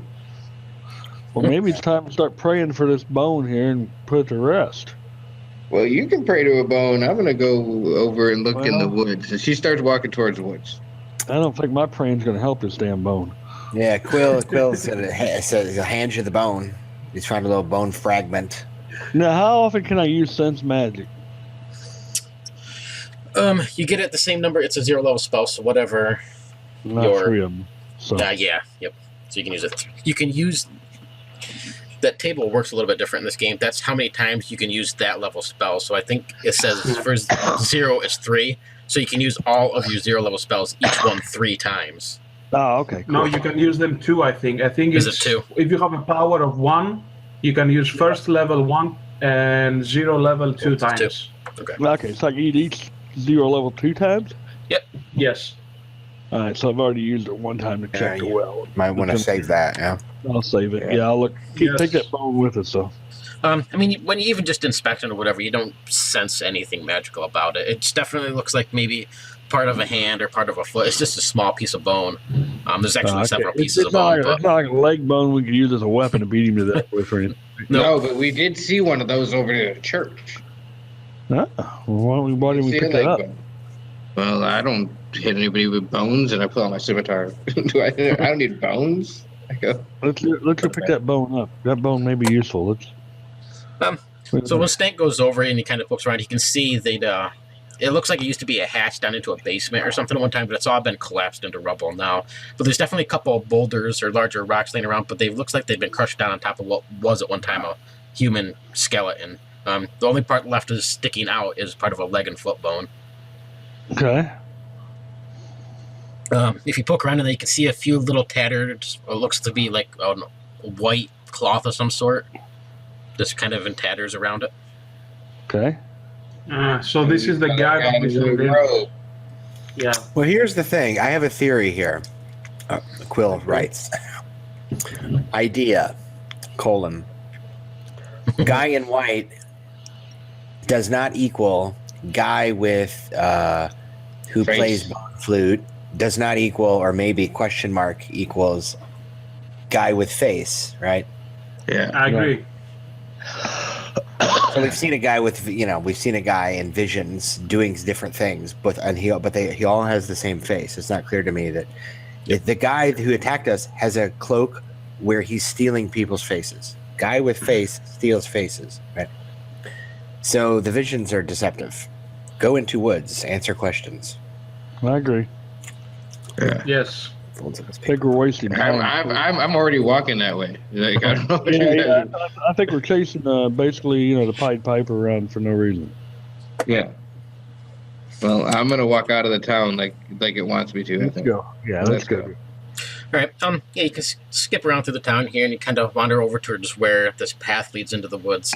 Well, maybe it's time to start praying for this bone here and put it to rest. Well, you can pray to a bone. I'm gonna go over and look in the Well- woods. And she starts walking towards the woods. I don't think my praying's going to help this damn bone. Yeah, Quill says he'll hand you the bone. He's found a little bone fragment. Now, how often can I use sense magic? You get it the same number. It's a 0 level spell, so whatever. Not Your- 3 of them. So Yeah, yep. So you can use it. You can use that table works a little bit different in this game. That's how many times you can use that level spell. So I think it says for 0 is 3. So you can use all of your 0 level spells, each one 3 times. oh, okay. Cool. No, you can use them 2, I think. I think Is it's it 2? If you have a power of 1, you can use first level 1 and 0 level 2 It's 2. times. Okay, so I can each 0 level 2 times. Yes. All right, so I've already used it one time to check the well. Might want to save that. Yeah. I'll save it. Yeah. Yeah, I'll look. Yes. Take that bone with us. So I mean, when you even just inspect it or whatever, you don't sense anything magical about it. It just definitely looks like maybe part of a hand or part of a foot. It's just a small piece of bone. There's actually several pieces of bone. It's not like a leg bone we could use as a weapon to beat him to death with. Or anything. No. No, but we did see one of those over at the church. Well, why didn't we See a pick leg that up? bone. Well, I don't hit anybody with bones, and I pull out my scimitar. I don't need bones. I go. Let's go pick that bone up. That bone may be useful. So when Stank goes over and he kind of looks around, he can see that it looks like it used to be a hatch down into a basement or something at one time, but it's all been collapsed into rubble now. But there's definitely a couple of boulders or larger rocks laying around, but they looks like they've been crushed down on top of what was at one time a human skeleton. The only part left is sticking out is part of a leg and foot bone. Okay. If you poke around in there, you can see a few little tattered, what looks to be like a white cloth of some sort, just kind of in tatters around it. Okay. So this is the guy that we sent in. robe. Yeah. Well, here's the thing. I have a theory here. Quill writes. Idea, : guy in white does not equal guy with who Face. plays bone flute, does not equal, or maybe question mark equals guy with face, right? Yeah. I agree. So we've seen a guy with, we've seen a guy in visions doing different things, but he all has the same face. It's not clear to me that the guy who attacked us has a cloak where he's stealing people's faces. Guy with face steals faces, right? So the visions are deceptive. Go into woods, answer questions. I agree. Yeah. Yes. I think we're wasting time. I'm already walking that way. Like, I don't know. What Yeah, I think we're chasing basically, the Pied Piper around for no reason. Yeah. Well, I'm gonna walk out of the town like it wants me to. I Let's think. go. Yeah, let's go. All right. Yeah, you can skip around through the town here, and you kind of wander over towards where this path leads into the woods.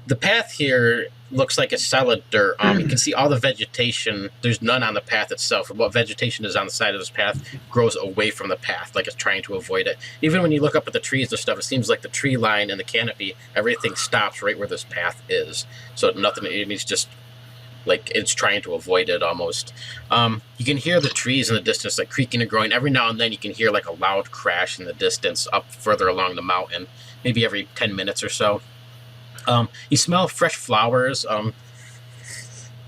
The path here looks like it's solid dirt. You can see all the vegetation. There's none on the path itself. And what vegetation is on the side of this path grows away from the path, like it's trying to avoid it. Even when you look up at the trees and stuff, it seems like the tree line and the canopy, everything stops right where this path is. So nothing. It's just like it's trying to avoid it almost. You can hear the trees in the distance like creaking and growing. Every now and then you can hear like a loud crash in the distance up further along the mountain, maybe every 10 minutes or so. You smell fresh flowers,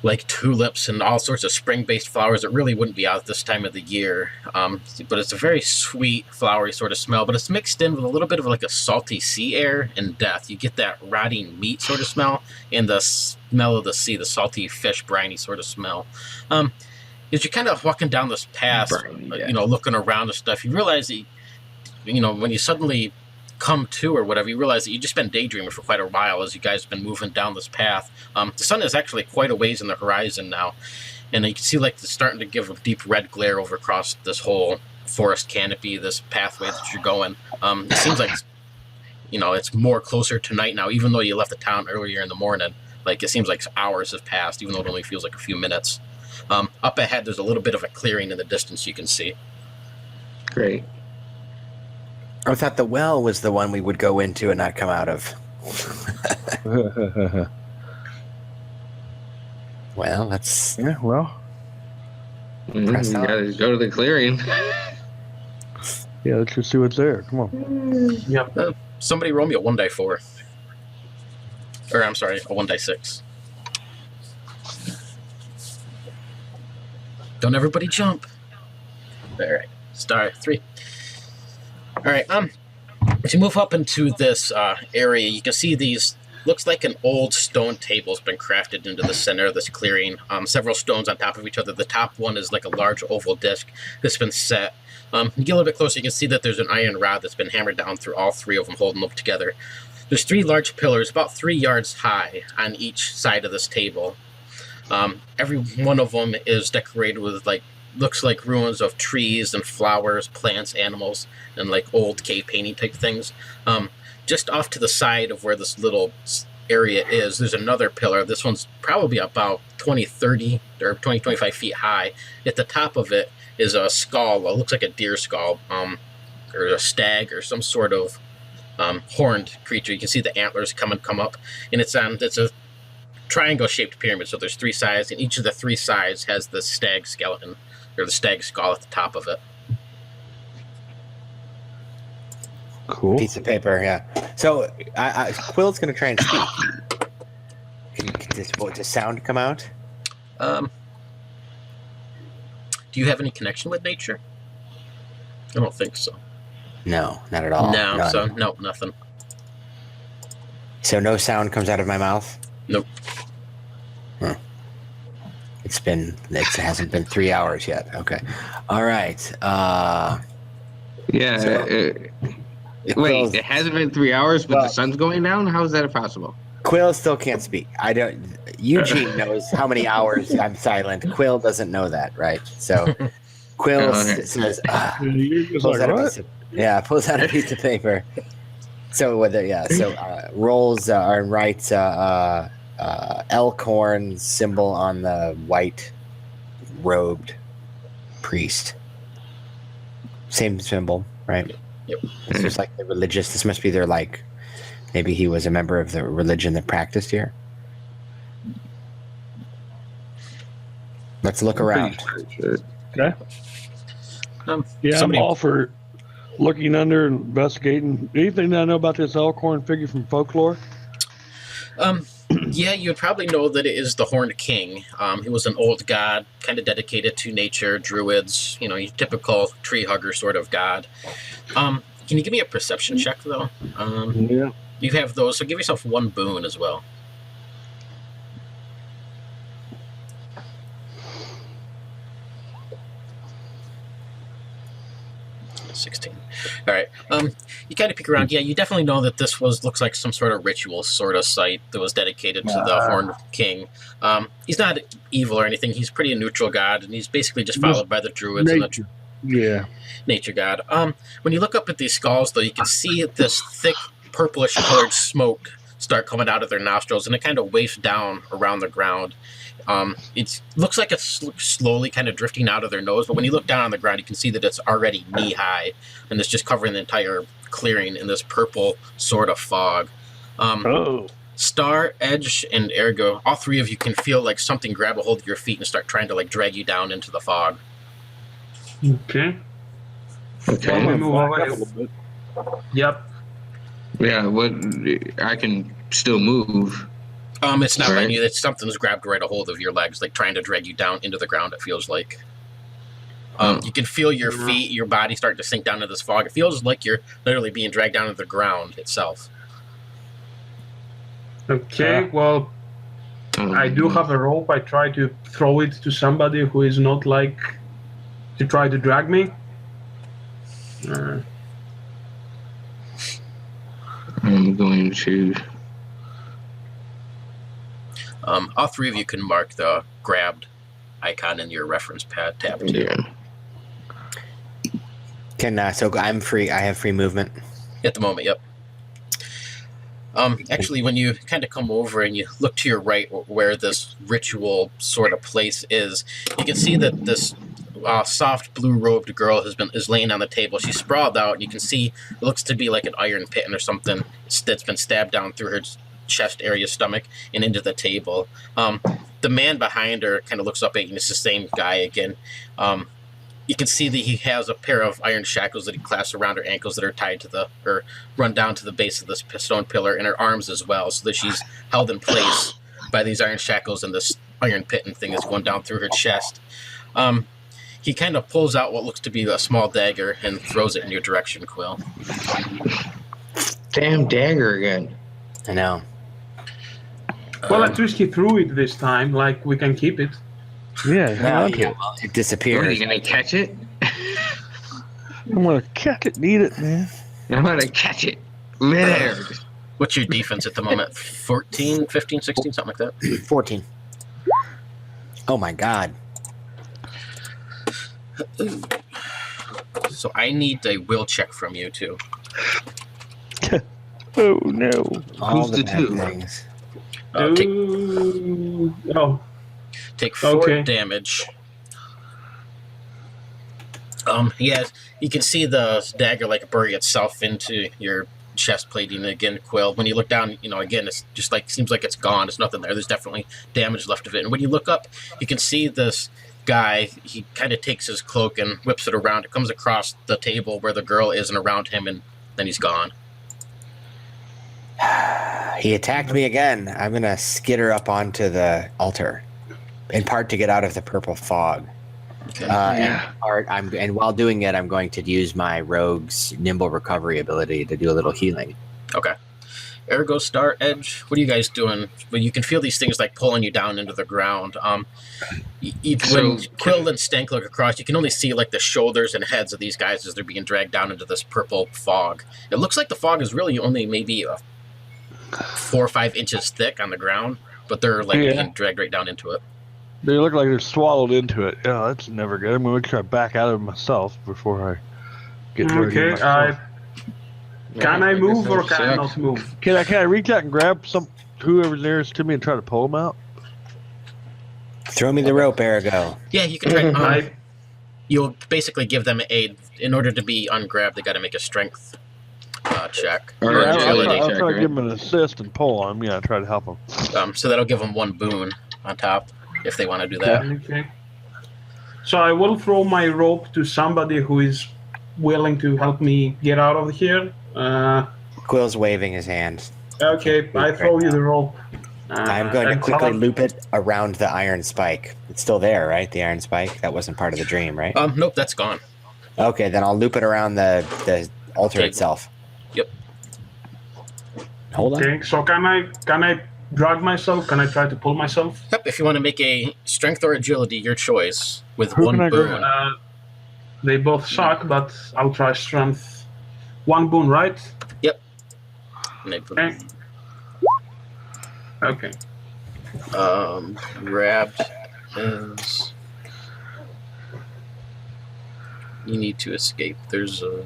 like tulips and all sorts of spring-based flowers that really wouldn't be out this time of the year. But it's a very sweet, flowery sort of smell, but it's mixed in with a little bit of like a salty sea air and death. You get that rotting meat sort of smell and the smell of the sea, the salty fish, briny sort of smell. As you're kind of walking down this path, looking around and stuff, you realize that, when you suddenly come to or whatever, you realize that you've just been daydreaming for quite a while as you guys have been moving down this path. The sun is actually quite a ways in the horizon now, and you can see like it's starting to give a deep red glare over across this whole forest canopy, this pathway that you're going. It seems like, it's more closer to night now, even though you left the town earlier in the morning. Like, it seems like hours have passed, even though it only feels like a few minutes. Up ahead, there's a little bit of a clearing in the distance you can see. Great. I thought the well was the one we would go into and not come out of. Well, that's Yeah, well, Press You on. gotta go to the clearing. yeah, let's just see what's there. Come on. Yep. Somebody roll me a 1d4. Or, I'm sorry, a 1d6. Don't everybody jump. All right, star 3. All right, as you move up into this area, you can see these, looks like an old stone table's been crafted into the center of this clearing. Several stones on top of each other. The top one is like a large oval disc that's been set. You get a little bit closer, you can see that there's an iron rod that's been hammered down through all 3 of them, holding them together. There's 3 large pillars, about 3 yards high, on each side of this table. Every one of them is decorated with, looks like ruins of trees and flowers, plants, animals, and old cave painting type things. Just off to the side of where this little area is, there's another pillar. This one's probably about 20, 30, or 20, 25 feet high. At the top of it is a skull. It looks like a deer skull, or a stag, or some sort of horned creature. You can see the antlers come up, and it's a triangle-shaped pyramid. So there's 3 sides, and each of the 3 sides has the stag skeleton, or the stag skull at the top of it. Cool. piece of paper. Yeah. So Quill's going to try and speak. Does sound come out? Do you have any connection with nature? I don't think so. No, not at all. No, None. so nope, nothing. So no sound comes out of my mouth? Nope. Huh. It hasn't been 3 hours yet. Okay. All right. Yeah. Wait, it hasn't been 3 hours, but the sun's going down? How is that possible? Quill still can't speak. Eugene knows how many hours I'm silent. Quill doesn't know that, right? So Quill says, You're just pulls like, out a what? piece of, pulls out a piece of paper. So rolls and writes elk horn symbol on the white robed priest. Same symbol, right? Yep. It's just like the religious. This must be their maybe he was a member of the religion that practiced here. Let's look around. Okay. Yeah, somebody- I'm all for looking under and investigating. Anything I know about this Elkhorn figure from folklore? Yeah, you'd probably know that it is the Horned King. He was an old god, kind of dedicated to nature, druids, your typical tree hugger sort of god. Can you give me a perception check, though? Yeah. You have those, so give yourself 1 boon as well. 16. All right. You kind of peek around. Yeah, you definitely know that this looks like some sort of ritual sort of site that was dedicated to the Horned King. He's not evil or anything. He's pretty a neutral god, and he's basically just followed by the druids and the nature god. When you look up at these skulls, though, you can see this thick purplish colored smoke start coming out of their nostrils, and it kind of wafts down around the ground. It looks like it's slowly kind of drifting out of their nose, but when you look down on the ground, you can see that it's already knee-high, and it's just covering the entire clearing in this purple sort of fog. Star, Edge, and Ergo, all 3 of you can feel like something grab a hold of your feet and start trying to drag you down into the fog. Okay. Okay. Let me move away. Yep. Yeah, I can still move. It's not Right. letting you. Something's grabbed right a hold of your legs, trying to drag you down into the ground. It feels like. You can feel your feet, your body start to sink down into this fog. It feels like you're literally being dragged down to the ground itself. Okay, well, I do have a rope. I try to throw it to somebody who is not to try to drag me. I'm going to. All 3 of you can mark the grabbed icon in your reference pad tab too. Yeah. So I'm free. I have free movement. At the moment, yep. Actually, when you kind of come over and you look to your right where this ritual sort of place is, you can see that this soft blue-robed girl is laying on the table. She's sprawled out, and you can see it looks to be like an iron piton or something that's been stabbed down through her chest area, stomach, and into the table. The man behind her kind of looks up at you, and it's the same guy again. You can see that he has a pair of iron shackles that he clasps around her ankles that are tied to or run down to the base of this stone pillar, and her arms as well, so that she's held in place by these iron shackles and this iron piton thing that's going down through her chest. He kind of pulls out what looks to be a small dagger and throws it in your direction, Quill. Damn dagger again. I know. Well, at least he threw it this time. Like, we can keep it. Yeah, hang on to it. It Are you disappears. gonna catch it? I'm gonna catch it, need it, man. I'm gonna catch it midair. What's your defense at the moment? 14, 15, 16, something like that? 14. Oh my god. So I need a will check from you, too. Oh no. All Who's the the bad two? things. Take 4 Okay. damage. Yeah, you can see the dagger like bury itself into your chest plating again, Quill. When you look down, again, it's just like seems like it's gone. There's nothing there. There's definitely damage left of it. And when you look up, you can see this guy. He kind of takes his cloak and whips it around. It comes across the table where the girl is and around him, and then he's gone. He attacked me again. I'm gonna skitter up onto the altar, in part to get out of the purple fog. Okay. And while doing it, I'm going to use my rogue's nimble recovery ability to do a little healing. Okay. Ergo, Star, Edge, what are you guys doing? Well, you can feel these things like pulling you down into the ground. When Quill and Stank look across, you can only see like the shoulders and heads of these guys as they're being dragged down into this purple fog. It looks like the fog is really only maybe 4 or 5 inches thick on the ground, but they're like being dragged right down into it. They look like they're swallowed into it. Yeah, that's never good. I'm going to try to back out of it myself before I get there. Okay, can I move or can I not move? Can I reach out and grab whoever's nearest to me and try to pull them out? Throw me the rope, Ergo. Yeah, you can try. You'll basically give them aid. In order to be ungrabbed, they got to make a strength check. Or Or agility. I'll check, try to right? give them an assist and pull on them. Yeah, try to help them. So that'll give them 1 boon on top if they want to do that. Okay. So I will throw my rope to somebody who is willing to help me get out of here. Quill's waving his hand. Okay, I throw you the rope. I'm going to and quickly someone- loop it around the iron spike. It's still there, right? The iron spike? That wasn't part of the dream, right? Nope, that's gone. Okay, then I'll loop it around the altar Okay. itself. Yep. Hold on. Okay, so can I drag myself? Can I try to pull myself? Yep, if you want to make a strength or agility, your choice, with Who 1 can I boon. grab? They both suck, but I'll try strength. 1 boon, right? And they put- Okay. Okay. Grabbed is... You need to escape. There's a...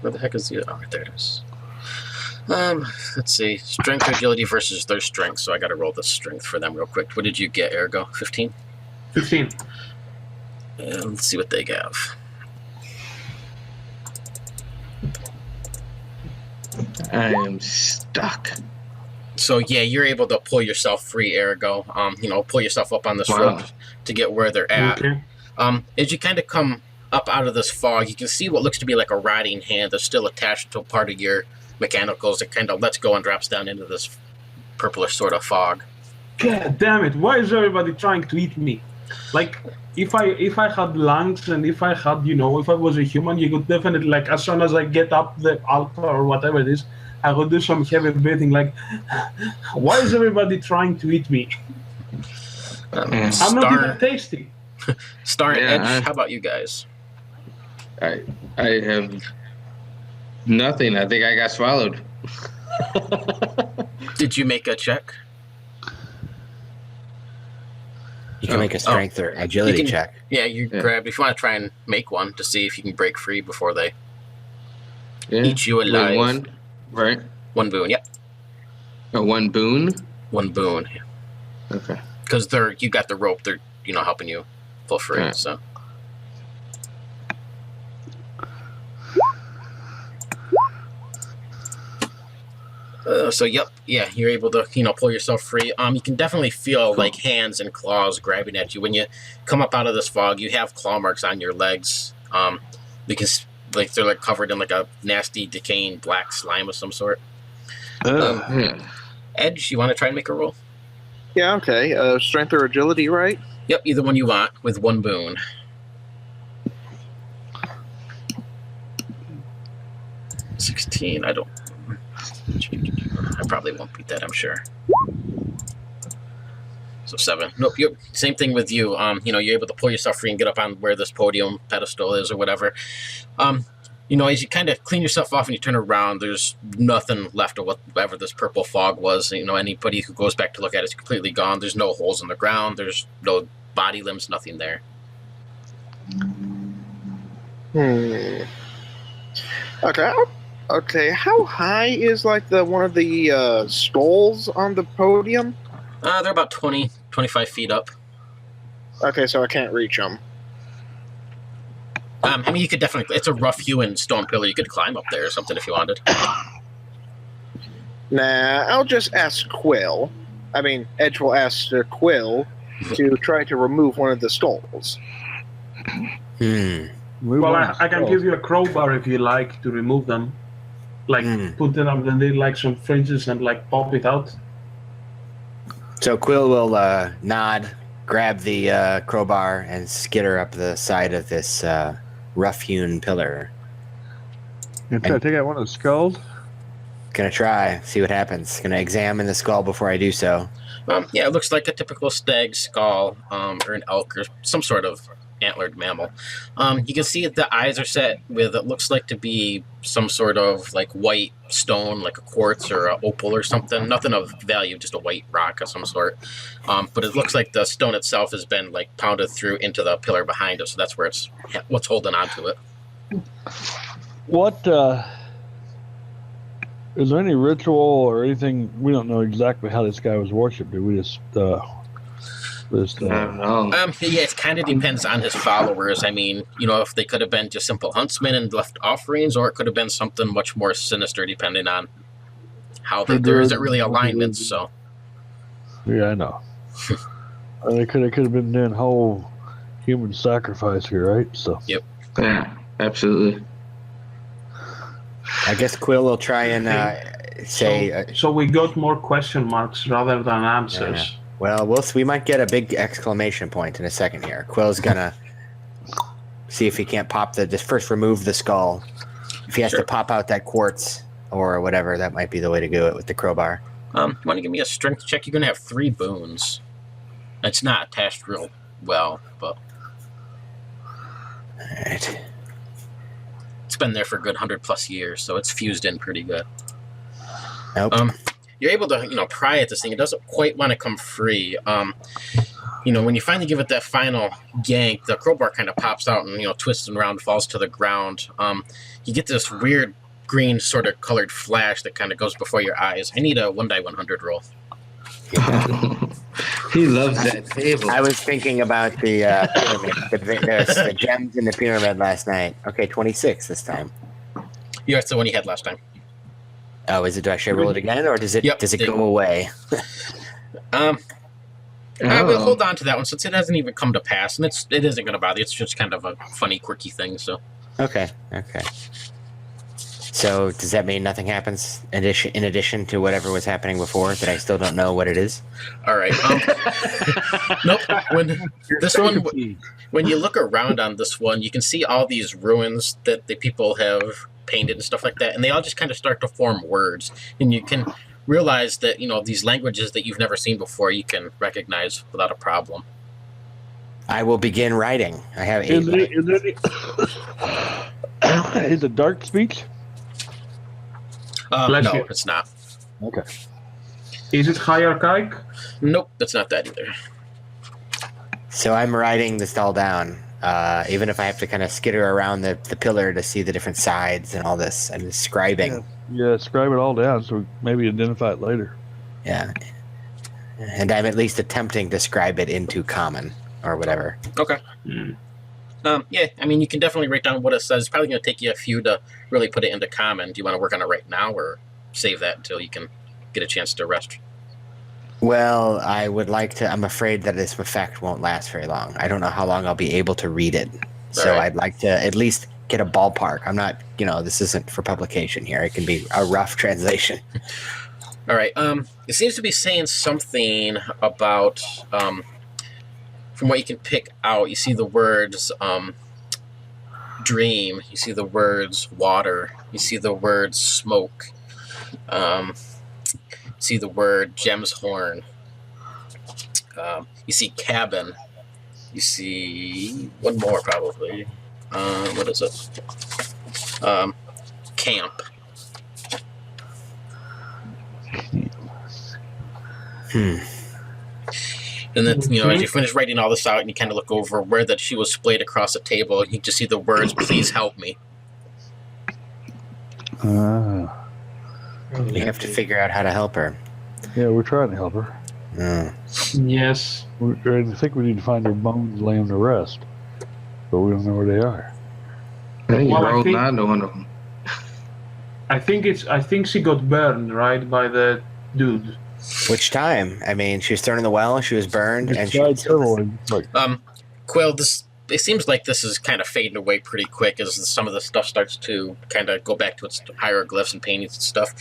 Where the heck is the... Oh, right there it is. Let's see. Strength or agility versus their strength, so I gotta roll the strength for them real quick. What did you get, Ergo? 15? 15. And let's see what they have. I am stuck. So yeah, you're able to pull yourself free, Ergo. Pull yourself up on this Wow. rope to get where they're at. Okay. As you kind of come up out of this fog, you can see what looks to be like a rotting hand that's still attached to part of your mechanicals that kind of lets go and drops down into this purplish sort of fog. God damn it! Why is everybody trying to eat me? Like, if I had lungs and if I had, if I was a human, you could definitely, like, as soon as I get up the altar or whatever it is, I would do some heavy breathing. Like, why is everybody trying to eat me? I'm not even tasty. Star and Yeah, Edge, how about you guys? I have nothing. I think I got swallowed. Did you make a check? You can make a strength or agility check. Yeah, you grab if you want to try and make one to see if you can break free before they eat you alive. Wait, one, right? 1 boon. Yep. Oh, 1 boon. 1 boon. Okay. Because you got the rope. They're helping you pull free. Right. So. You're able to pull yourself free. You can definitely feel like hands and claws grabbing at you when you come up out of this fog. You have claw marks on your legs, because they're like covered in like a nasty decaying black slime of some sort. Edge, you want to try and make a roll? Yeah, okay. Strength or agility, right? Yep, either one you want with 1 boon. $16. I probably won't beat that, I'm sure. So 7. Nope. Same thing with you. You're able to pull yourself free and get up on where this podium pedestal is or whatever. As you kind of clean yourself off and you turn around, there's nothing left of whatever this purple fog was. Anybody who goes back to look at it's completely gone. There's no holes in the ground. There's no body limbs, nothing there. Okay, how high is like one of the stalls on the podium? They're about 20, 25 feet up. Okay, so I can't reach them. You could definitely. It's a rough hewn stone pillar. You could climb up there or something if you wanted. Nah, I'll just ask Quill. I mean, Edge will ask Quill to try to remove one of the stalls. Well, I can give you a crowbar if you like to remove them. Put it up and then like some fringes and like pop it out. So Quill will nod, grab the crowbar, and skitter up the side of this rough-hewn pillar. You try to take out one of the skulls? Gonna try, see what happens. Gonna examine the skull before I do so. It looks like a typical stag skull, or an elk, or some sort of antlered mammal. You can see the eyes are set with it looks like to be some sort of like white stone, like a quartz or an opal or something. Nothing of value, just a white rock of some sort. But it looks like the stone itself has been like pounded through into the pillar behind it, so that's where what's holding onto it. What is there any ritual or anything? We don't know exactly how this guy was worshipped. Do we just I don't know. It kind of depends on his followers. I mean, if they could have been just simple huntsmen and left offerings, or it could have been something much more sinister, depending on how there isn't really alignments. So, yeah, I know. It could have been doing whole human sacrifice here, right? So, yep. Yeah, absolutely. I guess Quill will try and say. So we got more question marks rather than answers. Yeah. Well, we might get a big exclamation point in a second here. Quill's gonna see if he can't just first remove the skull. If he has to pop out that quartz or whatever, that might be the way to do it with the crowbar. Want to give me a strength check? You're gonna have 3 boons. It's not attached real well, but all right. It's been there for a good 100+ years, so it's fused in pretty good. Nope. You're able to, pry at this thing. It doesn't quite want to come free. When you finally give it that final yank, the crowbar kind of pops out and, twists around, falls to the ground. You get this weird green sort of colored flash that kind of goes before your eyes. I need a 1die100 roll. He loves that table. I was thinking about the pyramid, the gems in the pyramid last night. Okay, 26 this time. Yeah, that's the one you had last time. Oh, is it? Do I should roll it again, or does it go away? We'll hold on to that one since it hasn't even come to pass, and it isn't going to bother you. It's just kind of a funny, quirky thing. So. Okay. So does that mean nothing happens in addition to whatever was happening before that I still don't know what it is? All right. Nope. When you look around on this one, you can see all these ruins that the people have painted and stuff like that, and they all just kind of start to form words, and you can realize that these languages that you've never seen before you can recognize without a problem. I will begin writing. I have 8. Is it dark speech? No, it's not. Okay. Is it hierarchic? Nope, that's not that either. So I'm writing this all down, even if I have to kind of skitter around the pillar to see the different sides and all this. I'm describing. Yeah, scribe it all down so maybe identify it later. Yeah. And I'm at least attempting to scribe it into common or whatever. Okay. Yeah, I mean, you can definitely write down what it says. It's probably going to take you a few to really put it into common. Do you want to work on it right now or save that until you can get a chance to rest? Well, I would like to. I'm afraid that this effect won't last very long. I don't know how long I'll be able to read it. So All right. I'd like to at least get a ballpark. I'm not, this isn't for publication here. It can be a rough translation. All right. It seems to be saying something about, from what you can pick out, you see the words dream, you see the words water, you see the words smoke, see the word gem's horn, you see cabin, you see one more probably. What is it? Camp. And then, as you finish writing all this out and you kind of look over where that she was splayed across the table, you just see the words, please help me. We have to figure out how to help her. Yeah, we're trying to help her. Yes. I think we need to find her bones laying to rest, but we don't know where they are. I think Well, you I rolled think- 9 to one of them. I think she got burned, right, by the dude. Which time? I mean, she was thrown in the well, she was burned, and she Tried several and, like, Quill, it seems like this is kind of fading away pretty quick as some of the stuff starts to kind of go back to its hieroglyphs and paintings and stuff.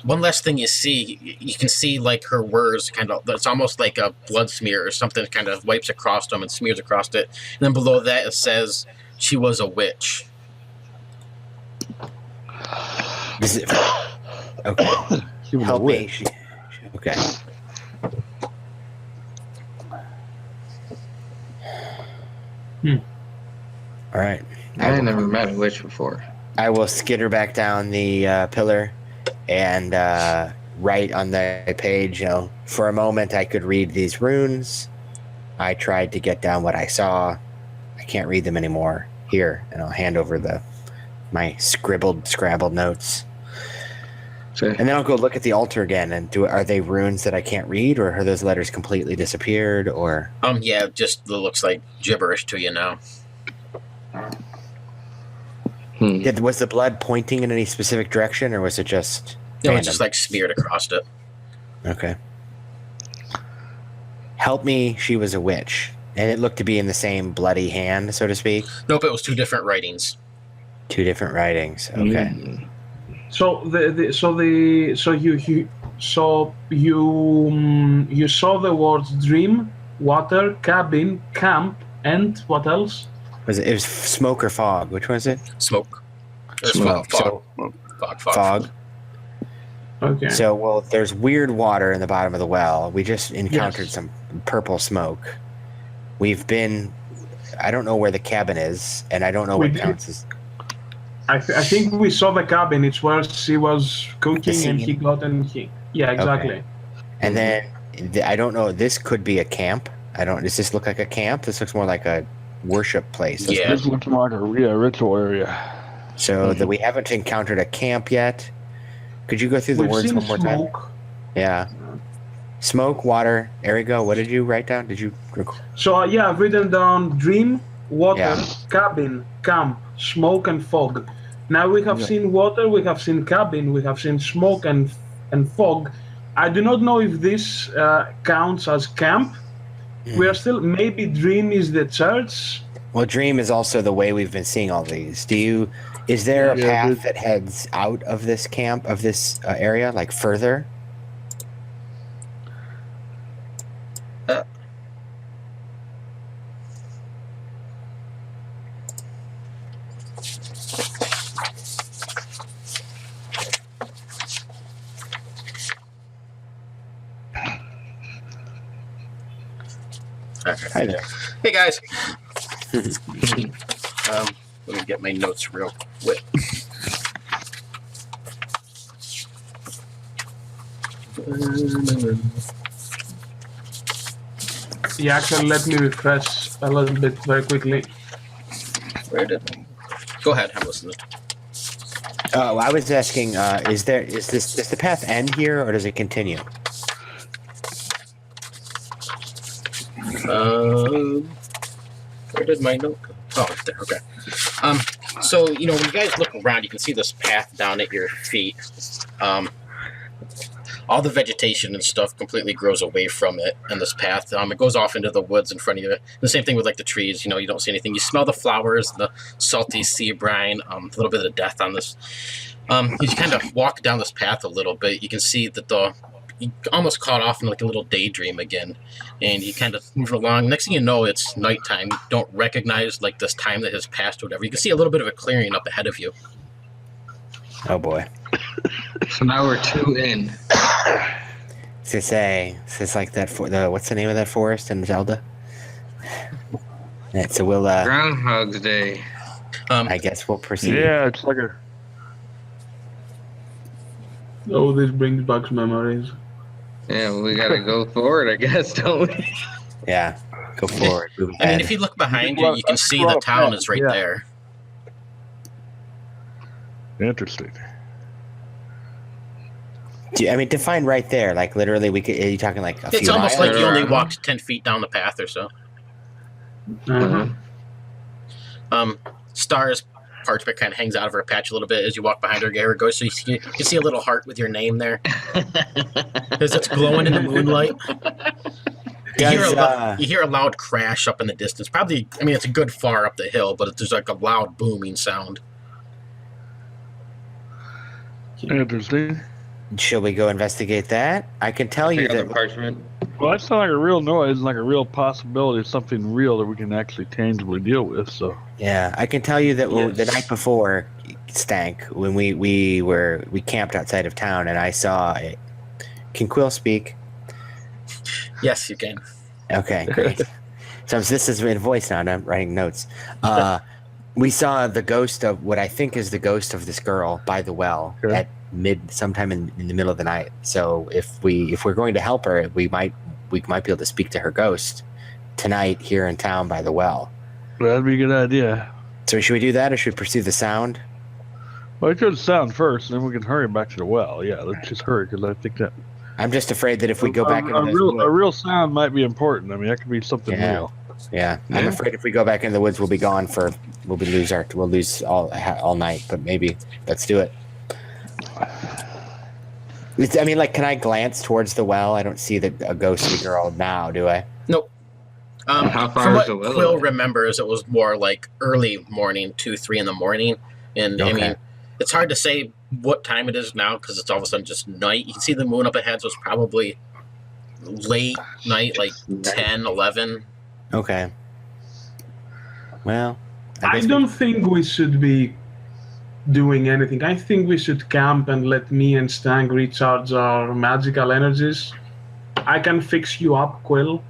One last thing you see, you can see like her words kind of, it's almost like a blood smear or something kind of wipes across them and smears across it. And then below that it says she was a witch. Is it, okay. she was a Help me. witch. Okay. All right. I ain't never met a witch before. I will skitter back down the pillar and write on the page, for a moment I could read these runes. I tried to get down what I saw. I can't read them anymore. Here, and I'll hand over my scrabbled notes. So, And then I'll go look at the altar again and are they runes that I can't read, or are those letters completely disappeared, or Yeah, it just looks like gibberish to you now. was the blood pointing in any specific direction, or was it just No, random? it's just like smeared across it. Okay. Help me, she was a witch. And it looked to be in the same bloody hand, so to speak. Nope, it was two different writings. Two different writings. Okay. So you saw the words dream, water, cabin, camp, and what else? It was smoke or fog? Which one is it? Smoke. Or Smoke. Fog. Fog. Okay. So, there's weird water in the bottom of the well. We just encountered Yes. some purple smoke. I don't know where the cabin is, and I don't know We what did. counts as. I think we saw the cabin. It's where she was cooking and he got and he. Yeah, exactly. And then I don't know. This could be a camp. Does this look like a camp? This looks more like a worship place. doesn't Yeah. it? This looks like a ritual area. So that we haven't encountered a camp yet. Could you go through the We've words seen one more time? smoke. Yeah. Smoke, water, Erigo, what did you write down? Did you record? So I've written down dream, water, Yeah. cabin, camp, smoke, and fog. Now we have seen water, we have seen cabin, we have seen smoke and fog. I do not know if this counts as camp. We are still, maybe dream is the church. Well, dream is also the way we've been seeing all these. Is there a Yeah, path that heads out of this camp, of this area, like further? Hi there. Hey guys. Let me get my notes real quick. Yeah, actually, let me refresh a little bit very quickly. Where did? Go ahead. I'm listening. Oh, I was asking, does the path end here or does it continue? Where did my note go? Oh, it's there. Okay. So when you guys look around, you can see this path down at your feet. All the vegetation and stuff completely grows away from it in this path. It goes off into the woods in front of you. The same thing with like the trees. You don't see anything. You smell the flowers, the salty sea brine, a little bit of death on this. You kind of walk down this path a little bit. You can see that you almost caught off in like a little daydream again, and you kind of move along. Next thing you know, it's nighttime. You don't recognize like this time that has passed or whatever. You can see a little bit of a clearing up ahead of you. Oh boy. So now we're 2 in. Is this like that what's the name of that forest in Zelda? So we'll Groundhog's Day. I guess we'll proceed. Yeah, it's like a. Oh, this brings back memories. Yeah, well, we gotta go forward, I guess, don't we? Yeah, go forward. Move I mean, ahead. if you look behind you, you can see the town is right there. Interesting. Define right there. Like literally, we could. Are you talking like a few It's almost miles? like you only walked 10 feet down the path or so. Stars parchment kind of hangs out of her patch a little bit as you walk behind her. Here it goes. So you can see a little heart with your name there because it's glowing in the moonlight. You hear a loud crash up in the distance. Probably, it's a good far up the hill, but there's like a loud booming sound. Interesting. Shall we go investigate that? I can tell you Pick up that. the parchment. Well, that's not like a real noise, like a real possibility of something real that we can actually tangibly deal with. So Yeah, I can tell you that the night before, Stank, when we camped outside of town, and I saw it. Can Quill speak? Yes, you can. Okay, great. So this is in voice now, and I'm writing notes. We saw the ghost of what I think is the ghost of this girl by the well at sometime in the middle of the night. So if we're going to help her, we might be able to speak to her ghost tonight here in town by the well. that'd be a good idea. So should we do that, or should we pursue the sound? Well, it could sound first, and then we can hurry back to the well. Yeah, let's just hurry because I think that I'm just afraid that if we go back into a real sound might be important. That could be something real. Yeah, I'm afraid if we go back into the woods, we'll be gone we'll lose all night. But maybe let's do it. Can I glance towards the well? I don't see a ghostly girl now, do I? Nope. How far from is what the well Quill away? remembers, it was more like early morning, 2, 3 in the morning. And Okay. it's hard to say what time it is now because it's all of a sudden just night. You can see the moon up ahead, so it's probably late night, like 10, 11. Okay. Well, I don't think we should be doing anything. I think we should camp and let me and Stang recharge our magical energies. I can fix you up, Quill.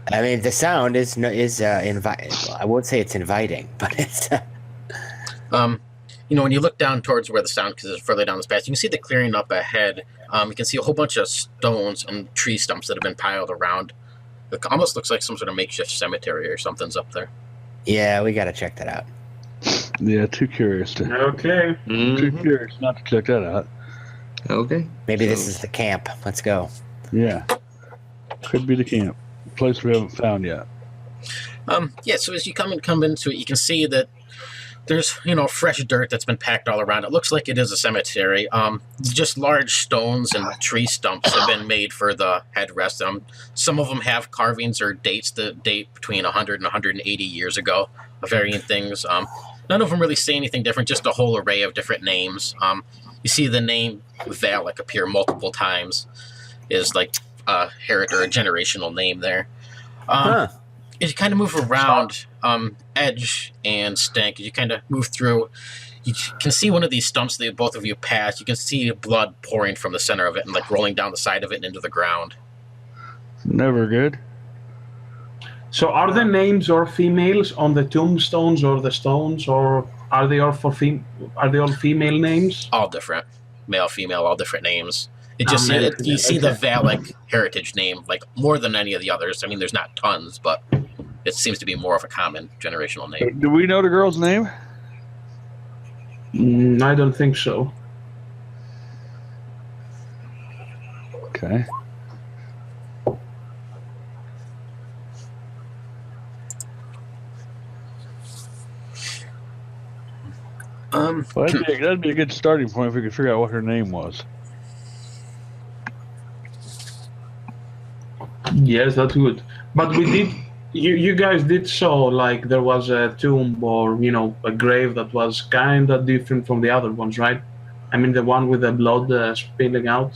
the sound is inviting. I won't say it's inviting, but it's. When you look down towards where the sound, because it's further down this path, you can see the clearing up ahead. You can see a whole bunch of stones and tree stumps that have been piled around. It almost looks like some sort of makeshift cemetery or something's up there. Yeah, we got to check that out. Yeah, too curious to. Okay. Too curious not to check that out. Okay. Maybe this is the camp. Let's go. Yeah, could be the camp, place we haven't found yet. So as you come into it, you can see that there's fresh dirt that's been packed all around. It looks like it is a cemetery. Just large stones and tree stumps have been made for the headrest. Some of them have carvings or dates that date between 100 and 180 years ago, varying things. None of them really say anything different, just a whole array of different names. You see the name Valick appear multiple times, is like a heritage or a generational name there. As you kind of move around, Edge and Stank, as you kind of move through, you can see one of these stumps that both of you pass. You can see blood pouring from the center of it and like rolling down the side of it and into the ground. Never good. So are the names or females on the tombstones or the stones, or are they all all female names? All different. Male, female, all different names. It just man. you see the Okay. Valick heritage name like more than any of the others. I mean, there's not tons, but it seems to be more of a common generational name. Do we know the girl's name? I don't think so. Okay. Well, that'd be a good starting point if we could figure out what her name was. Yes, that's good. But we did. You guys did show like there was a tomb or a grave that was kind of different from the other ones, right? I mean the one with the blood spilling out.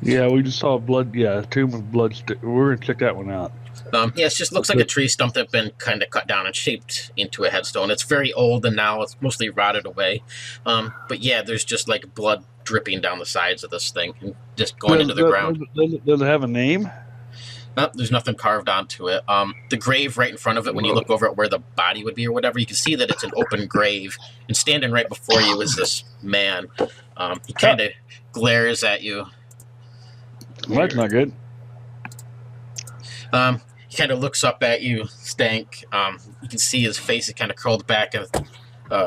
Yeah, we just saw blood. Yeah, a tomb of blood. We're gonna check that one out. Yeah, it just looks like a tree stump that's been kind of cut down and shaped into a headstone. It's very old and now it's mostly rotted away. But yeah, there's just like blood dripping down the sides of this thing and just going into the ground. Does it have a name? No, there's nothing carved onto it. The grave right in front of it, when you look over at where the body would be or whatever, you can see that it's an open grave. And standing right before you is this man. He kind of glares at you. Well, that's not good. He kind of looks up at you, Stank. You can see his face is kind of curled back and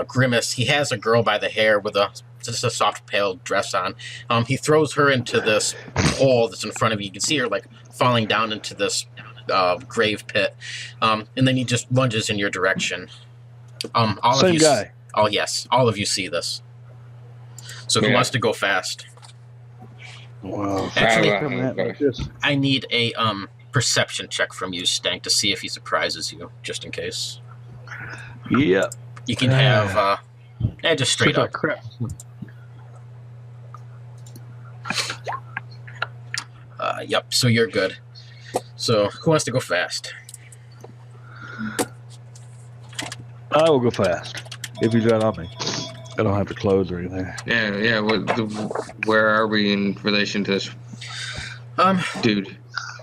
grimace. He has a girl by the hair with just a soft pale dress on. He throws her into this hole that's in front of you. You can see her like falling down into this grave pit, and then he just lunges in your direction. All Same of you, guy. Oh yes, all of you see this. So who wants to go fast? Well, Actually, coming at me like this. I need a perception check from you, Stank, to see if he surprises you, just in case. Yeah. You can have just straight up. Crap. Yep, so you're good. So who wants to go fast? I will go fast if he's right on me. I don't have to close or anything. Yeah. Where are we in relation to this dude?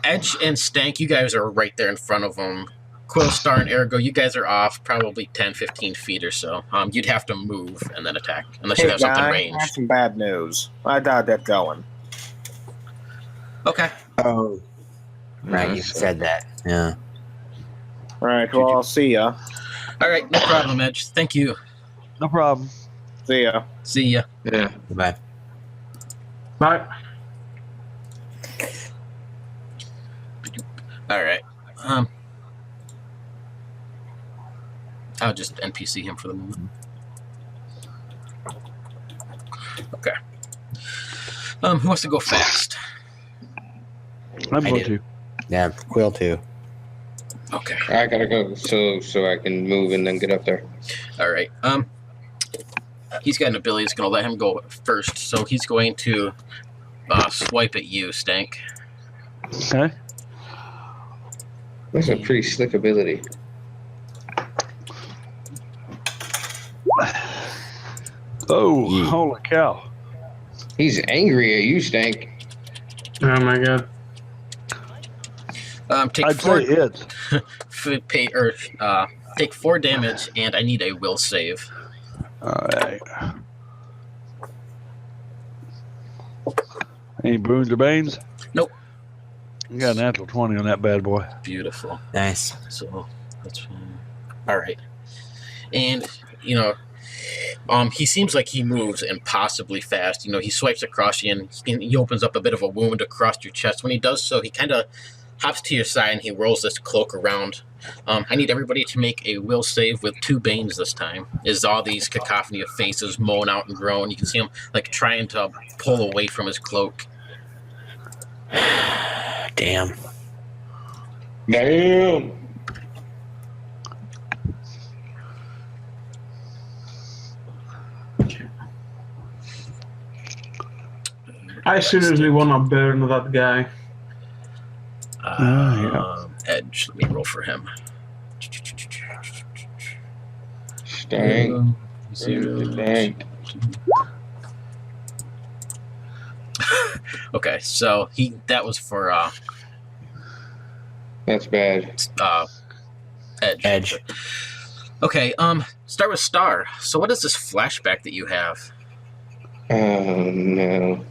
Edge and Stank, you guys are right there in front of him. Quill, Star, and Ergo, you guys are off probably 10, 15 feet or so. You'd have to move and then attack, unless you have something I ranged. have some bad news. I died that going. Okay. Oh, right. You said that. Yeah. All right, well, I'll see ya. All right, no problem, Edge. Thank you. No problem. See ya. See ya. Yeah. Goodbye. Bye. All right. I'll just NPC him for the moment. Okay. Who wants to go fast? I'm I going do. to. Yeah, Quill too. Okay. I gotta go so I can move and then get up there. All right. He's got an ability that's going to let him go first, so he's going to swipe at you, Stank. Okay. That's a pretty slick ability. Oh, Yeah. holy cow. He's angry at you, Stank. Oh my god. Take I'd four. say it's. Take 4 damage, and I need a will save. All right. Any boons or banes? Nope. You got a natural 20 on that bad boy. Beautiful. Nice. So that's fine. All right. And he seems like he moves impossibly fast. He swipes across you, and he opens up a bit of a wound across your chest. When he does so, he kind of hops to your side and he rolls this cloak around. I need everybody to make a will save with 2 banes this time. Is all these cacophony of faces moan out and groan. You can see him like trying to pull away from his cloak. Damn. Damn. I seriously wanna burn that guy. Edge, let me roll for him. Stank. Stank. Okay, so that was for That's bad. Edge. Okay, start with Star. So what is this flashback that you have? Oh no.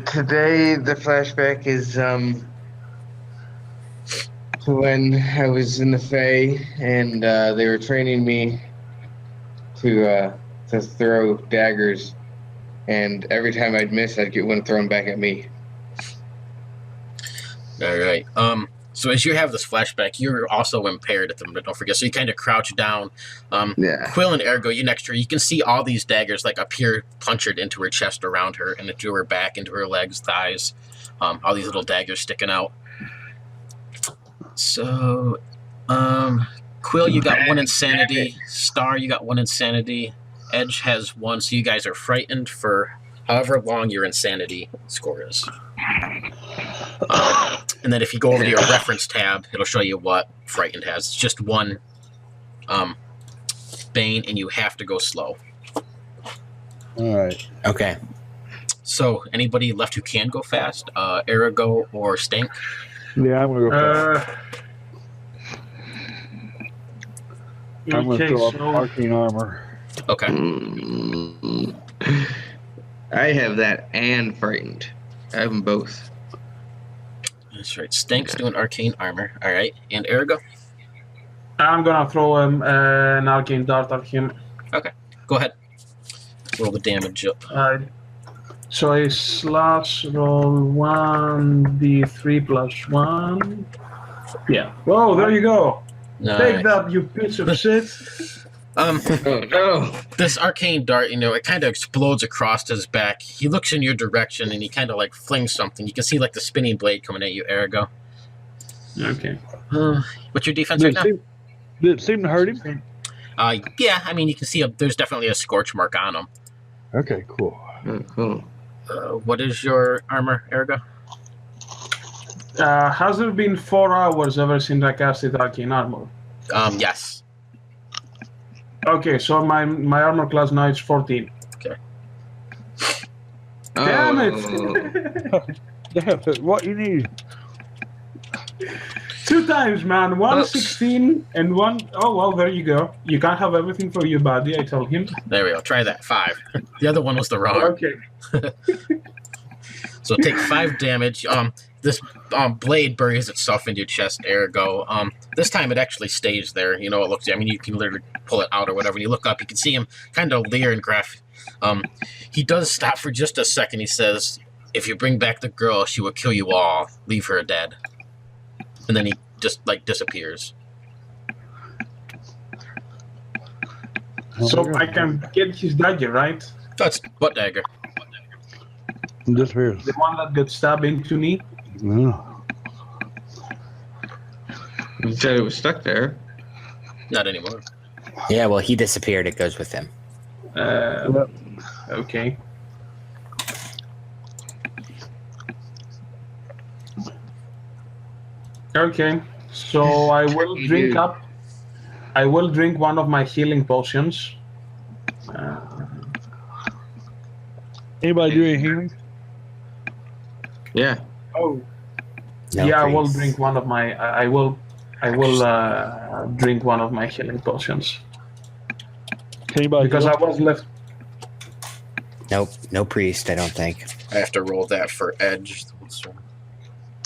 Today the flashback is to when I was in the Fae and they were training me to throw daggers, and every time I'd miss, I'd get one thrown back at me. All right. So as you have this flashback, you're also impaired at the moment. Don't forget. So you kind of crouch down. Yeah. Quill and Ergo, you next to her, you can see all these daggers like appear punctured into her chest around her and into her back, into her legs, thighs. All these little daggers sticking out. So, Quill, you got 1 insanity. Star, you got 1 insanity. Edge has 1, so you guys are frightened for however long your insanity score is. And then if you go over to your reference tab, it'll show you what frightened has. It's just 1 Bane, and you have to go slow. All right. Okay. So, anybody left who can go fast? Arago or Stink? Yeah, I'm gonna go. I'm gonna Okay, throw up so arcane armor. Okay. I have that and frightened. I have them both. That's right. Stink's doing arcane armor. All right. And Arago? I'm gonna throw an arcane dart at him. Go ahead. Roll the damage up. So a slash roll 1d3 plus 1. Yeah. Whoa, there you go. Take that, you piece of shit. Oh no! This arcane dart, it kind of explodes across his back. He looks in your direction and he kind of like flings something. You can see like the spinning blade coming at you, Arago. Okay. What's your defense right now? Did it seem to hurt him? Yeah, I mean, you can see there's definitely a scorch mark on him. Okay, cool. Oh, cool. What is your armor, Arago? Has it been 4 hours ever since I casted arcane armor? Yes. Okay, so my armor class now is 14. Okay. Damn it! Damn it, what you need? 2 times, man. 116 and 1. Oh, well, there you go. You can't have everything for your body, I tell him. There we go. Try that. 5. The other one was the wrong. Okay. So take 5 damage. This blade buries itself into your chest, Arago. This time it actually stays there. It looks. I mean, you can literally pull it out or whatever. When you look up, you can see him kind of leer and graph. He does stop for just a second. He says, "If you bring back the girl, she will kill you all. Leave her dead." And then he just disappears. So I can get his dagger, right? That's what dagger? Disappears. The one that got stabbed into me? Yeah. You said it was stuck there. Not anymore. Yeah, well, he disappeared. It goes with him. Okay. Okay, so I will drink up. I will drink one of my healing potions. Anybody do any healing? Yeah. Oh. No, Yeah, I will please. drink one of my. I will drink one of my healing potions Anybody? because I was left. Nope, no priest, I don't think. I have to roll that for Edge.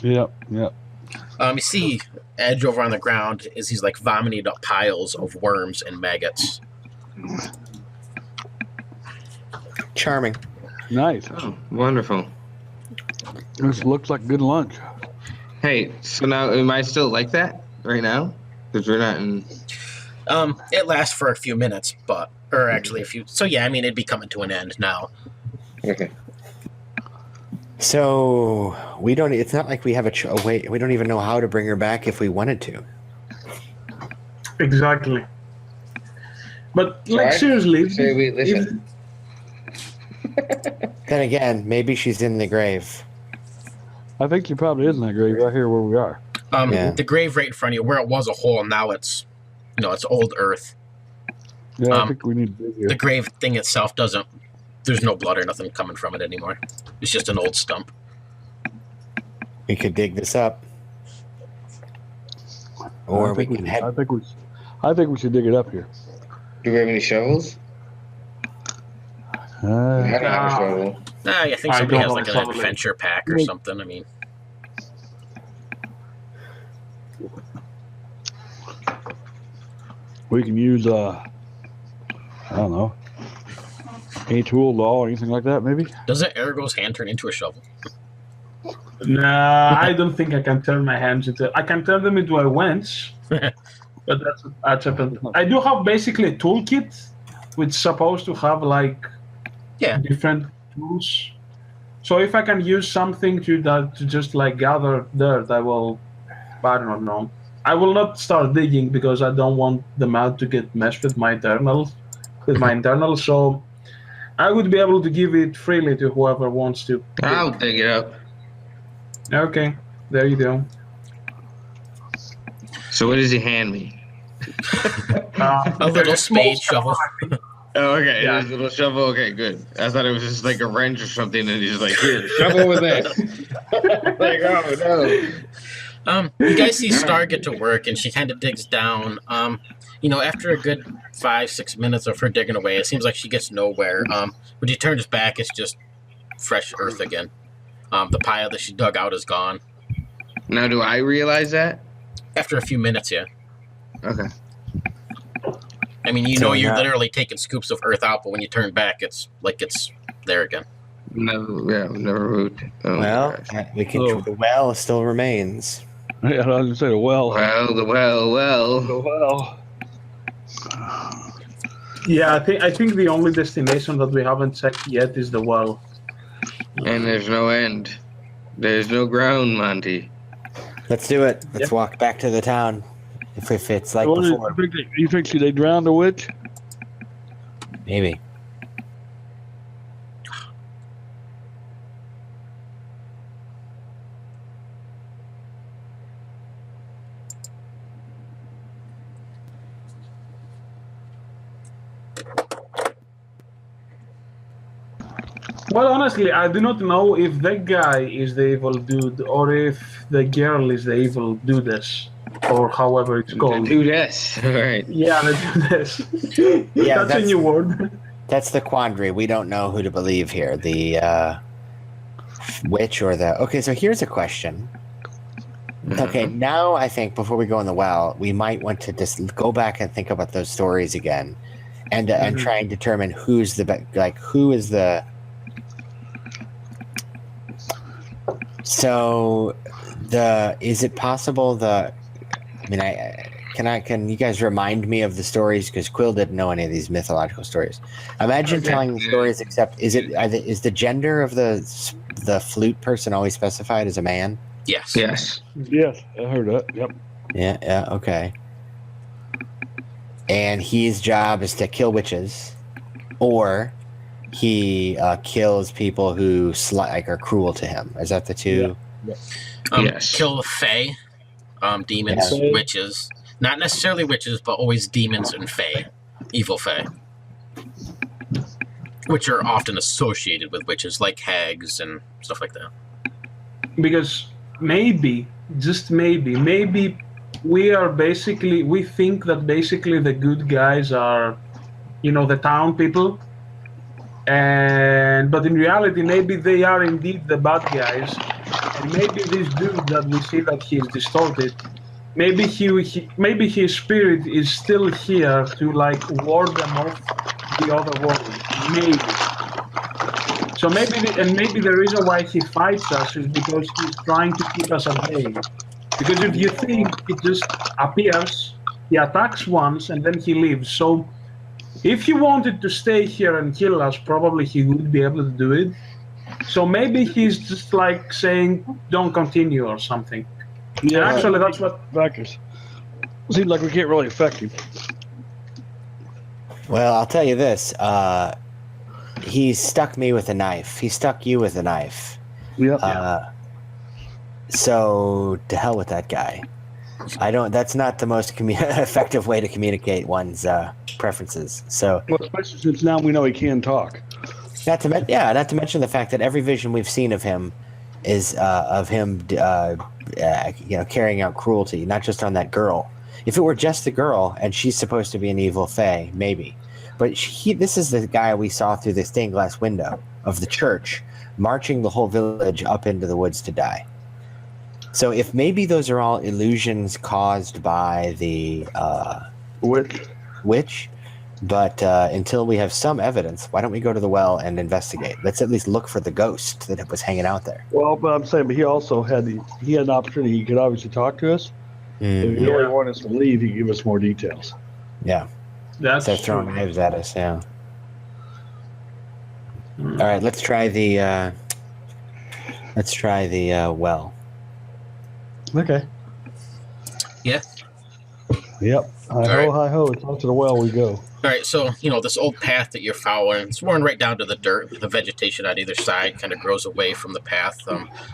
Yep. You see Edge over on the ground as he's like vomiting up piles of worms and maggots. Charming. Nice. Oh, wonderful. This looks like good lunch. Hey, so now am I still like that right now? Because we're not in. It lasts for a few minutes, or actually a few. So yeah, I mean it'd be coming to an end now. Okay. So we don't. It's not like we have a way. We don't even know how to bring her back if we wanted to. Exactly. But like Right? seriously, Say we listen. Then again, maybe she's in the grave. I think she probably is in that grave right here where we are. Yeah. The grave right in front of you, where it was a hole, now it's, it's old earth. Yeah, I think we need to dig here. The grave thing itself doesn't. There's no blood or nothing coming from it anymore. It's just an old stump. We could dig this up, or we can head. I think we should dig it up here. Do we have any shovels? I don't have a shovel. Nah, I think I somebody don't has know like if an somebody- adventure pack or something. I mean, We can use I don't know, a tool, doll, or anything like that, maybe. doesn't Ergo's hand turn into a shovel? Nah, I don't think I can turn my hands into. I can turn them into a wench, but that's a. I do have basically a toolkit, which is supposed to have like Yeah. different tools. So if I can use something to just like gather dirt, I will. I don't know. I will not start digging because I don't want the mud to get messed with my internals. So I would be able to give it freely to whoever wants to. I'll dig it up. Okay, there you go. So what does he hand me? A little spade shovel. Oh, okay. Yeah. There's a little shovel. Okay, good. I thought it was just like a wrench or something, and he's like, "Here, shovel with this." Like, oh no. You guys see Star get to work, and she kind of digs down. After a good 5-6 minutes of her digging away, it seems like she gets nowhere. When she turns back, it's just fresh earth again. The pile that she dug out is gone. Now, do I realize that? After a few minutes, yeah. Okay. I mean, So you're now- literally taking scoops of earth out, but when you turn back, it's like it's there again. Never moved. Oh, Well, gosh. we can. Oh. The well still remains. Yeah, I was gonna say the well. Well. The well. Yeah, I think the only destination that we haven't checked yet is the well. And there's no end. There's no ground, Monty. Let's do it. Let's Yeah. walk back to the town. If it's like What is- before, you think they drowned the witch? maybe. Well, honestly, I do not know if that guy is the evil dude or if the girl is the evil dudess, or however it's called. Do this. All right. Yeah, the dudess. Yeah, that's a new word. That's the quandary. We don't know who to believe here. The witch or the. Okay, so here's a question. Okay, now I think before we go in the well, we might want to just go back and think about those stories again, and try and determine who's who is the. So, is it possible can you guys remind me of the stories, because Quill didn't know any of these mythological stories. Imagine telling the stories, except is the gender of the flute person always specified as a man? Yes. Yes. Yes, I heard that. Yep. Yeah, okay. And his job is to kill witches, or he kills people who are cruel to him. Is that the two? Yes. Kill fae, demons, Yeah. witches. Not necessarily witches, but always demons and fae, evil fae, which are often associated with witches, like hags and stuff like that. Because maybe, just maybe we think that basically the good guys are, the town people. But in reality, maybe they are indeed the bad guys, and maybe this dude that we see that he is distorted, maybe maybe his spirit is still here to ward them off the other world. Maybe. So maybe the reason why he fights us is because he's trying to keep us at bay. Because if you think, he just appears, he attacks once, and then he leaves. So if he wanted to stay here and kill us, probably he would be able to do it. So maybe he's just saying, don't continue or something. Yeah, And actually, that's what... Backers. Seems like we can't really affect him. Well, I'll tell you this. He stuck me with a knife. He stuck you with a knife. Yep. So to hell with that guy. That's not the most effective way to communicate one's preferences. So Well, especially since now we know he can talk. not to mention the fact that every vision we've seen of him is of him carrying out cruelty, not just on that girl. If it were just the girl and she's supposed to be an evil fae, maybe. But this is the guy we saw through the stained glass window of the church, marching the whole village up into the woods to die. So if maybe those are all illusions caused by the witch, but until we have some evidence, why don't we go to the well and investigate? Let's at least look for the ghost that was hanging out there. Well, but I'm saying, but he also had an opportunity. He could obviously talk to us. If he really wanted us to leave, he could give us more details. Yeah. That's They're throwing knives at us, yeah. All right, let's try the well. Okay. Yeah. Yep. Hi ho. It's out to the well we go. All right, so, this old path that you're following, it's worn right down to the dirt. The vegetation on either side kind of grows away from the path.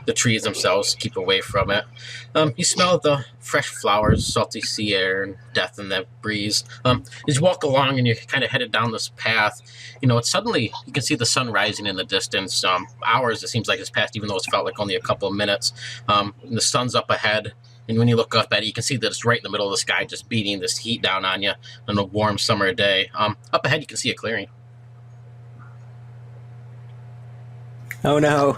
The trees themselves keep away from it. You smell the fresh flowers, salty sea air, and death in that breeze. As you walk along and you're kind of headed down this path, it's suddenly, you can see the sun rising in the distance. Hours, it seems like it's passed, even though it's felt like only a couple of minutes. And the sun's up ahead. And when you look up at it, you can see that it's right in the middle of the sky, just beating this heat down on you on a warm summer day. Up ahead, you can see a clearing. Oh, no.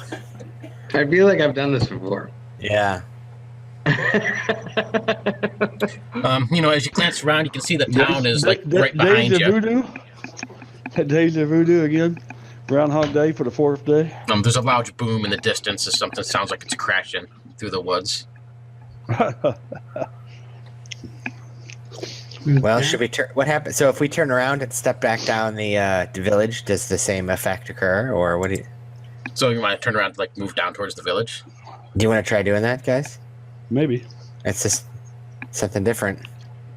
I feel like I've done this before. Yeah. As you glance around, you can see the town is right behind you. Deja voodoo again. Groundhog Day for the 4th day. There's a loud boom in the distance as something sounds like it's crashing through the woods. Well, should we turn? What happens? So if we turn around and step back down the village, does the same effect occur, or what do you? So you want to turn around, like move down towards the village? Do you want to try doing that, guys? Maybe. It's just something different.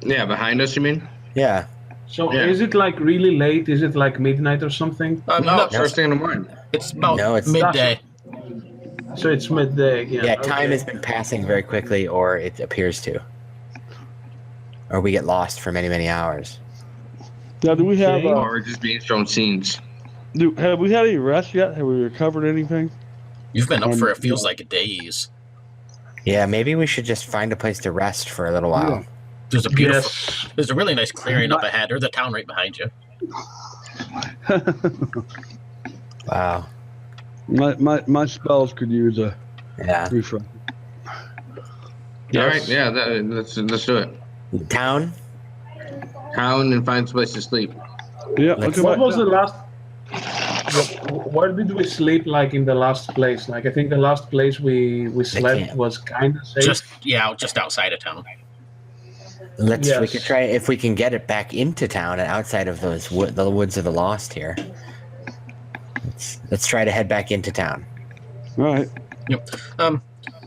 Yeah, behind us, you mean? Yeah. So Yeah. is it like really late? Is it like midnight or something? No, First thing in the morning. it's about No, it's midday. So it's midday again. Yeah, okay. time has been passing very quickly, or it appears to. Or we get lost for many, many hours. Now, do we have? Okay. Or we're just being shown scenes. Have we had any rest yet? Have we recovered anything? You've been up for it feels like days. Yeah, maybe we should just find a place to rest for a little while. There's a beautiful, Yes. there's a really nice clearing up ahead, or the town right behind you. Wow. My spells could use a Yeah. refresh. All right, yeah, let's do it. Town? Town and find a place to sleep. Yeah. Let's- Okay, What was the last? Where did we sleep? Like in the last place? Like I think the last place we slept camp. was kind of safe. Just outside of town. We Yes. could try if we can get it back into town and outside of those the woods of the lost here. Let's try to head back into town. All right.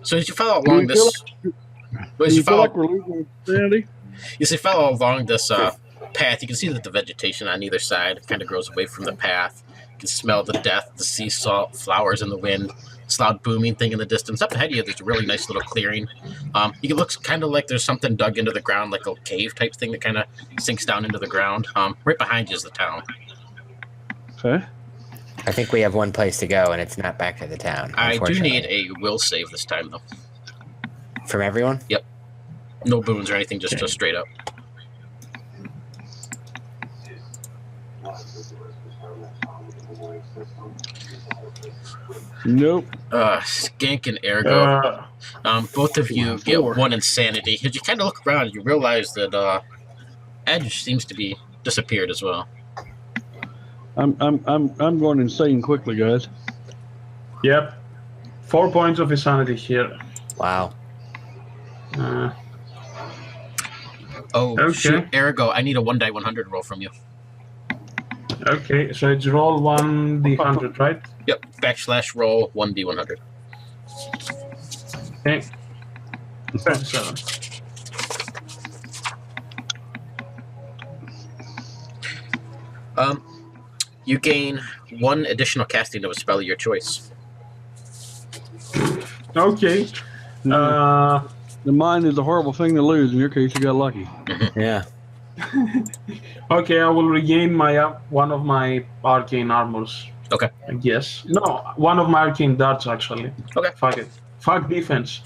So as you follow Do along we feel this, Do as you you feel follow, like we're losing sanity? follow along this path, you can see that the vegetation on either side kind of grows away from the path. You can smell the death, the sea salt, flowers in the wind. This loud booming thing in the distance. Up ahead of you, there's a really nice little clearing. It looks kind of like there's something dug into the ground, like a cave type thing that kind of sinks down into the ground. Right behind you is the town. Okay. I think we have one place to go, and it's not back to the town. I do unfortunately. need a will save this time, though. From everyone? No boons or anything, just straight up. Nope. Skank and Ergo. Both of you get 4. 1 insanity. As you kind of look around, you realize that Edge seems to be disappeared as well. I'm going insane quickly, guys. Yep. 4 points of insanity here. Wow. Oh, shoot, Okay. Ergo, I need a 1d100 roll from you. Okay, so it's roll 1d100, right? Yep, /roll 1d100. Okay. 27. You gain 1 additional casting of a spell of your choice. Okay. The mind is a horrible thing to lose. In your case, you got lucky. Yeah. Okay, I will regain my one of my arcane armors. Okay. I guess. No, one of my arcane darts actually. Okay. Fuck it. Fuck defense.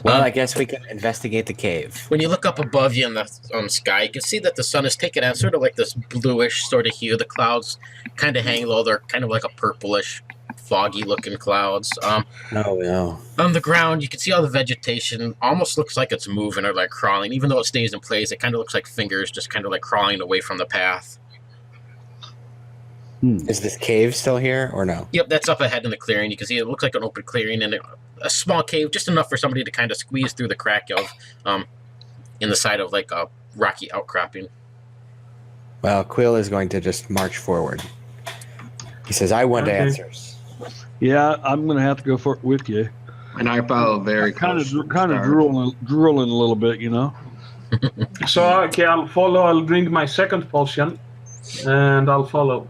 Well, I guess we can investigate the cave. When you look up above you in the sky, you can see that the sun is taking on sort of like this bluish sort of hue. The clouds kind of hang low. They're kind of like a purplish, foggy-looking clouds. Oh, no. On the ground, you can see all the vegetation. Almost looks like it's moving or like crawling. Even though it stays in place, it kind of looks like fingers just kind of like crawling away from the path. Is this cave still here or no? Yep, that's up ahead in the clearing. You can see it looks like an open clearing and a small cave, just enough for somebody to kind of squeeze through the crack of in the side of like a rocky outcropping. Well, Quill is going to just march forward. He says, I want answers. Yeah, I'm going to have to go for it with you. And I follow very close. Kind of drooling a little bit, you know. So, okay, I'll follow. I'll drink my second potion, and I'll follow.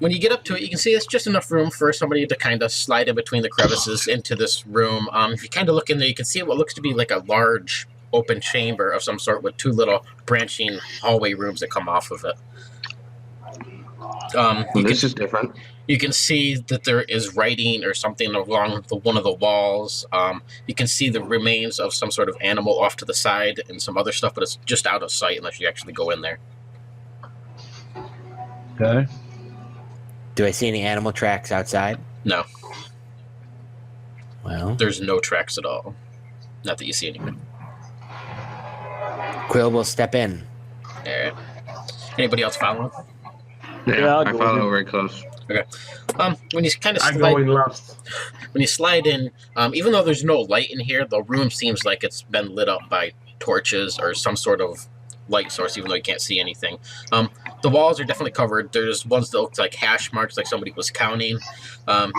When you get up to it, you can see it's just enough room for somebody to kind of slide in between the crevices into this room. If you kind of look in there, you can see what looks to be like a large open chamber of some sort with two little branching hallway rooms that come off of it. This is different. You can see that there is writing or something along one of the walls. You can see the remains of some sort of animal off to the side and some other stuff, but it's just out of sight unless you actually go in there. Okay. Do I see any animal tracks outside? No, Well, there's no tracks at all. Not that you see anything. Quill will step in. All right. Anybody else following? Yeah, I'll I go follow with you. very close. Okay. When you kind of I go slide, in last. when you slide in, even though there's no light in here, the room seems like it's been lit up by torches or some sort of light source, even though you can't see anything. The walls are definitely covered. There's ones that look like hash marks, like somebody was counting.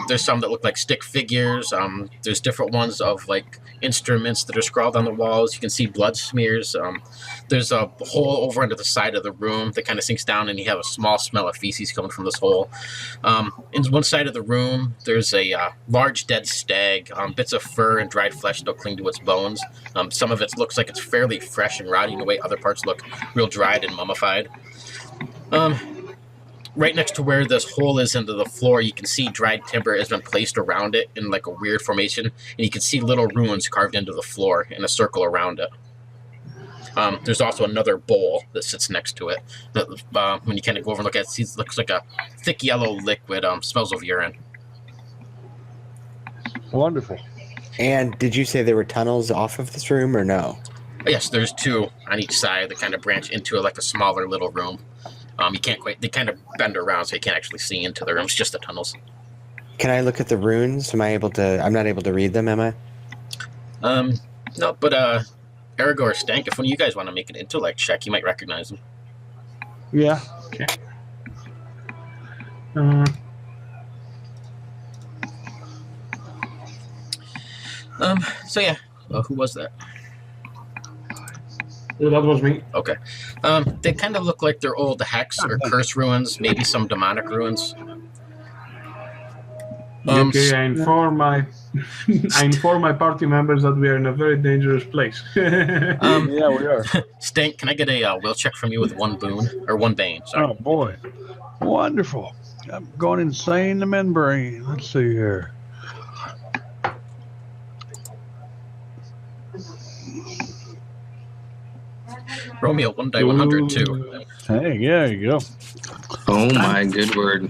There's some that look like stick figures. There's different ones of like instruments that are scrawled on the walls. You can see blood smears. There's a hole over under the side of the room that kind of sinks down, and you have a small smell of feces coming from this hole. In one side of the room, there's a large dead stag. Bits of fur and dried flesh still cling to its bones. Some of it looks like it's fairly fresh and rotting away. Other parts look real dried and mummified. Right next to where this hole is into the floor, you can see dried timber has been placed around it in like a weird formation, and you can see little runes carved into the floor in a circle around it. There's also another bowl that sits next to it that, when you kind of go over and look at it, it looks like a thick yellow liquid, smells of urine. Wonderful. And did you say there were tunnels off of this room or no? Yes, there's two on each side that kind of branch into like a smaller little room. You can't quite, they kind of bend around so you can't actually see into the room. It's just the tunnels. Can I look at the runes? Am I able to? I'm not able to read them, am I? No, but Ergo or Stank, if one of you guys want to make an intellect check, you might recognize them. Yeah. Okay. So yeah, who was that? Yeah, that was me. Okay. They kind of look like they're old hex or curse ruins, maybe some demonic ruins. Okay, I inform my I inform my party members that we are in a very dangerous place. Yeah, we are. Stank, can I get a will check from you with one boon or one bane? Sorry. Oh boy, wonderful! I'm going insane. The membrane. Let's see here. Romeo, 1 die 102. Hey, yeah, there you go. Oh my good word.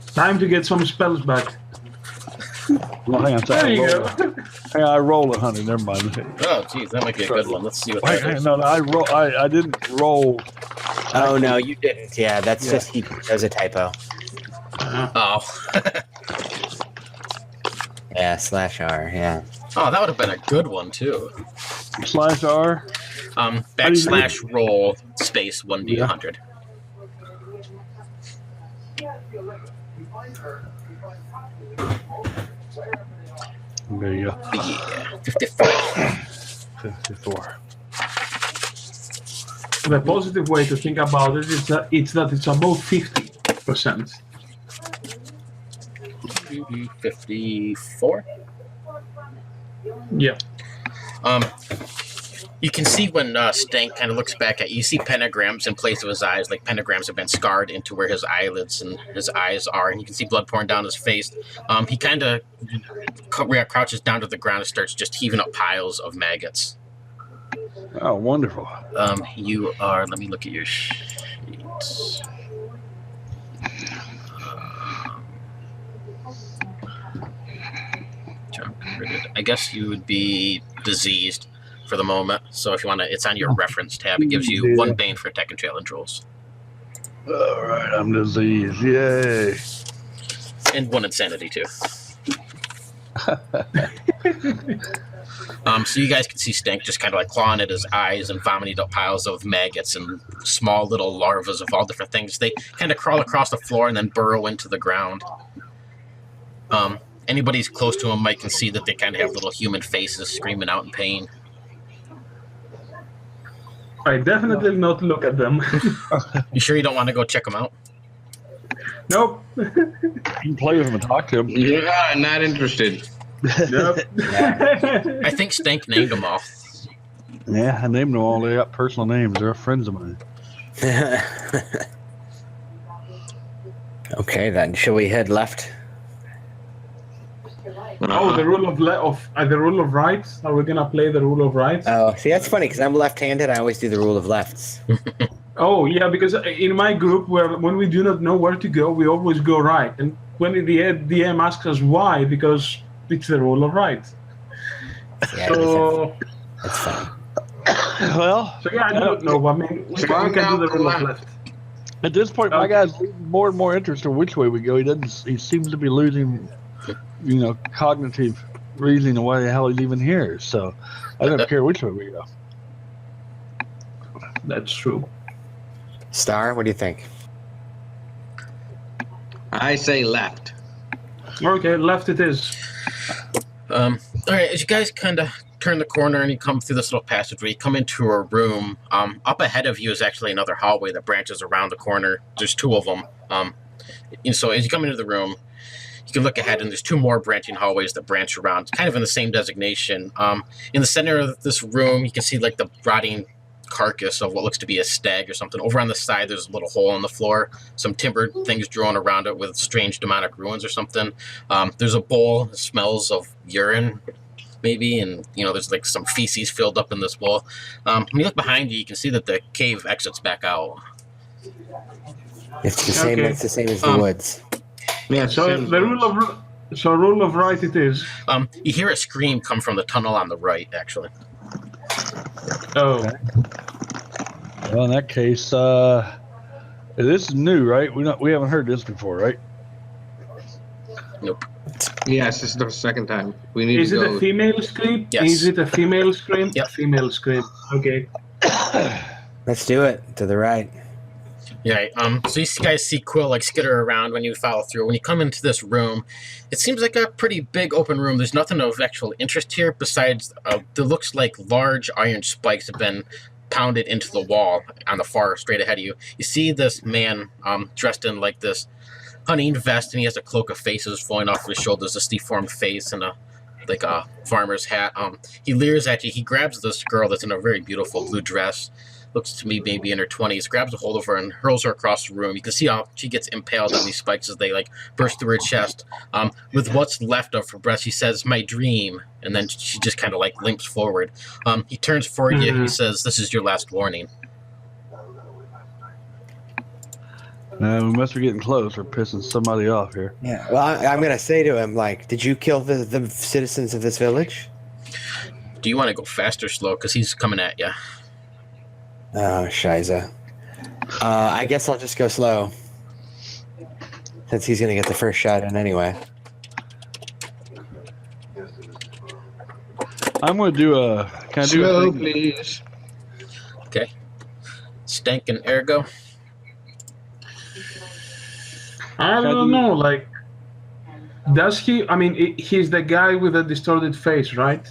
Time to get some spells back. Well, hang on. There you go. Hey, I roll it, honey. Never mind. Oh, geez, that might be a good one. Let's see what Wait, that is. no, I roll. I didn't roll. Oh no, you didn't. Yeah, that's just he does a typo. Oh. Yeah, /R. Yeah. Oh, that would have been a good one, too. /R. / roll space 1d100. There you go. Yeah, 54. 54. The positive way to think about it is that it's above 50%. 54. Yeah. You can see when Stank kind of looks back at you, you see pentagrams in place of his eyes, like pentagrams have been scarred into where his eyelids and his eyes are, and you can see blood pouring down his face. He kind of crouches down to the ground and starts just heaving up piles of maggots. Oh, wonderful. You are, let me look at your sheets. I guess you would be diseased for the moment. So if you want to, it's on your reference tab. It gives you 1 bane for attack and challenge rolls. All right, I'm diseased. Yay. And 1 insanity too. So you guys can see Stank just kind of like clawing at his eyes and vomiting up piles of maggots and small little larvae of all different things. They kind of crawl across the floor and then burrow into the ground. Anybody who's close to them might can see that they kind of have little human faces screaming out in pain. I definitely not look at them. You sure you don't want to go check them out? Nope. You can play with him and talk to him. Yeah, not interested. Nope. I think Stank named them all. Yeah, I named them all. They got personal names. They're friends of mine. Okay, then. Shall we head left? Oh, the rule of the rule of rights. Are we gonna play the rule of rights? Oh, see, that's funny because I'm left-handed. I always do the rule of lefts. Oh, yeah, because in my group, when we do not know where to go, we always go right. And when the DM asks us why, because it's the rule of right. Yeah, So, that's fine. Well, so yeah, I don't know. I mean, we can do the rule of left. at this point, my guy's more and more interested in which way we go. He seems to be losing, cognitive reasoning why the hell he's even here. So I don't care which way we go. That's true. Star, what do you think? I say left. Okay, left it is. All right, as you guys kind of turn the corner and you come through this little passageway, you come into a room. Up ahead of you is actually another hallway that branches around the corner. There's 2 of them. And so as you come into the room, you can look ahead and there's 2 more branching hallways that branch around, kind of in the same designation. In the center of this room, you can see like the rotting carcass of what looks to be a stag or something. Over on the side, there's a little hole in the floor, some timbered things drawn around it with strange demonic ruins or something. There's a bowl that smells of urine, maybe, and there's like some feces filled up in this bowl. When you look behind you, you can see that the cave exits back out. It's the same. Okay. It's the same as the woods. Yeah, So the rule of right it is. You hear a scream come from the tunnel on the right, actually. Oh. Well, in that case, this is new, right? We haven't heard this before, right? Nope. Yes, this is the second time. We need Is to it go. a female scream? Yes. Is it a female scream? Yep. Female scream. Okay. Let's do it. To the right. Yeah, so you guys see Quill like skitter around when you follow through. When you come into this room, it seems like a pretty big open room. There's nothing of actual interest here besides there looks like large iron spikes have been pounded into the wall on the far straight ahead of you. You see this man dressed in like this hunting vest, and he has a cloak of faces flowing off his shoulders, this deformed face and a farmer's hat. He leers at you. He grabs this girl that's in a very beautiful blue dress. Looks to me maybe in her 20s, grabs a hold of her and hurls her across the room. You can see how she gets impaled on these spikes as they burst through her chest. With what's left of her breath, she says, "My dream," and then she just kind of limps forward. He turns for you. He says, "This is your last warning." We must be getting close. We're pissing somebody off here. Yeah. Well, I'm gonna say to him, did you kill the citizens of this village? Do you want to go fast or slow? Because he's coming at you. Oh, shiza. I guess I'll just go slow. Since he's going to get the first shot in anyway. I'm going to do a... Can I do Slow, a thing? please. Okay. Stank and Ergo. I don't know. Does he? I mean, he's the guy with the distorted face, right?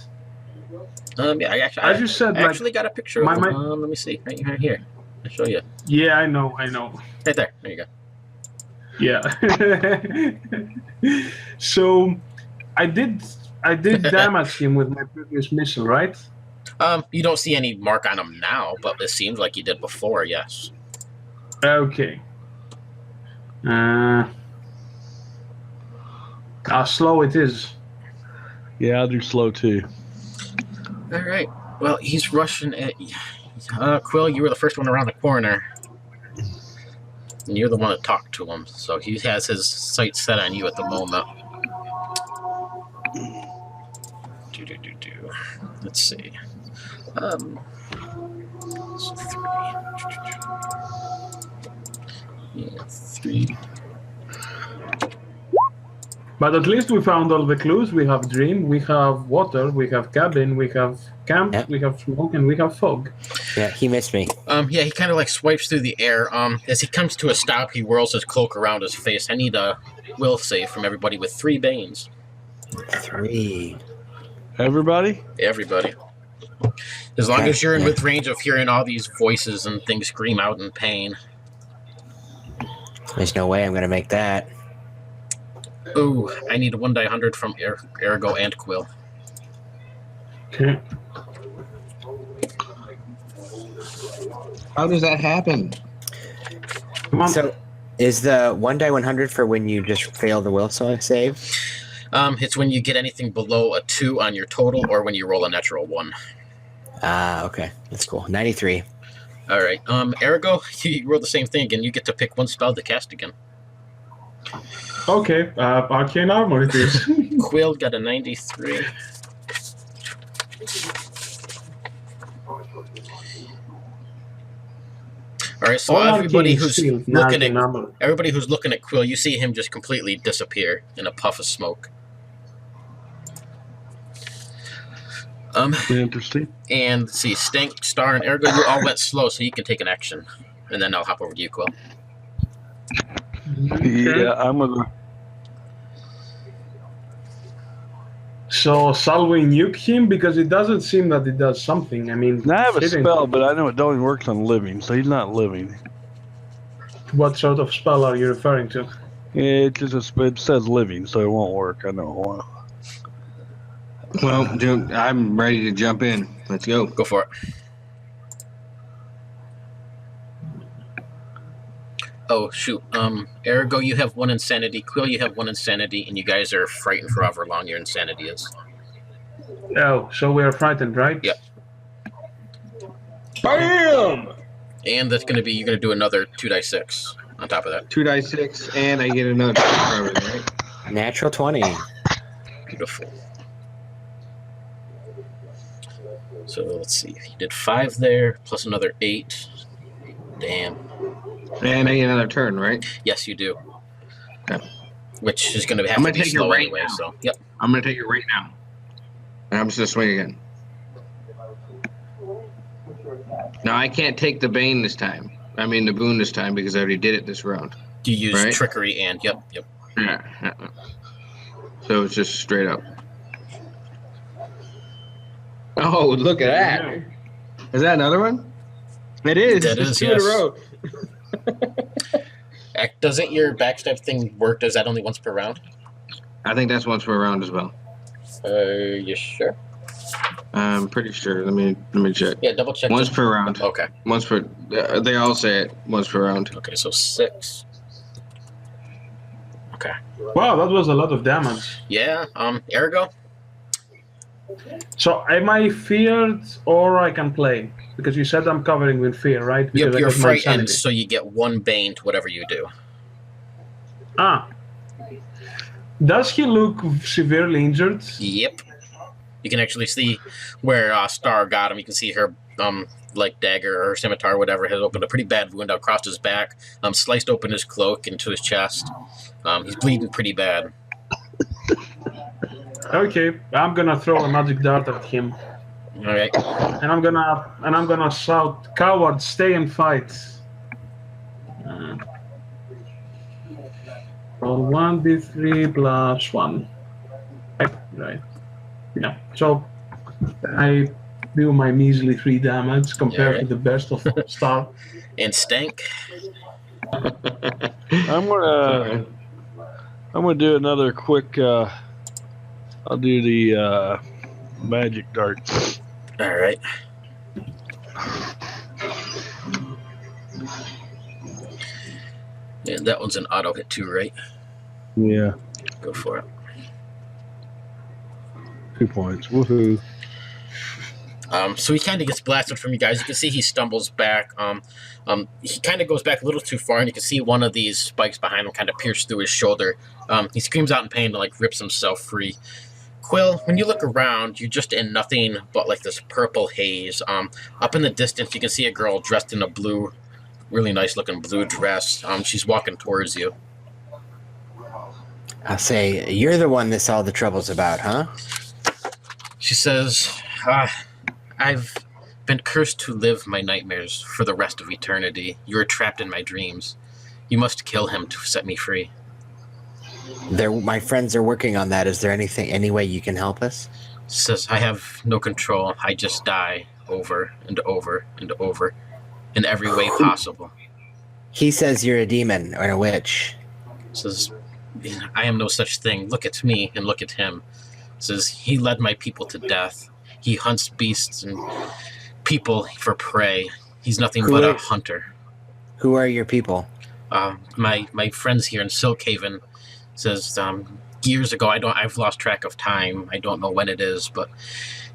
Yeah, I As you said, I actually got a picture of my- him. Let me see. Right here. I'll show you. Yeah, I know. Right there. There you go. Yeah. So, I did damage him with my previous missile, right? You don't see any mark on him now, but it seems like you did before. Yes. Okay. How slow it is. Yeah, I'll do slow too. All right. Well, he's rushing at Quill. You were the first one around the corner, and you're the one that talked to him. So he has his sights set on you at the moment. Let's see. So 3. Yeah, 3. But at least we found all the clues. We have dream, we have water, we have cabin, we have camp, we have smoke, and we have fog. Yeah, he missed me. Yeah, he kind of like swipes through the air. As he comes to a stop, he whirls his cloak around his face. I need a will save from everybody with 3 banes. 3. Everybody? Everybody. As long as you're in with range of hearing all these voices and things scream out in pain. There's no way I'm going to make that. Ooh, I need a 1 die 100 from Ergo and Quill. Okay. How does that happen? Come on. So, is the 1 die 100 for when you just fail the will save? It's when you get anything below a 2 on your total, or when you roll a natural 1. Ah, okay, that's cool. 93. All right. Ergo, you roll the same thing again. You get to pick 1 spell to cast again. Okay, arcane armor it is. Quill got a 93. All right, so All everybody arcane who's shield, looking at arcane armor. Quill, you see him just completely disappear in a puff of smoke. Interesting. And let's see, Stank, Star, and Ergo, you all went slow, so you can take an action, and then I'll hop over to you, Quill. Yeah, I'm gonna. So shall we nuke him? Because it doesn't seem that it does something. I mean, I have a hitting- spell, but I know it only works on living, so he's not living. What sort of spell are you referring to? It says living, so it won't work. I know. Well, dude, I'm ready to jump in. Let's go. Go for it. Oh, shoot. Ergo, you have 1 insanity. Quill, you have 1 insanity, and you guys are frightened for however long your insanity is. Oh, so we are frightened, right? Yep. Bam! And that's going to be, you're going to do another 2 die 6 on top of that. 2 die 6, and I get another for everything, right? Natural 20. Beautiful. So let's see. You did 5 there, plus another 8. Damn. And I get another turn, right? Yes, you do. Okay. Which is going to have I'm to gonna be take it slow right anyway, now. so, yep. I'm going to take it right now. And I'm just going to swing again. No, I can't take the Bane this time. I mean, the Boon this time, because I already did it this round. You use Right. trickery and, yep. Yeah. So it's just straight up. Oh, look at that. Is that another one? It is. That It's is, 2 in a yes. row. Doesn't your backstab thing work? Does that only once per round? I think that's once per round as well. You sure? I'm pretty sure. Let me check. Yeah, double check. Once per round. Okay. Once per. They all say it. Once per round. Okay, so 6. Okay. Wow, that was a lot of damage. Yeah, Ergo? So am I feared or I can play? Because you said I'm covering with fear, right? Yep, Because I you're got my frightened, insanity. so you get 1 bane to whatever you do. Ah. Does he look severely injured? Yep. You can actually see where Star got him. You can see her like dagger or scimitar or whatever has opened a pretty bad wound across his back, sliced open his cloak into his chest. He's bleeding pretty bad. Okay, I'm gonna throw a magic dart at him. All right. And I'm gonna shout, "Coward, stay and fight." Roll 1d3 plus 1. Right. Yeah. So I do my measly 3 damage compared Yeah, to the best of Star. And Stank. I'm gonna do another quick. I'll do the magic dart. All right. And that one's an auto hit too, right? Yeah, Go for it. 2 points. Woohoo! So he kind of gets blasted from you guys. You can see he stumbles back. He kind of goes back a little too far, and you can see one of these spikes behind him kind of pierce through his shoulder. He screams out in pain and like rips himself free. Quill, when you look around, you're just in nothing but like this purple haze. Up in the distance, you can see a girl dressed in a blue, really nice looking blue dress. She's walking towards you. I'll say, you're the one this all the trouble's about, huh? She says, I've been cursed to live my nightmares for the rest of eternity. You are trapped in my dreams. You must kill him to set me free. My friends are working on that. Is there any way you can help us? She says, I have no control. I just die over and over and over in every way possible. He says you're a demon or a witch. Says, I am no such thing. Look at me and look at him. Says, he led my people to death. He hunts beasts and people for prey. He's nothing but a hunter. Who are your people? My friends here in Silkhaven. Says, years ago, I've lost track of time. I don't know when it is, but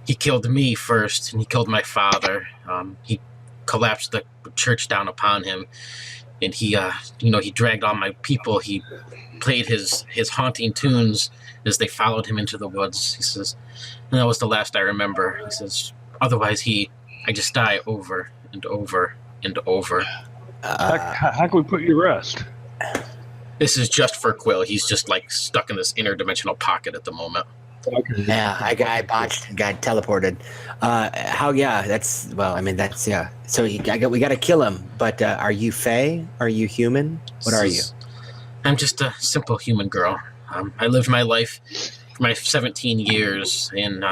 he killed me first, and he killed my father. He collapsed the church down upon him, and he dragged all my people. He played his haunting tunes as they followed him into the woods. He says, and that was the last I remember. He says, otherwise I just die over and over and over. How can we put you to rest? This is just for Quill. He's just like stuck in this interdimensional pocket at the moment. Okay. Yeah, I botched. Got teleported. Yeah. So we got to kill him. But are you Fae? Are you human? What are you? I'm just a simple human girl. I lived my life for my 17 years in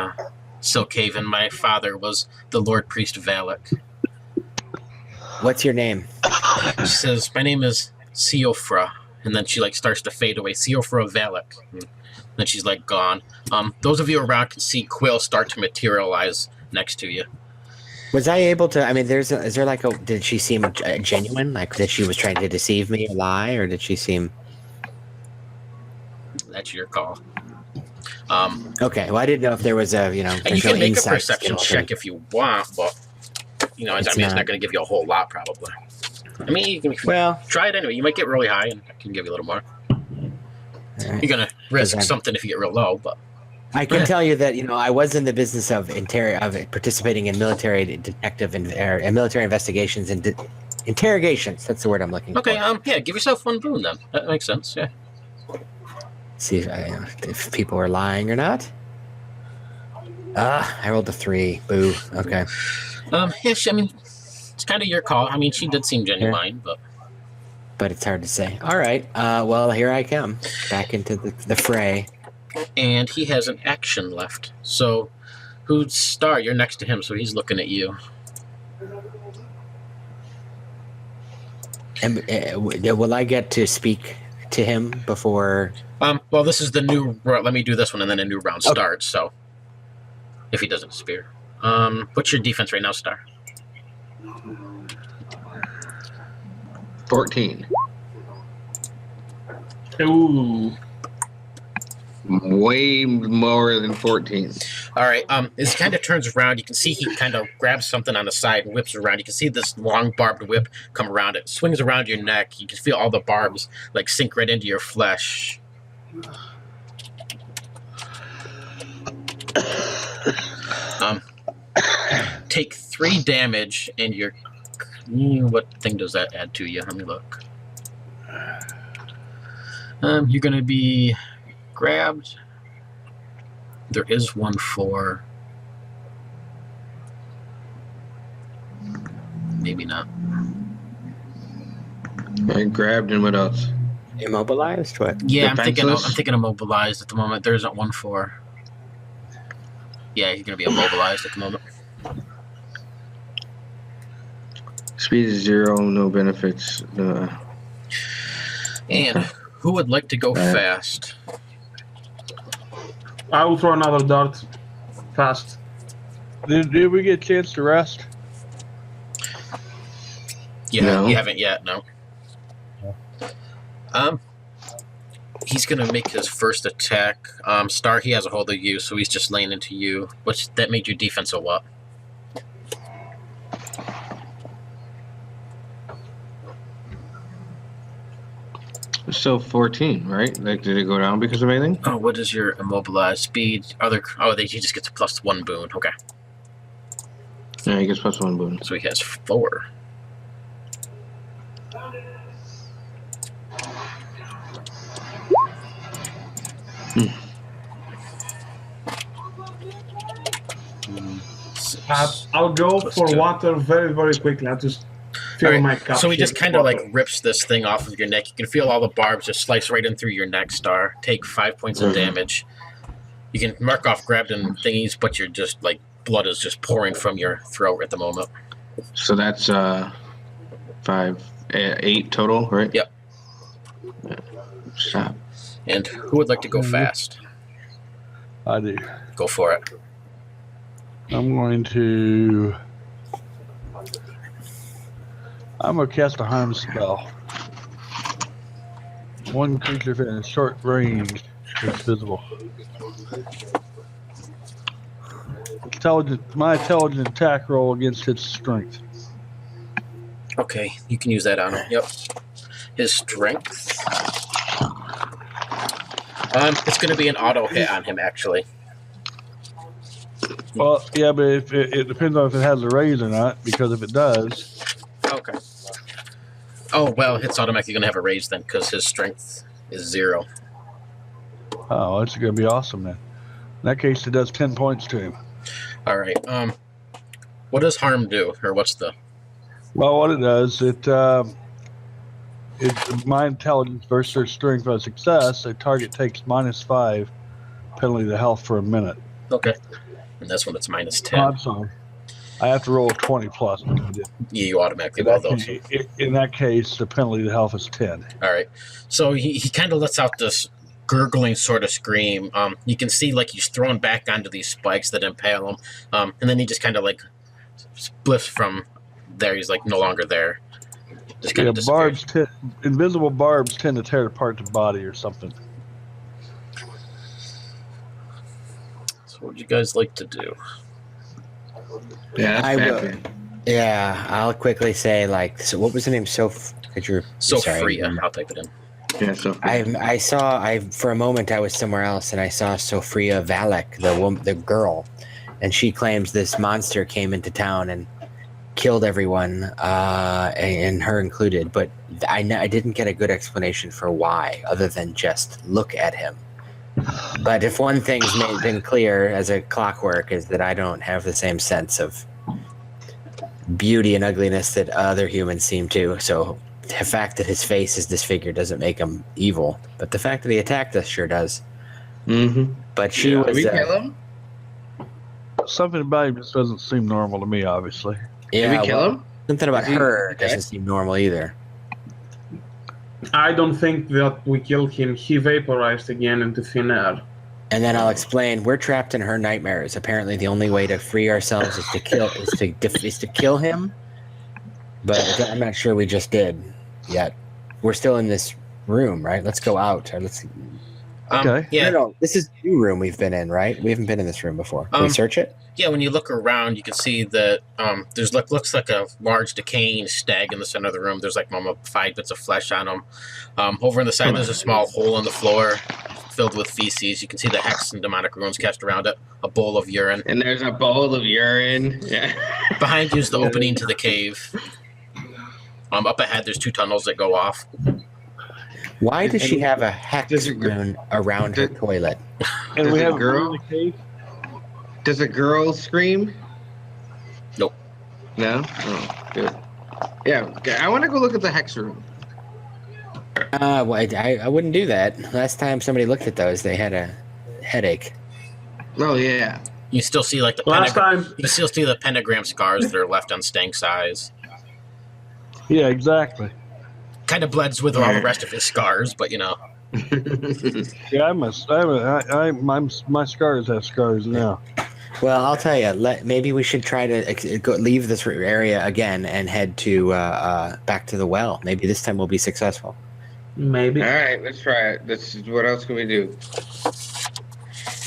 Silkhaven. My father was the Lord Priest Valick. What's your name? She says, my name is Siofra. And then she like starts to fade away. Siofra Valick. And then she's like gone. Those of you around can see Quill start to materialize next to you. Was I able to? I mean, did she seem genuine? Like that she was trying to deceive me or lie, or did she seem? That's your call. Okay. Well, I didn't know if there was a And you can make a perception check if you want, but it's not going to give you a whole lot probably. I mean, you can try it anyway. You might get really high, and I can give you a little more. Right. You're going to risk something if you get real low, but I can tell you that I was in the business of participating in military detective and military investigations and interrogations. That's the word I'm looking for. Okay. Give yourself one boon then. That makes sense. Yeah. See if people are lying or not. I rolled a 3. Boo. Okay. It's kind of your call. I mean, she did seem genuine, but it's hard to say. All right. Well, here I come back into the fray. And he has an action left. So, who's Star? You're next to him, so he's looking at you. And will I get to speak to him before? Well, this is the new. Let me do this one, and then a new round starts. So, if he doesn't spear, what's your defense right now, Star? 14. Ooh. Way more than 14. All right. As he kind of turns around, you can see he kind of grabs something on the side and whips around. You can see this long barbed whip come around. It swings around your neck. You can feel all the barbs like sink right into your flesh. Take 3 damage, and your what thing does that add to you? Let me look. You're gonna be grabbed. There is one for. Maybe not. I grabbed, and what else? Immobilized? What? Yeah, I'm Defenseless? thinking immobilized at the moment. There isn't one for. Yeah, he's gonna be immobilized at the moment. Speed is 0, no benefits. And who would like to go fast? I will throw another dart. Fast. Did we get a chance to rest? Yeah, No. you haven't yet. No. He's gonna make his first attack. Star, he has a hold of you, so he's just laying into you, which that made your defense a lot. So 14, right? Like, did it go down because of anything? Oh, what is your immobilized speed? He just gets a +1 boon. Okay, Yeah, he gets +1 boon. so he has 4. I'll go Plus for 2. water very, very quickly. I'll just fill All right, my cup. so he here just with kind of water. like rips this thing off of your neck. You can feel all the barbs just slice right in through your neck, Star. Take 5 points of damage. You can mark off grabbed and thingies, but you're just like blood is just pouring from your throat at the moment. So that's 8 total, right? Yep. Stop. And who would like to go fast? I do. Go for it. I'm going to cast a harm spell. One creature within short range is visible. My intelligent attack roll against its strength. Okay, you can use that on him. Yep. His strength. It's going to be an auto hit on him, actually. Well, yeah, but if it depends on if it has a raise or not, because if it does, Okay. Oh, well, it's automatically going to have a raise then, because his strength is 0. oh, it's going to be awesome then. In that case, it does 10 points to him. All right. What does harm do, or what's the? Well, what it does, it's my intelligence versus their strength by success. A target takes -5 penalty to health for a minute. Okay. And that's when it's -10. I'm sorry. I have to roll a 20 plus. Yeah, you automatically roll those. In that case, the penalty to health is 10. All right. So he kind of lets out this gurgling sort of scream. You can see like he's thrown back onto these spikes that impale him. And then he just kind of like spliffs from there. He's like no longer there. Just kind of disappears. Invisible barbs tend to tear apart the body or something. So what would you guys like to do? Yeah, I that's will. bad. Yeah, I'll quickly say so. What was the name? Sophria. I'll type it in. Yeah, so For a moment I was somewhere else and I saw Sophria Valick, the girl, and she claims this monster came into town and killed everyone, and her included. But I didn't get a good explanation for why, other than just look at him. But if one thing's been clear as a clockwork is that I don't have the same sense of beauty and ugliness that other humans seem to. So the fact that his face is disfigured doesn't make him evil, but the fact that he attacked us sure does. Mm-hmm. But she Did was. we kill him? Something about him just doesn't seem normal to me, obviously. Yeah, Did we kill him? Something about Is he her okay? doesn't seem normal either. I don't think that we killed him. He vaporized again into thin air. And then I'll explain. We're trapped in her nightmares. Apparently, the only way to free ourselves is to kill him. But I'm not sure we just did yet. We're still in this room, right? Let's go out. Or let's. Okay. Yeah. No, this is the new room we've been in, right? We haven't been in this room before. Can we search it? Yeah, when you look around, you can see that there's looks like a large decaying stag in the center of the room. There's like 5 bits of flesh on him. Over on the side, there's a small hole in the floor filled with feces. You can see the hex and demonic runes cast around it. A bowl of urine. And there's a bowl of urine. Yeah. Behind you is the opening to the cave. Up ahead, there's 2 tunnels that go off. Why does she have a hex rune around her toilet? And Does we a have girl- a in the cave. Does a girl scream? Nope. No? Oh, good. Yeah, okay, I want to go look at the hex room. Well, I wouldn't do that. Last time somebody looked at those, they had a headache. Oh, yeah. You still see like the Last pentagram. time, You can still see the pentagram scars that are left on Stank's eyes. Yeah, exactly. Kind of blends with all the rest of his scars, but you know. Yeah, my scars have scars now. Well, I'll tell you. Maybe we should try to leave this area again and head to back to the well. Maybe this time we'll be successful. Maybe. All right, let's try it. What else can we do?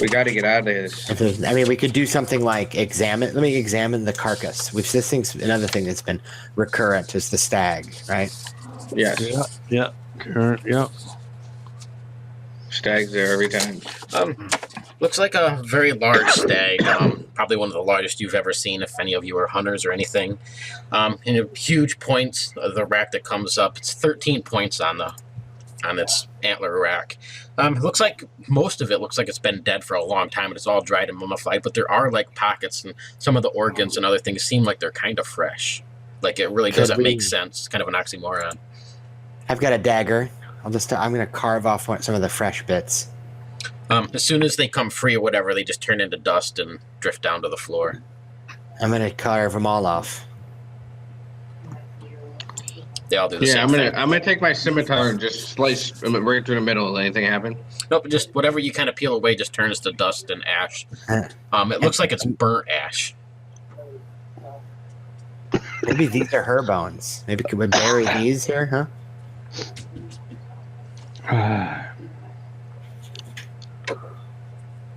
We got to get out of this. I mean, we could do something like examine. Let me examine the carcass. Which this thing's another thing that's been recurrent is the stag, right? Yes. Yeah. Current. Yeah. Stag's there every time. Looks like a very large stag. Probably one of the largest you've ever seen, if any of you are hunters or anything. And a huge points. The rack that comes up. It's 13 points on its antler rack. Looks like most of it looks like it's been dead for a long time, and it's all dried and mummified. But there are like pockets, and some of the organs and other things seem like they're kind of fresh. Like it really doesn't make sense. It's kind of an oxymoron. I've got a dagger. I'm going to carve off some of the fresh bits. As soon as they come free or whatever, they just turn into dust and drift down to the floor. I'm going to carve them all off. They all do the same thing. I'm gonna take my scimitar and just slice right through the middle. Will anything happen? Nope, just whatever you kind of peel away just turns to dust and ash. It looks like it's burnt ash. Maybe these are her bones. Maybe could we bury these here, huh?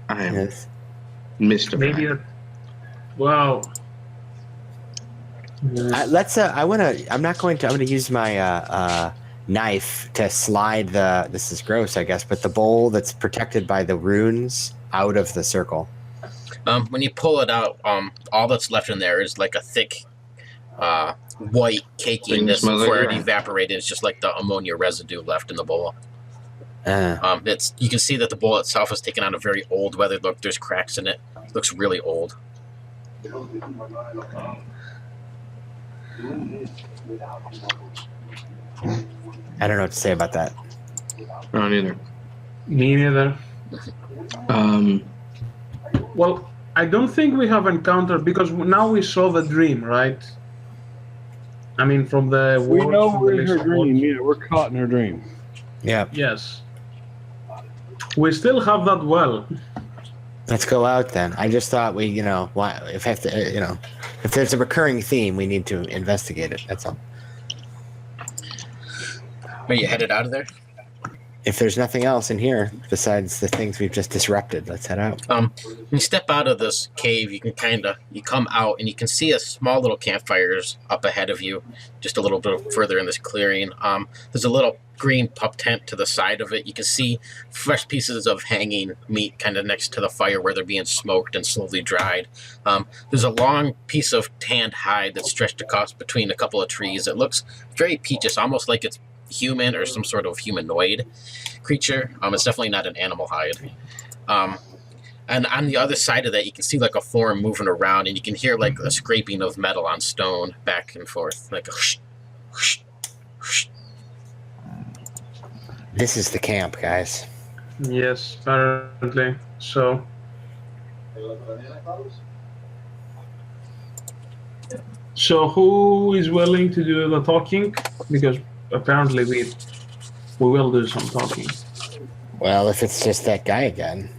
I am Yes. mystified. Maybe. Well. I'm going to use my knife to slide this is gross, I guess, but the bowl that's protected by the runes out of the circle. When you pull it out, all that's left in there is like a thick white cakiness before it evaporated. It's just like the ammonia residue left in the bowl. You can see that the bowl itself is taken on a very old weathered look. There's cracks in it. It looks really old. I don't know what to say about that. I don't either. Me neither. Well, I don't think we have encountered because now we saw the dream, right? I mean, from the We words know from we're the in her list of dream. words. Yeah, we're caught in her dream. Yeah. Yes. We still have that well. Let's go out then. I just thought if there's a recurring theme, we need to investigate it. That's all. Are you headed out of there? If there's nothing else in here besides the things we've just disrupted, let's head out. When you step out of this cave, you come out and you can see a small little campfires up ahead of you, just a little bit further in this clearing. There's a little green pup tent to the side of it. You can see fresh pieces of hanging meat kind of next to the fire where they're being smoked and slowly dried. There's a long piece of tanned hide that's stretched across between a couple of trees. It looks very peachish, almost like it's human or some sort of humanoid creature. It's definitely not an animal hide. And on the other side of that, you can see like a form moving around, and you can hear like a scraping of metal on stone back and forth, like a whoosh, whoosh, whoosh. This is the camp, guys. Yes, apparently. So. So who is willing to do the talking? Because apparently we will do some talking. Well, if it's just that guy again,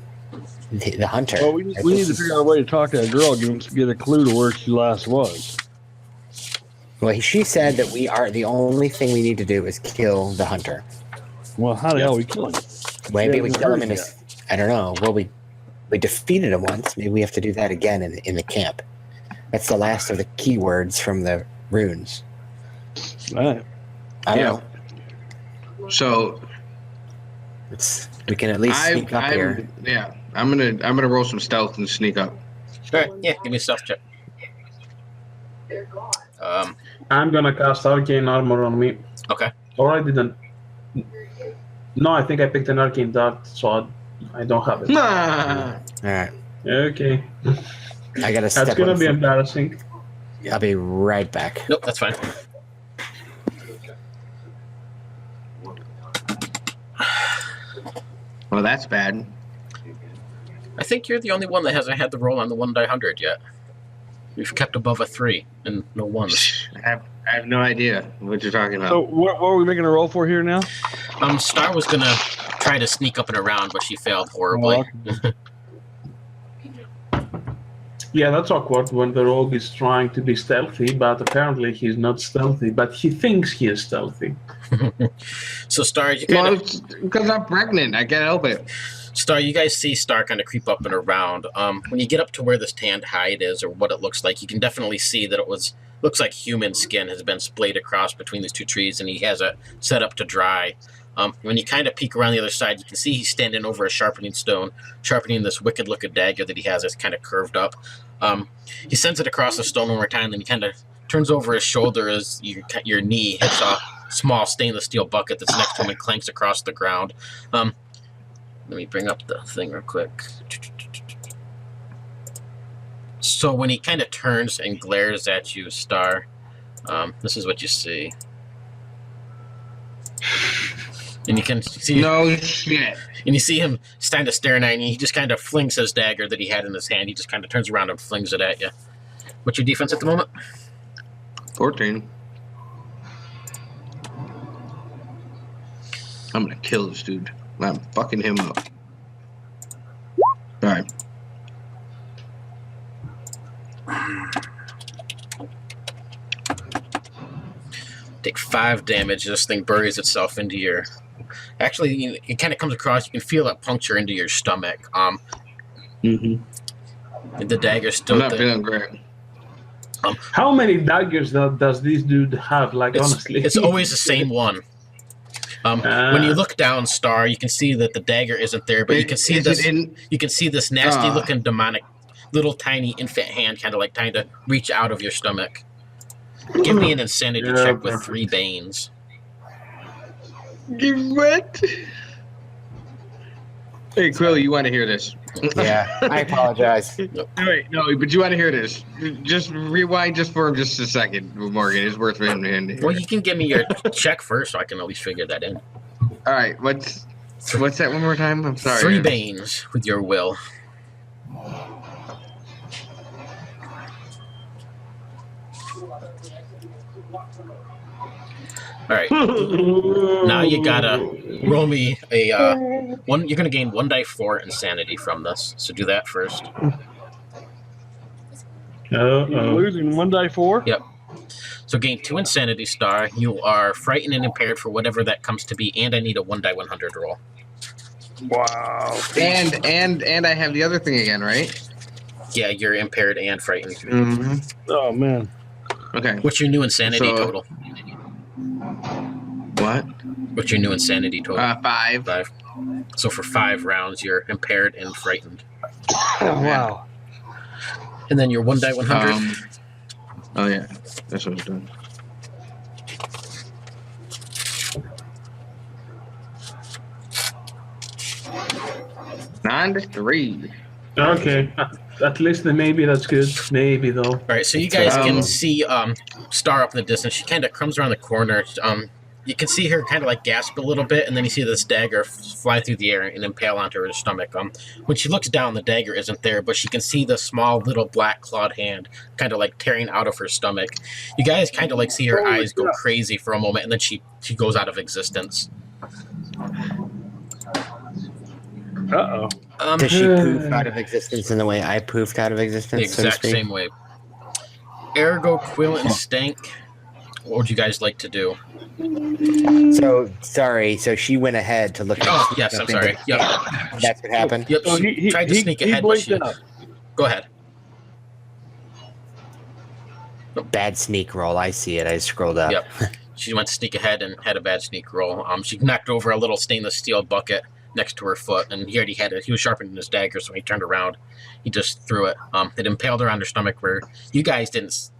the hunter. Well, we need to figure out a way to talk to that girl, get a clue to where she last was. Well, she said that the only thing we need to do is kill the hunter. Well, how the hell we kill him? Maybe we haven't kill him heard in yet. I don't know. Well, we defeated him once. Maybe we have to do that again in the camp. That's the last of the keywords from the runes. All right. I don't know. So We can at least sneak up here. Yeah, I'm gonna roll some stealth and sneak up. Sure. Yeah, give me a stealth check. I'm gonna cast arcane armor on me. Okay. Or I didn't. No, I think I picked an arcane dart, so I don't have it. Nah. All right. Okay. I gotta step. That's gonna be embarrassing. I'll be right back. Nope, that's fine. Well, that's bad. I think you're the only one that hasn't had the roll on the 1 die 100 yet. You've kept above a 3 and no 1s. I have no idea what you're talking about. So what are we making a roll for here now? Star was gonna try to sneak up and around, but she failed horribly. Oh, Yeah, that's awkward when the rogue is trying to be stealthy, but apparently he's not stealthy, but he thinks he is stealthy. So Star, you Well, kind of it's because I'm pregnant. I can't help it. Star, you guys see Star kind of creep up and around. When you get up to where this tanned hide is, or what it looks like, you can definitely see that looks like human skin has been splayed across between these two trees, and he has it set up to dry. When you kind of peek around the other side, you can see he's standing over a sharpening stone, sharpening this wicked-looking dagger that he has that's kind of curved up. He sends it across the stone one more time, then he kind of turns over his shoulder as your knee hits a small stainless steel bucket that's next to him and clanks across the ground. Let me bring up the thing real quick. So when he kind of turns and glares at you, Star, this is what you see. And you can see No shit. and you see him stand to staring at you, and he just kind of flings his dagger that he had in his hand. He just kind of turns around and flings it at you. What's your defense at the moment? 14. I'm gonna kill this dude. I'm fucking him up. Alright. Take 5 damage. This thing buries itself into your... Actually, it kind of comes across. You can feel it puncture into your stomach. Mm-hmm. The dagger's still I'm not there. feeling great. How many daggers does this dude have? Like, honestly, It's always the same one. When you look down, Star, you can see that the dagger isn't there, but you can see Is this. it in? You can see this nasty-looking demonic, little tiny infant hand, kind of like trying to reach out of your stomach. Give me an insanity Yeah, check with perfect. 3 banes. Give what? Hey, Quill, you want to hear this? Yeah, I apologize. Wait, no, but you want to hear this? Just rewind just for just a second, Morgan. It's worth him to hear. Well, you can give me your check first, so I can at least figure that in. All right, what's that one more time? I'm sorry. 3 banes with your will. All right. Now you gotta roll me a one. You're gonna gain 1 die 4 insanity from this. So do that first. Losing 1 die 4. Yep. So gain 2 insanity, Star. You are frightened and impaired for whatever that comes to be, and I need a 1 die 100 roll. Wow. And I have the other thing again, right? Yeah, you're impaired and frightened. Mm-hmm. Oh man. Okay. What's your new insanity So- total? What? What's your new insanity total? 5. 5. So for 5 rounds, you're impaired and frightened. Wow. And then your 1 die 100. Oh yeah, that's what I was doing. Nine to 3. Okay, at least maybe that's good. Maybe though. All right, so you guys can Um, see Star up in the distance. She kind of comes around the corner. You can see her kind of like gasp a little bit, and then you see this dagger fly through the air and impale onto her stomach. When she looks down, the dagger isn't there, but she can see the small little black clawed hand kind of like tearing out of her stomach. You guys kind of like see her eyes go crazy for a moment, and then she goes out of existence. Uh-oh. Does she poof out of existence in the way I poofed out of The existence? so to exact speak? same way. Ergo, Quill, and Stank. What would you guys like to do? So sorry. So she went ahead to look. Oh, yes, I'm sorry. Yep. That's what happened. Yep, So she tried to sneak ahead, but blinked she... out. Go ahead. Bad sneak roll. I see it. I scrolled up. Yep. She went to sneak ahead and had a bad sneak roll. She knocked over a little stainless steel bucket next to her foot, and he already had it. He was sharpening his dagger, so when he turned around, he just threw it. It impaled her on her stomach, where you guys didn't.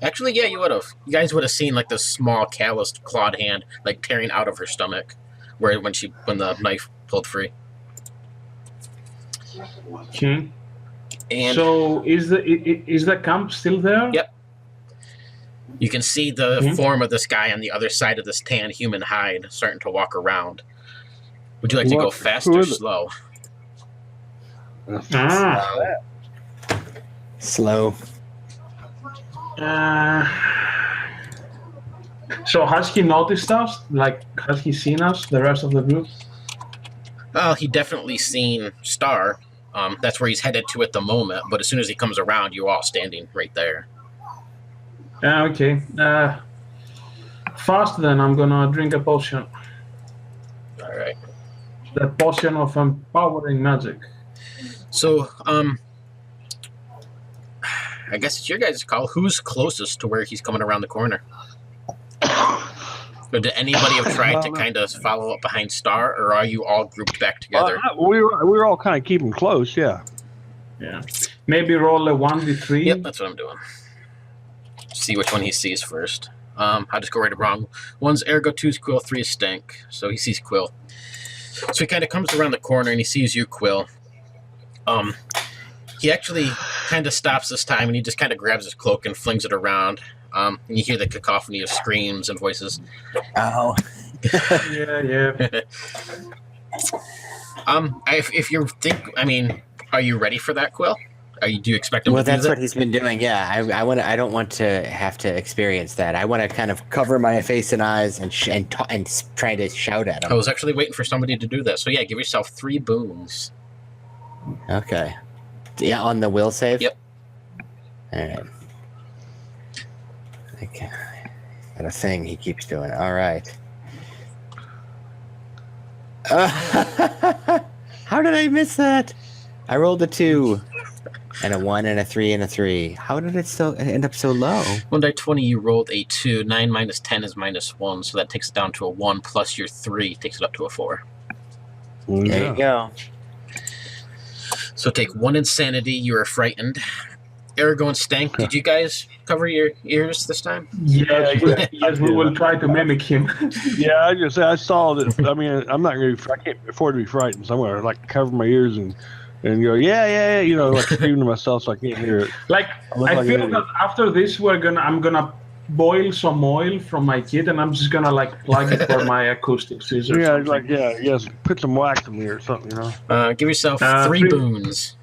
Actually, yeah, you would have. You guys would have seen like this small, calloused, clawed hand like tearing out of her stomach, where when the knife pulled free. Okay. And So is the camp still there? Yep. you can see the form of this guy on the other side of this tan human hide starting to walk around. Would you like to go fast Who or is it? slow? Ah. Slow. So has he noticed us? Like, has he seen us? The rest of the group? Well, he definitely seen Star. That's where he's headed to at the moment. But as soon as he comes around, you're all standing right there. Okay. Fast then, I'm gonna drink a potion. All right. The potion of empowering magic. So, I guess it's your guys' call. Who's closest to where he's coming around the corner? Or did anybody have tried to kind of follow up behind Star, or are you all grouped back together? We were all kind of keeping close, yeah. Yeah. Maybe roll a 1d3. Yep, that's what I'm doing. See which one he sees first. I'll just go right or wrong. 1's Ergo, 2's Quill, 3 is Stank. So he sees Quill. So he kind of comes around the corner and he sees you, Quill. He actually kind of stops this time and he just kind of grabs his cloak and flings it around. And you hear the cacophony of screams and voices. Oh. Yeah. If you think, are you ready for that, Quill? Do you expect him to do that's that? what he's been doing. Yeah, I don't want to have to experience that. I want to kind of cover my face and eyes and try to shout at him. I was actually waiting for somebody to do that. So yeah, give yourself 3 boons. Okay. Yeah, on the will save? Yep. All right. Okay. Got a thing he keeps doing. All right. How did I miss that? I rolled a 2 and a 1 and a 3 and a 3. How did it still end up so low? 1 die 20, you rolled a 2. 9 minus 10 is minus 1, so that takes it down to a 1, plus your 3 takes it up to a 4. There you go. So take 1 insanity, you are frightened. Ergo and Stank, did you guys cover your ears this time? Yes, we will try to mimic him. Yeah, I saw that. I'm not going to. I can't afford to be frightened, so I'm going to like cover my ears and go, yeah, like screaming to myself so I can't hear it. Like I feel that after this, I'm gonna boil some oil from my kit, and I'm just gonna like plug it for my acoustic scissors. Yeah, put some wax in me or something, Give yourself 3 boons.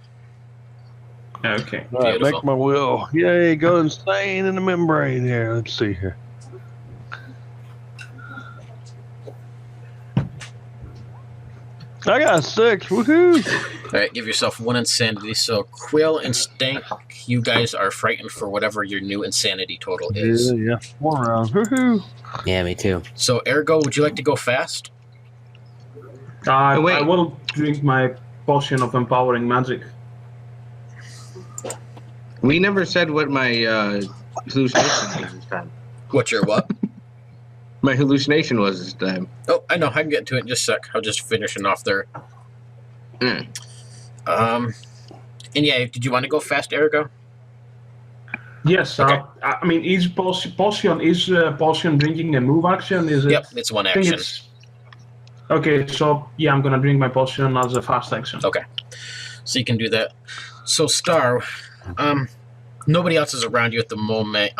Okay. All right, Beautiful. make my will. Yay, go insane in the membrane here. Let's see here. I got a 6. Woohoo! All right, give yourself 1 insanity. So Quill and Stank, you guys are frightened for whatever your new insanity total is. Yeah. 1 round. Woohoo! Yeah, me too. So Ergo, would you like to go fast? Wait. I will drink my potion of empowering magic. We never said what my hallucination was this time. What's your what? My hallucination was this time. Oh, I know. I can get to it in just a sec. I'll just finish it off there. Mm. And yeah, did you want to go fast, Ergo? Yes. Okay. Is potion drinking a move action? Is it? Yep, it's 1 I think action. it's. Okay, so yeah, I'm gonna drink my potion as a fast action. Okay. So you can do that. So Star, nobody else is around you at the moment.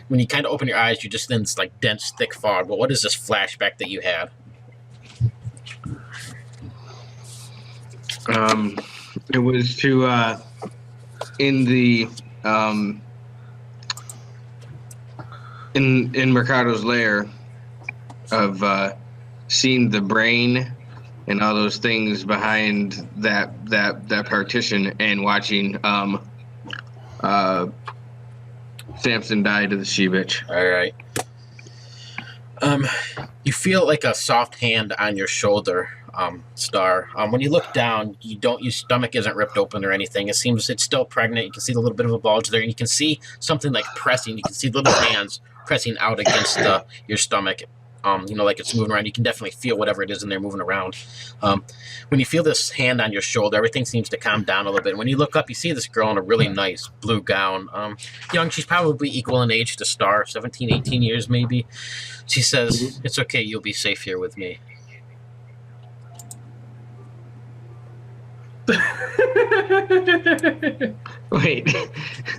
When you kind of open your eyes, you're just in this like dense, thick fog. But what is this flashback that you had? It was to in the in Mercado's lair of seeing the brain and all those things behind that partition and watching Samson die to the she-bitch. All right. You feel like a soft hand on your shoulder, Star. When you look down, your stomach isn't ripped open or anything. It seems it's still pregnant. You can see the little bit of a bulge there, and you can see something like pressing. You can see little hands pressing out against your stomach. Like it's moving around. You can definitely feel whatever it is in there moving around. When you feel this hand on your shoulder, everything seems to calm down a little bit. When you look up, you see this girl in a really nice blue gown. Young, she's probably equal in age to Star, 17, 18 years maybe. She says, "It's okay, you'll be safe here with me." Wait.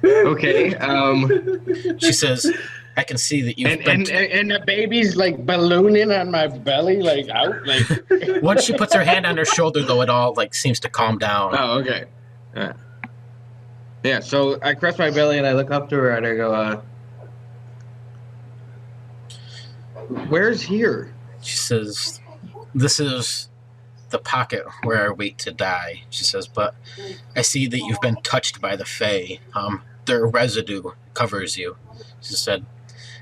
Okay. She says, "I can see that you've been..." And the baby's like ballooning on my belly, like out, like. Once she puts her hand on her shoulder, though, it all like seems to calm down. Oh, okay. Yeah. So I crest my belly and I look up to her and I go, "Where's here?" She says, "This is the pocket where I wait to die. She says, but I see that you've been touched by the Fae. Their residue covers you. She said,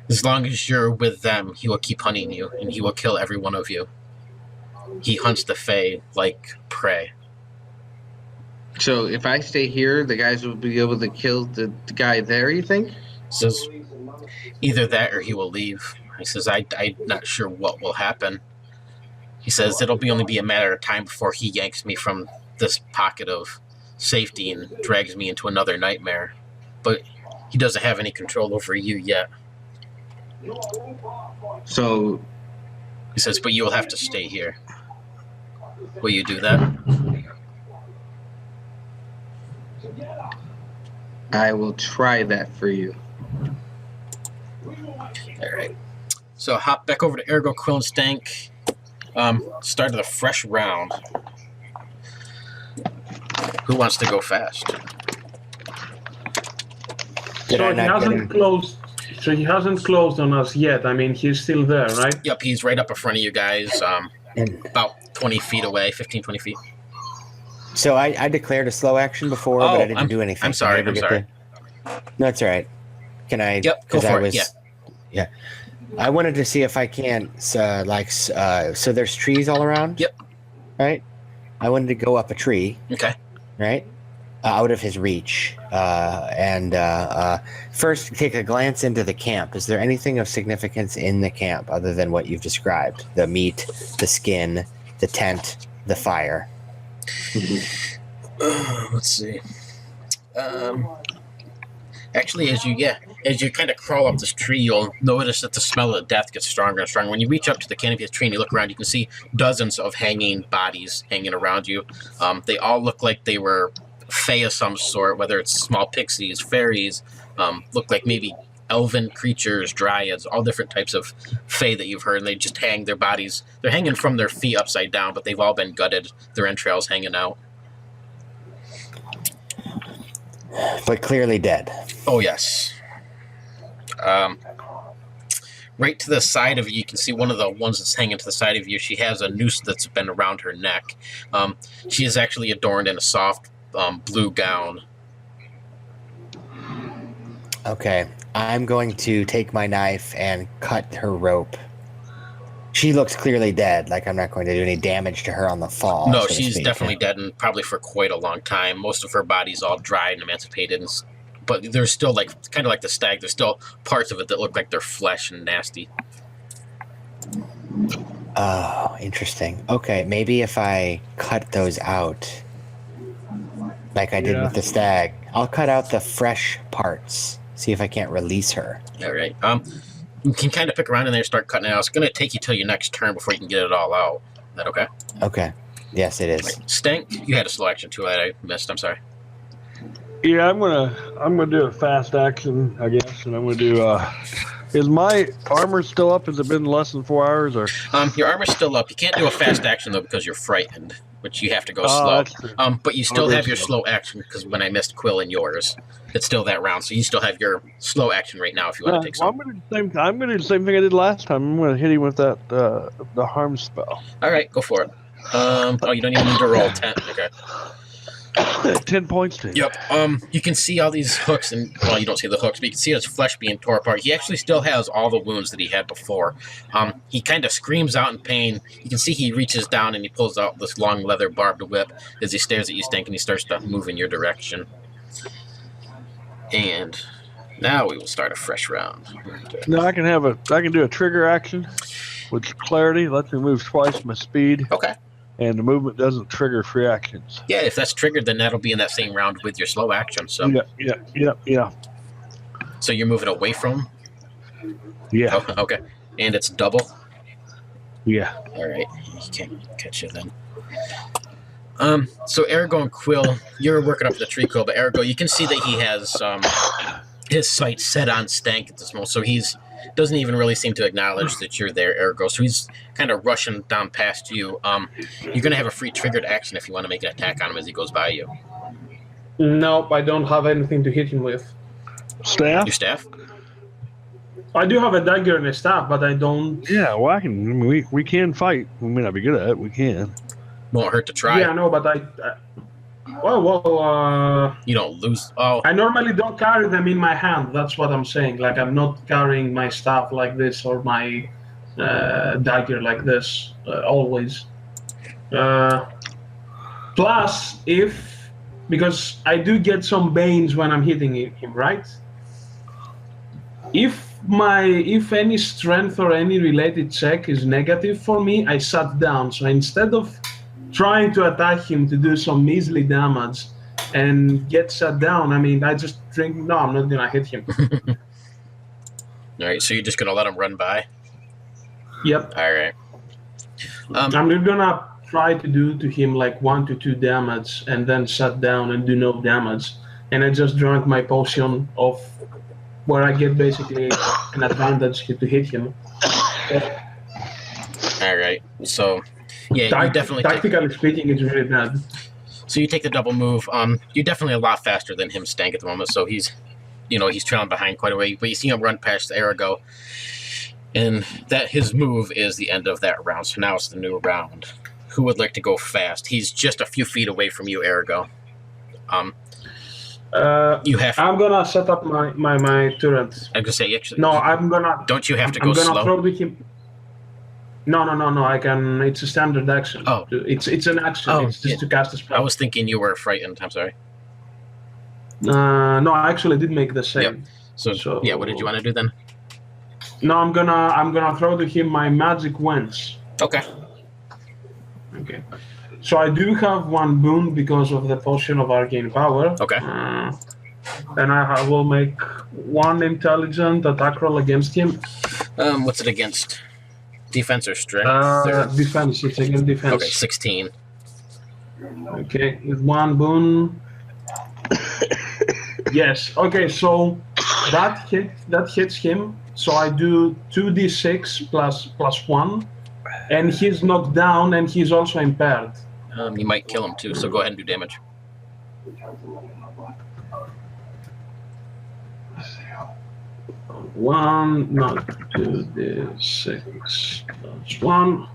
as long as you're with them, he will keep hunting you, and he will kill every one of you. He hunts the Fae like prey. So if I stay here, the guys will be able to kill the guy there, you think? Says, either that or he will leave. He says, I'm not sure what will happen. He says, it'll only be a matter of time before he yanks me from this pocket of safety and drags me into another nightmare. But he doesn't have any control over you yet. So he says, but you will have to stay here. Will you do that? I will try that for you. All right. So hop back over to Ergo, Quill, and Stank. Started a fresh round. Who wants to go fast? So he hasn't closed on us yet. I mean, he's still there, right? Yep, he's right up in front of you guys, about 20 feet away, 15, 20 feet. So I declared a slow action before, but I didn't do anything. I'm sorry. No, it's all right. Can I? Yep, go for it. Yeah. I wanted to see if I can, so there's trees all around? Yep. Right? I wanted to go up a tree. Okay. Right? Out of his reach. And first take a glance into the camp. Is there anything of significance in the camp other than what you've described? The meat, the skin, the tent, the fire. Let's see. Actually, as you kind of crawl up this tree, you'll notice that the smell of death gets stronger and stronger. When you reach up to the canopy of the tree and you look around, you can see dozens of hanging bodies hanging around you. They all look like they were fae of some sort, whether it's small pixies, fairies, look like maybe elven creatures, dryads, all different types of fae that you've heard, and they just hang their bodies. They're hanging from their feet upside down, but they've all been gutted, their entrails hanging out. But clearly dead. Oh, yes. Right to the side of you, you can see one of the ones that's hanging to the side of you. She has a noose that's been around her neck. She is actually adorned in a soft blue gown. Okay. I'm going to take my knife and cut her rope. She looks clearly dead. Like, I'm not going to do any damage to her on the fall. No, so she's definitely dead, and probably for quite a long time. Most of her body's all dried and emancipated, but there's still, kind of like the stag, there's still parts of it that look like they're flesh and nasty. Oh, interesting. Okay, maybe if I cut those out, like I did with the stag, I'll cut out the fresh parts. See if I can't release her. All right. You can kind of pick around in there and start cutting it out. It's going to take you till your next turn before you can get it all out. Is that okay? Okay. Yes, it is. Right. Stank, you had a slow action too that I missed. I'm sorry. Yeah, I'm gonna do a fast action, I guess, and I'm gonna do. Is my armor still up? Has it been less than 4 hours, or? Your armor's still up. You can't do a fast action though because you're frightened, which you have to go slow. But you still have your slow action because when I missed Quill and yours, it's still that round. So you still have your slow action right now if you want to take some. I'm gonna do the same thing I did last time. I'm gonna hit him with that the harm spell. All right, go for it. You don't even need to roll 10. Okay. 10 points to you. Yep. You can see all these hooks, and well, you don't see the hooks, but you can see his flesh being torn apart. He actually still has all the wounds that he had before. He kind of screams out in pain. You can see he reaches down and he pulls out this long leather barbed whip as he stares at you, Stank, and he starts to move in your direction. And now we will start a fresh round. Now I can do a trigger action, which clarity lets me move twice my speed. Okay. And the movement doesn't trigger free actions. Yeah, if that's triggered, then that'll be in that same round with your slow action. So Yeah. So you're moving away from? Yeah. Oh, okay. And it's double? Yeah. All right. He can't catch you then. So Ergo and Quill, you're working up the tree, Quill, but Ergo, you can see that he has his sights set on Stank at this moment, so he's doesn't even really seem to acknowledge that you're there, Ergo. So he's kind of rushing down past you. You're going to have a free triggered action if you want to make an attack on him as he goes by you. Nope, I don't have anything to hit him with. Staff? Your staff? I do have a dagger and a staff, but I don't... Yeah, well, we can fight. We may not be good at it. We can. Won't hurt to try. Yeah, no, but You don't lose. Oh, I normally don't carry them in my hand. That's what I'm saying. Like, I'm not carrying my staff like this or my dagger like this always. Plus, because I do get some banes when I'm hitting him, right? If any strength or any related check is negative for me, I shut down. So instead of trying to attack him to do some measly damage and get shut down, I mean, I just drink. No, I'm not gonna hit him. all right. So you're just gonna let him run by. Yep. All right. I'm not gonna try to do to him like 1 to 2 damage and then shut down and do no damage. And I just drank my potion of where I get basically an advantage to hit him. All right. So, yeah, you definitely. Tactically speaking, it's really bad. So you take the double move. You're definitely a lot faster than him, Stank, at the moment. So he's trailing behind quite a way. But you see him run past Arago, and that his move is the end of that round. So now it's the new round. Who would like to go fast? He's just a few feet away from you, Arago. You have. I'm gonna set up my turret. I'm gonna say actually. No, I'm gonna. Don't you have to go I'm gonna slow? throw to him. No. I can. It's a standard action. Oh. It's an action. Oh, it's just to cast a spell. I was thinking you were frightened. I'm sorry. No, I actually did make the same. Yep. So yeah, what did you want to do then? No, I'm gonna throw to him my magic winds. Okay. Okay. So I do have one boon because of the potion of arcane power. Okay. And I will make one intelligent attack roll against him. What's it against? Defense or strength? Defense. It's against defense. Okay, 16. Okay, with one boon. Yes. Okay, so that hits him. So I do 2d6 plus 1, and he's knocked down, and he's also impaired. You might kill him too, so go ahead and do damage. One, not 2d6 plus 1.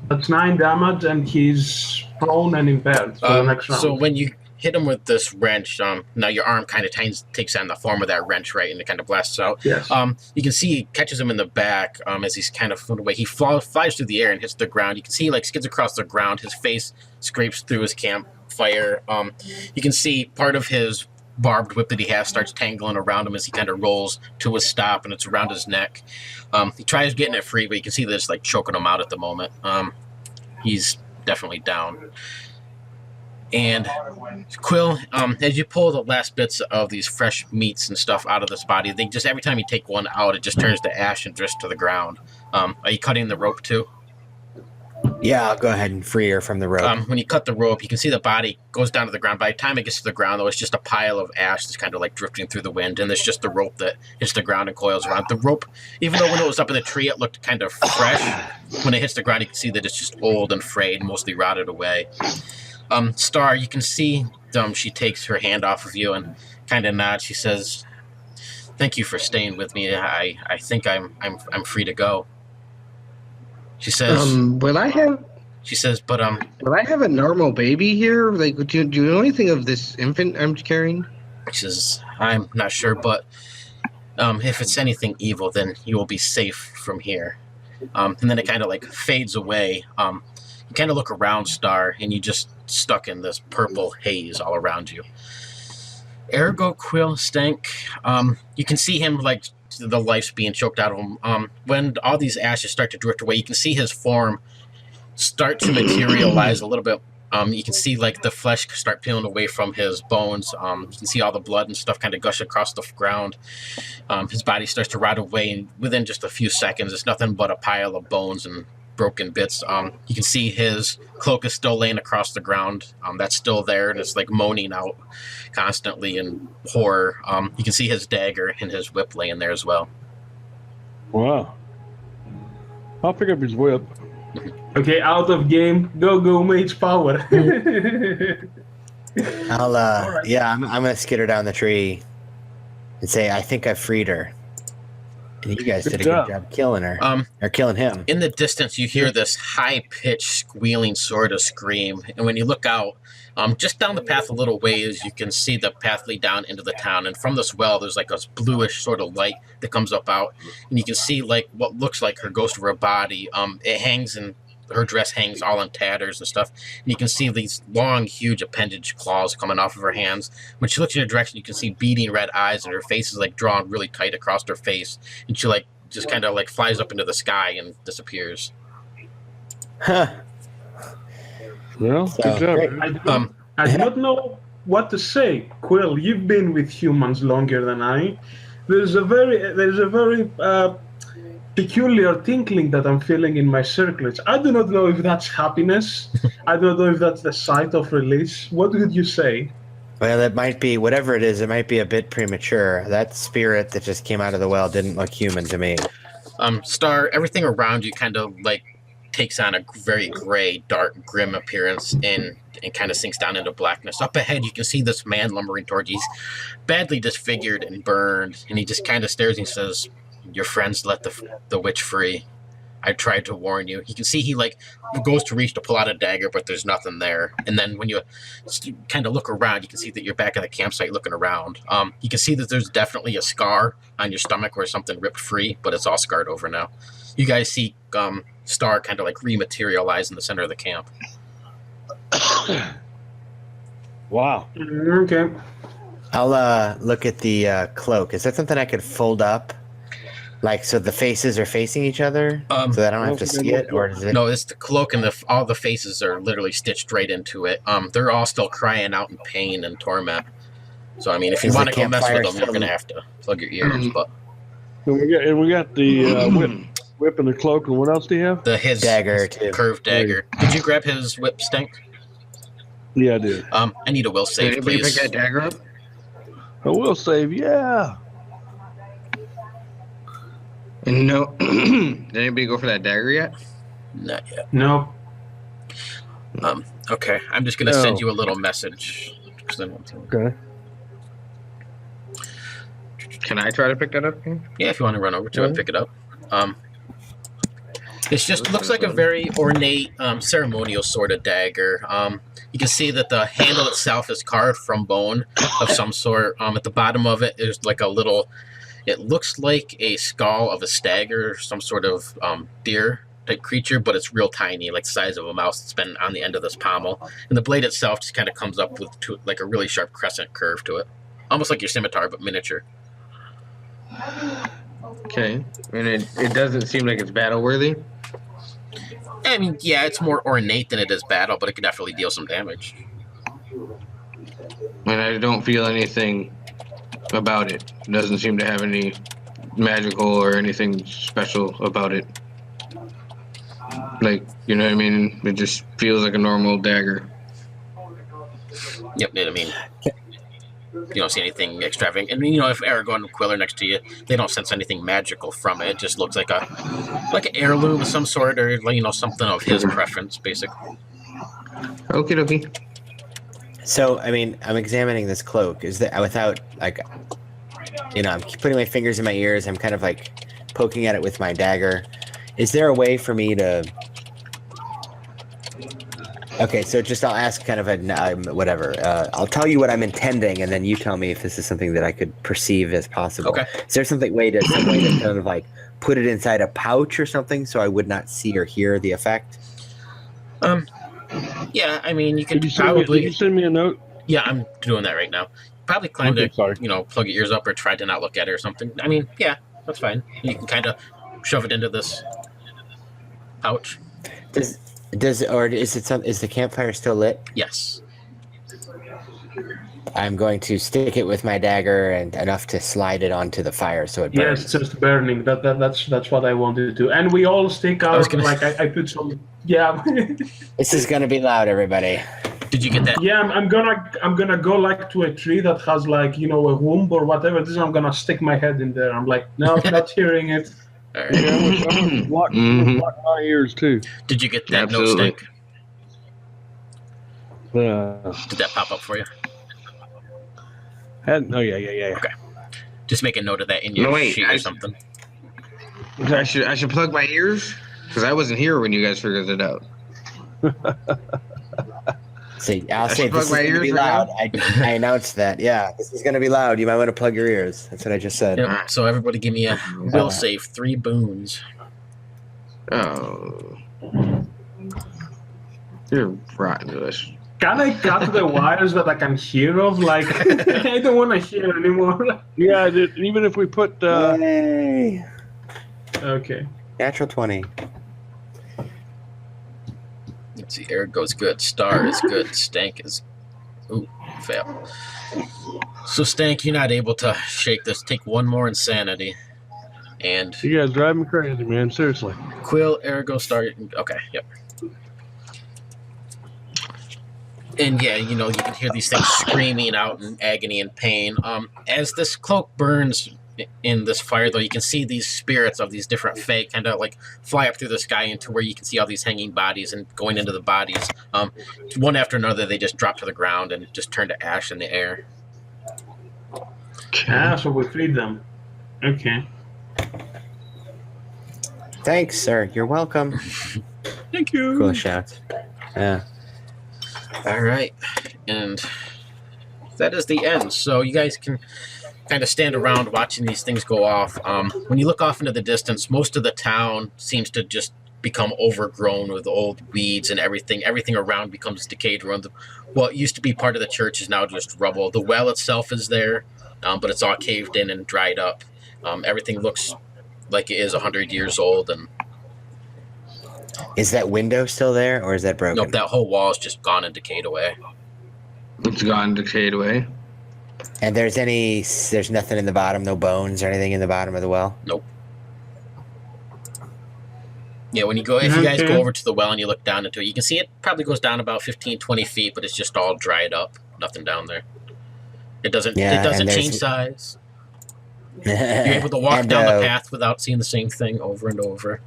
That's 9 damage, and he's prone and impaired for the next round. So when you hit him with this wrench, now your arm kind of takes on the form of that wrench, right, and it kind of blasts out. Yes. You can see he catches him in the back as he's kind of flown away. He flies through the air and hits the ground. You can see he skids across the ground. His face scrapes through his campfire. You can see part of his barbed whip that he has starts tangling around him as he kind of rolls to a stop, and it's around his neck. He tries getting it free, but you can see that it's choking him out at the moment. He's definitely down. And Quill, as you pull the last bits of these fresh meats and stuff out of this body, they just every time you take one out, it just turns to ash and drifts to the ground. Are you cutting the rope too? Yeah, I'll go ahead and free her from the rope. When you cut the rope, you can see the body goes down to the ground. By the time it gets to the ground, though, it's just a pile of ash that's kind of drifting through the wind, and there's just the rope that hits the ground and coils around. The rope, even though when it was up in the tree, it looked kind of fresh, when it hits the ground, you can see that it's just old and frayed, mostly rotted away. Star, you can see she takes her hand off of you and kind of nods. She says, "Thank you for staying with me. I think I'm free to go." She says, will I have? She says, "But will I have a normal baby here? Do you know anything of this infant I'm carrying?" She says, "I'm not sure, but if it's anything evil, then you will be safe from here." And then it kind of fades away. You kind of look around, Star, and you just stuck in this purple haze all around you. Arago, Quill, Stank, you can see him the life's being choked out of him. When all these ashes start to drift away, you can see his form start to materialize a little bit. You can see the flesh start peeling away from his bones. You can see all the blood and stuff kind of gush across the ground. His body starts to rot away, and within just a few seconds, it's nothing but a pile of bones and broken bits. You can see his cloak is still laying across the ground. That's still there, and it's moaning out constantly in horror. You can see his dagger and his whip laying there as well. Wow. I'll pick up his whip. Okay, out of game. Go, mage power. I'll right. I'm gonna skitter down the tree and say, "I think I freed her." You guys Good did a job. good job killing her. Or killing him. In the distance, you hear this high-pitched, squealing sort of scream, and when you look out, just down the path a little ways, you can see the path lead down into the town, and from this well, there's like a bluish sort of light that comes up out, and you can see like what looks like her ghost of her body. It hangs and her dress hangs all in tatters and stuff, and you can see these long, huge appendage claws coming off of her hands. When she looks in your direction, you can see beating red eyes, and her face is like drawn really tight across her face, and she like just kind of like flies up into the sky and disappears. Huh. Well, So, good job. great. I do not know what to say. Quill, you've been with humans longer than I. There's a very peculiar tinkling that I'm feeling in my circlets. I do not know if that's happiness. I don't know if that's the sight of release. What would you say? Well, it might be, whatever it is, it might be a bit premature. That spirit that just came out of the well didn't look human to me. Star, everything around you kind of like takes on a very gray, dark, grim appearance and kind of sinks down into blackness. Up ahead, you can see this man lumbering towards you. He's badly disfigured and burned, and he just kind of stares and he says, "Your friends let the witch free. I tried to warn you." You can see he like goes to reach to pull out a dagger, but there's nothing there. And then when you kind of look around, you can see that you're back at the campsite looking around. You can see that there's definitely a scar on your stomach where something ripped free, but it's all scarred over now. You guys see Star kind of like rematerialize in the center of the camp. Wow. Okay. I'll look at the cloak. Is that something I could fold up? Like, so the faces are facing each other? So that I don't have to see it? Or is it? No, it's the cloak, and all the faces are literally stitched right into it. They're all still crying out in pain and torment. So, I mean, if you Is want the to go mess campfire with them, you're still- going to have to plug your ears. But And we got the whip and the cloak. And what else do you have? his Dagger, too. curved dagger. Did you grab his whip, Stank? Yeah, I did. I need a will Did save, anybody pick please. that dagger up? I will save. Yeah. And no, did anybody go for that dagger yet? Not yet. No. Okay, I'm just going to send No. you a little message. 'Cause I want to- Okay. Can I try to pick that up? Yeah, if you want to run over to it and pick it up. It just looks like a very ornate, ceremonial sort of dagger. You can see that the handle itself is carved from bone of some sort. At the bottom of it is like a little, it looks like a skull of a stag or some sort of deer type creature, but it's real tiny, like the size of a mouse that's been on the end of this pommel. And the blade itself just kind of comes up with like a really sharp crescent curve to it. Almost like your scimitar, but miniature. Okay. And it doesn't seem like it's battle worthy. I mean, yeah, it's more ornate than it is battle, but it could definitely deal some damage. And I don't feel anything about it. It doesn't seem to have any magical or anything special about it. Like, you know what I mean? It just feels like a normal dagger. Yep, I mean, you don't see anything extravagant. And, you know, if Aragorn and Quill are next to you, they don't sense anything magical from it. It just looks like an heirloom of some sort, or, you know, something of his preference, basically. Okie dokie. So, I mean, I'm examining this cloak. Is that without, like, you know, I'm putting my fingers in my ears. I'm kind of like poking at it with my dagger. Is there a way for me to? Okay, so just I'll ask kind of a whatever. I'll tell you what I'm intending, and then you tell me if this is something that I could perceive as possible. Okay. Is there some way to kind of like put it inside a pouch or something so I would not see or hear the effect? Yeah, I mean, you could Did you probably. send me a note? Yeah, I'm doing that right now. Probably climb Okay, to, sorry. you know, plug your ears up or try to not look at it or something. I mean, yeah, that's fine. You can kind of shove it into this pouch. Is the campfire still lit? Yes. I'm going to stick it with my dagger and enough to slide it onto the fire so it burns. Yes, just burning. That's what I wanted to do. And we all stick out. I put some. Yeah. This is gonna be loud, everybody. Did you get that? Yeah, I'm gonna go like to a tree that has like, you know, a womb or whatever. This I'm gonna stick my head in there. I'm like, no, not hearing it. All right. Yeah, I'm gonna block my ears too. Did you get that note, Absolutely. Stink? Did that pop up for you? Yeah. Just make a note of that in your No, wait, sheet I- or something. I should plug my ears because I wasn't here when you guys figured it out. See, I'll I say should this is plug my going to be ears right loud. I announced that. Yeah, this is going to be loud. You might want to plug your ears. That's what I just said. Yep. So everybody give me a will save 3 boons. Oh, you're rotten to this. Can I cut the wires that I can hear of? Like, I don't want to hear anymore. Yeah, even if we put Yay! Okay. Natural 20. Let's see, air goes good. Star is good. Stank is... Ooh, fail. So, Stank, you're not able to shake this. Take 1 more insanity. And you guys drive me crazy, man. Seriously. Quill, Ergo, Star... Okay, yep. And yeah, you know, you can hear these things screaming out in agony and pain. As this cloak burns in this fire, though, you can see these spirits of these different fae kind of like fly up through the sky into where you can see all these hanging bodies and going into the bodies. One after another, they just drop to the ground and just turn to ash in the air. So we freed them. Okay. Thanks, sir. You're welcome. Thank you. Cool shout. Yeah. All right, and that is the end. So you guys can kind of stand around watching these things go off. When you look off into the distance, most of the town seems to just become overgrown with old weeds and everything. Everything around becomes decayed ruins. What used to be part of the church is now just rubble. The well itself is there, but it's all caved in and dried up. Everything looks like it is 100 years old. And is that window still there, or is that broken? nope, that whole wall is just gone and decayed away. It's gone, decayed away. And there's nothing in the bottom, no bones or anything in the bottom of the well? Nope. Yeah, if you guys go over to the well and you look down into it, you can see it probably goes down about 15, 20 feet, but it's just all dried up. Nothing down there. It doesn't change size. You're able to walk down the path without seeing the same thing over and over.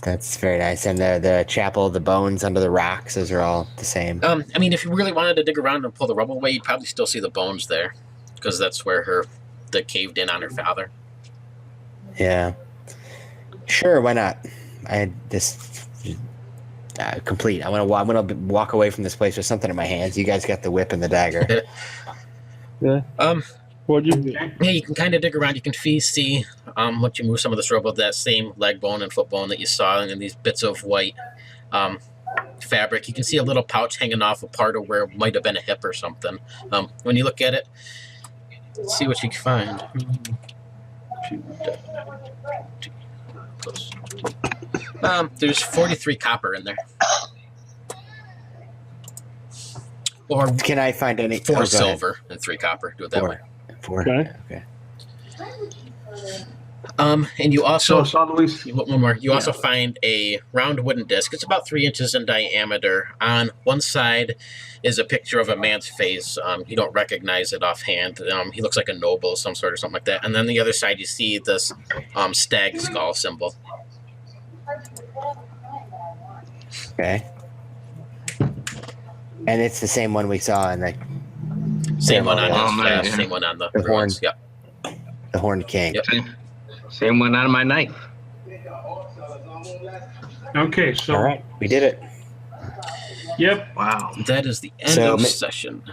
That's very nice. And the chapel, the bones under the rocks, those are all the same. I mean, if you really wanted to dig around and pull the rubble away, you'd probably still see the bones there, because that's where they caved in on her father. Yeah. Sure, why not? I just complete. I want to walk away from this place with something in my hands. You guys got the whip and the dagger. Yeah. What'd you do? Yeah, you can kind of dig around. You can see, once you move some of this rubble, that same leg bone and foot bone that you saw, and then these bits of white fabric. You can see a little pouch hanging off a part of where it might have been a hip or something. When you look at it, let's see what you can find. There's 43 copper in there. Or can I find any? 4 silver and 3 copper. Do it that way. 4. Okay. And you also one more. You also find a round wooden disc. It's about 3 inches in diameter. On one side is a picture of a man's face. You don't recognize it offhand. He looks like a noble of some sort or something like that. And then the other side, you see this stag skull symbol. Okay. And it's the same one we saw in the same one on same one on the horn. Yep. The Horned King. Yep. Same one on my knife. Okay, so all right, we did it. Yep. Wow. That is the end of session.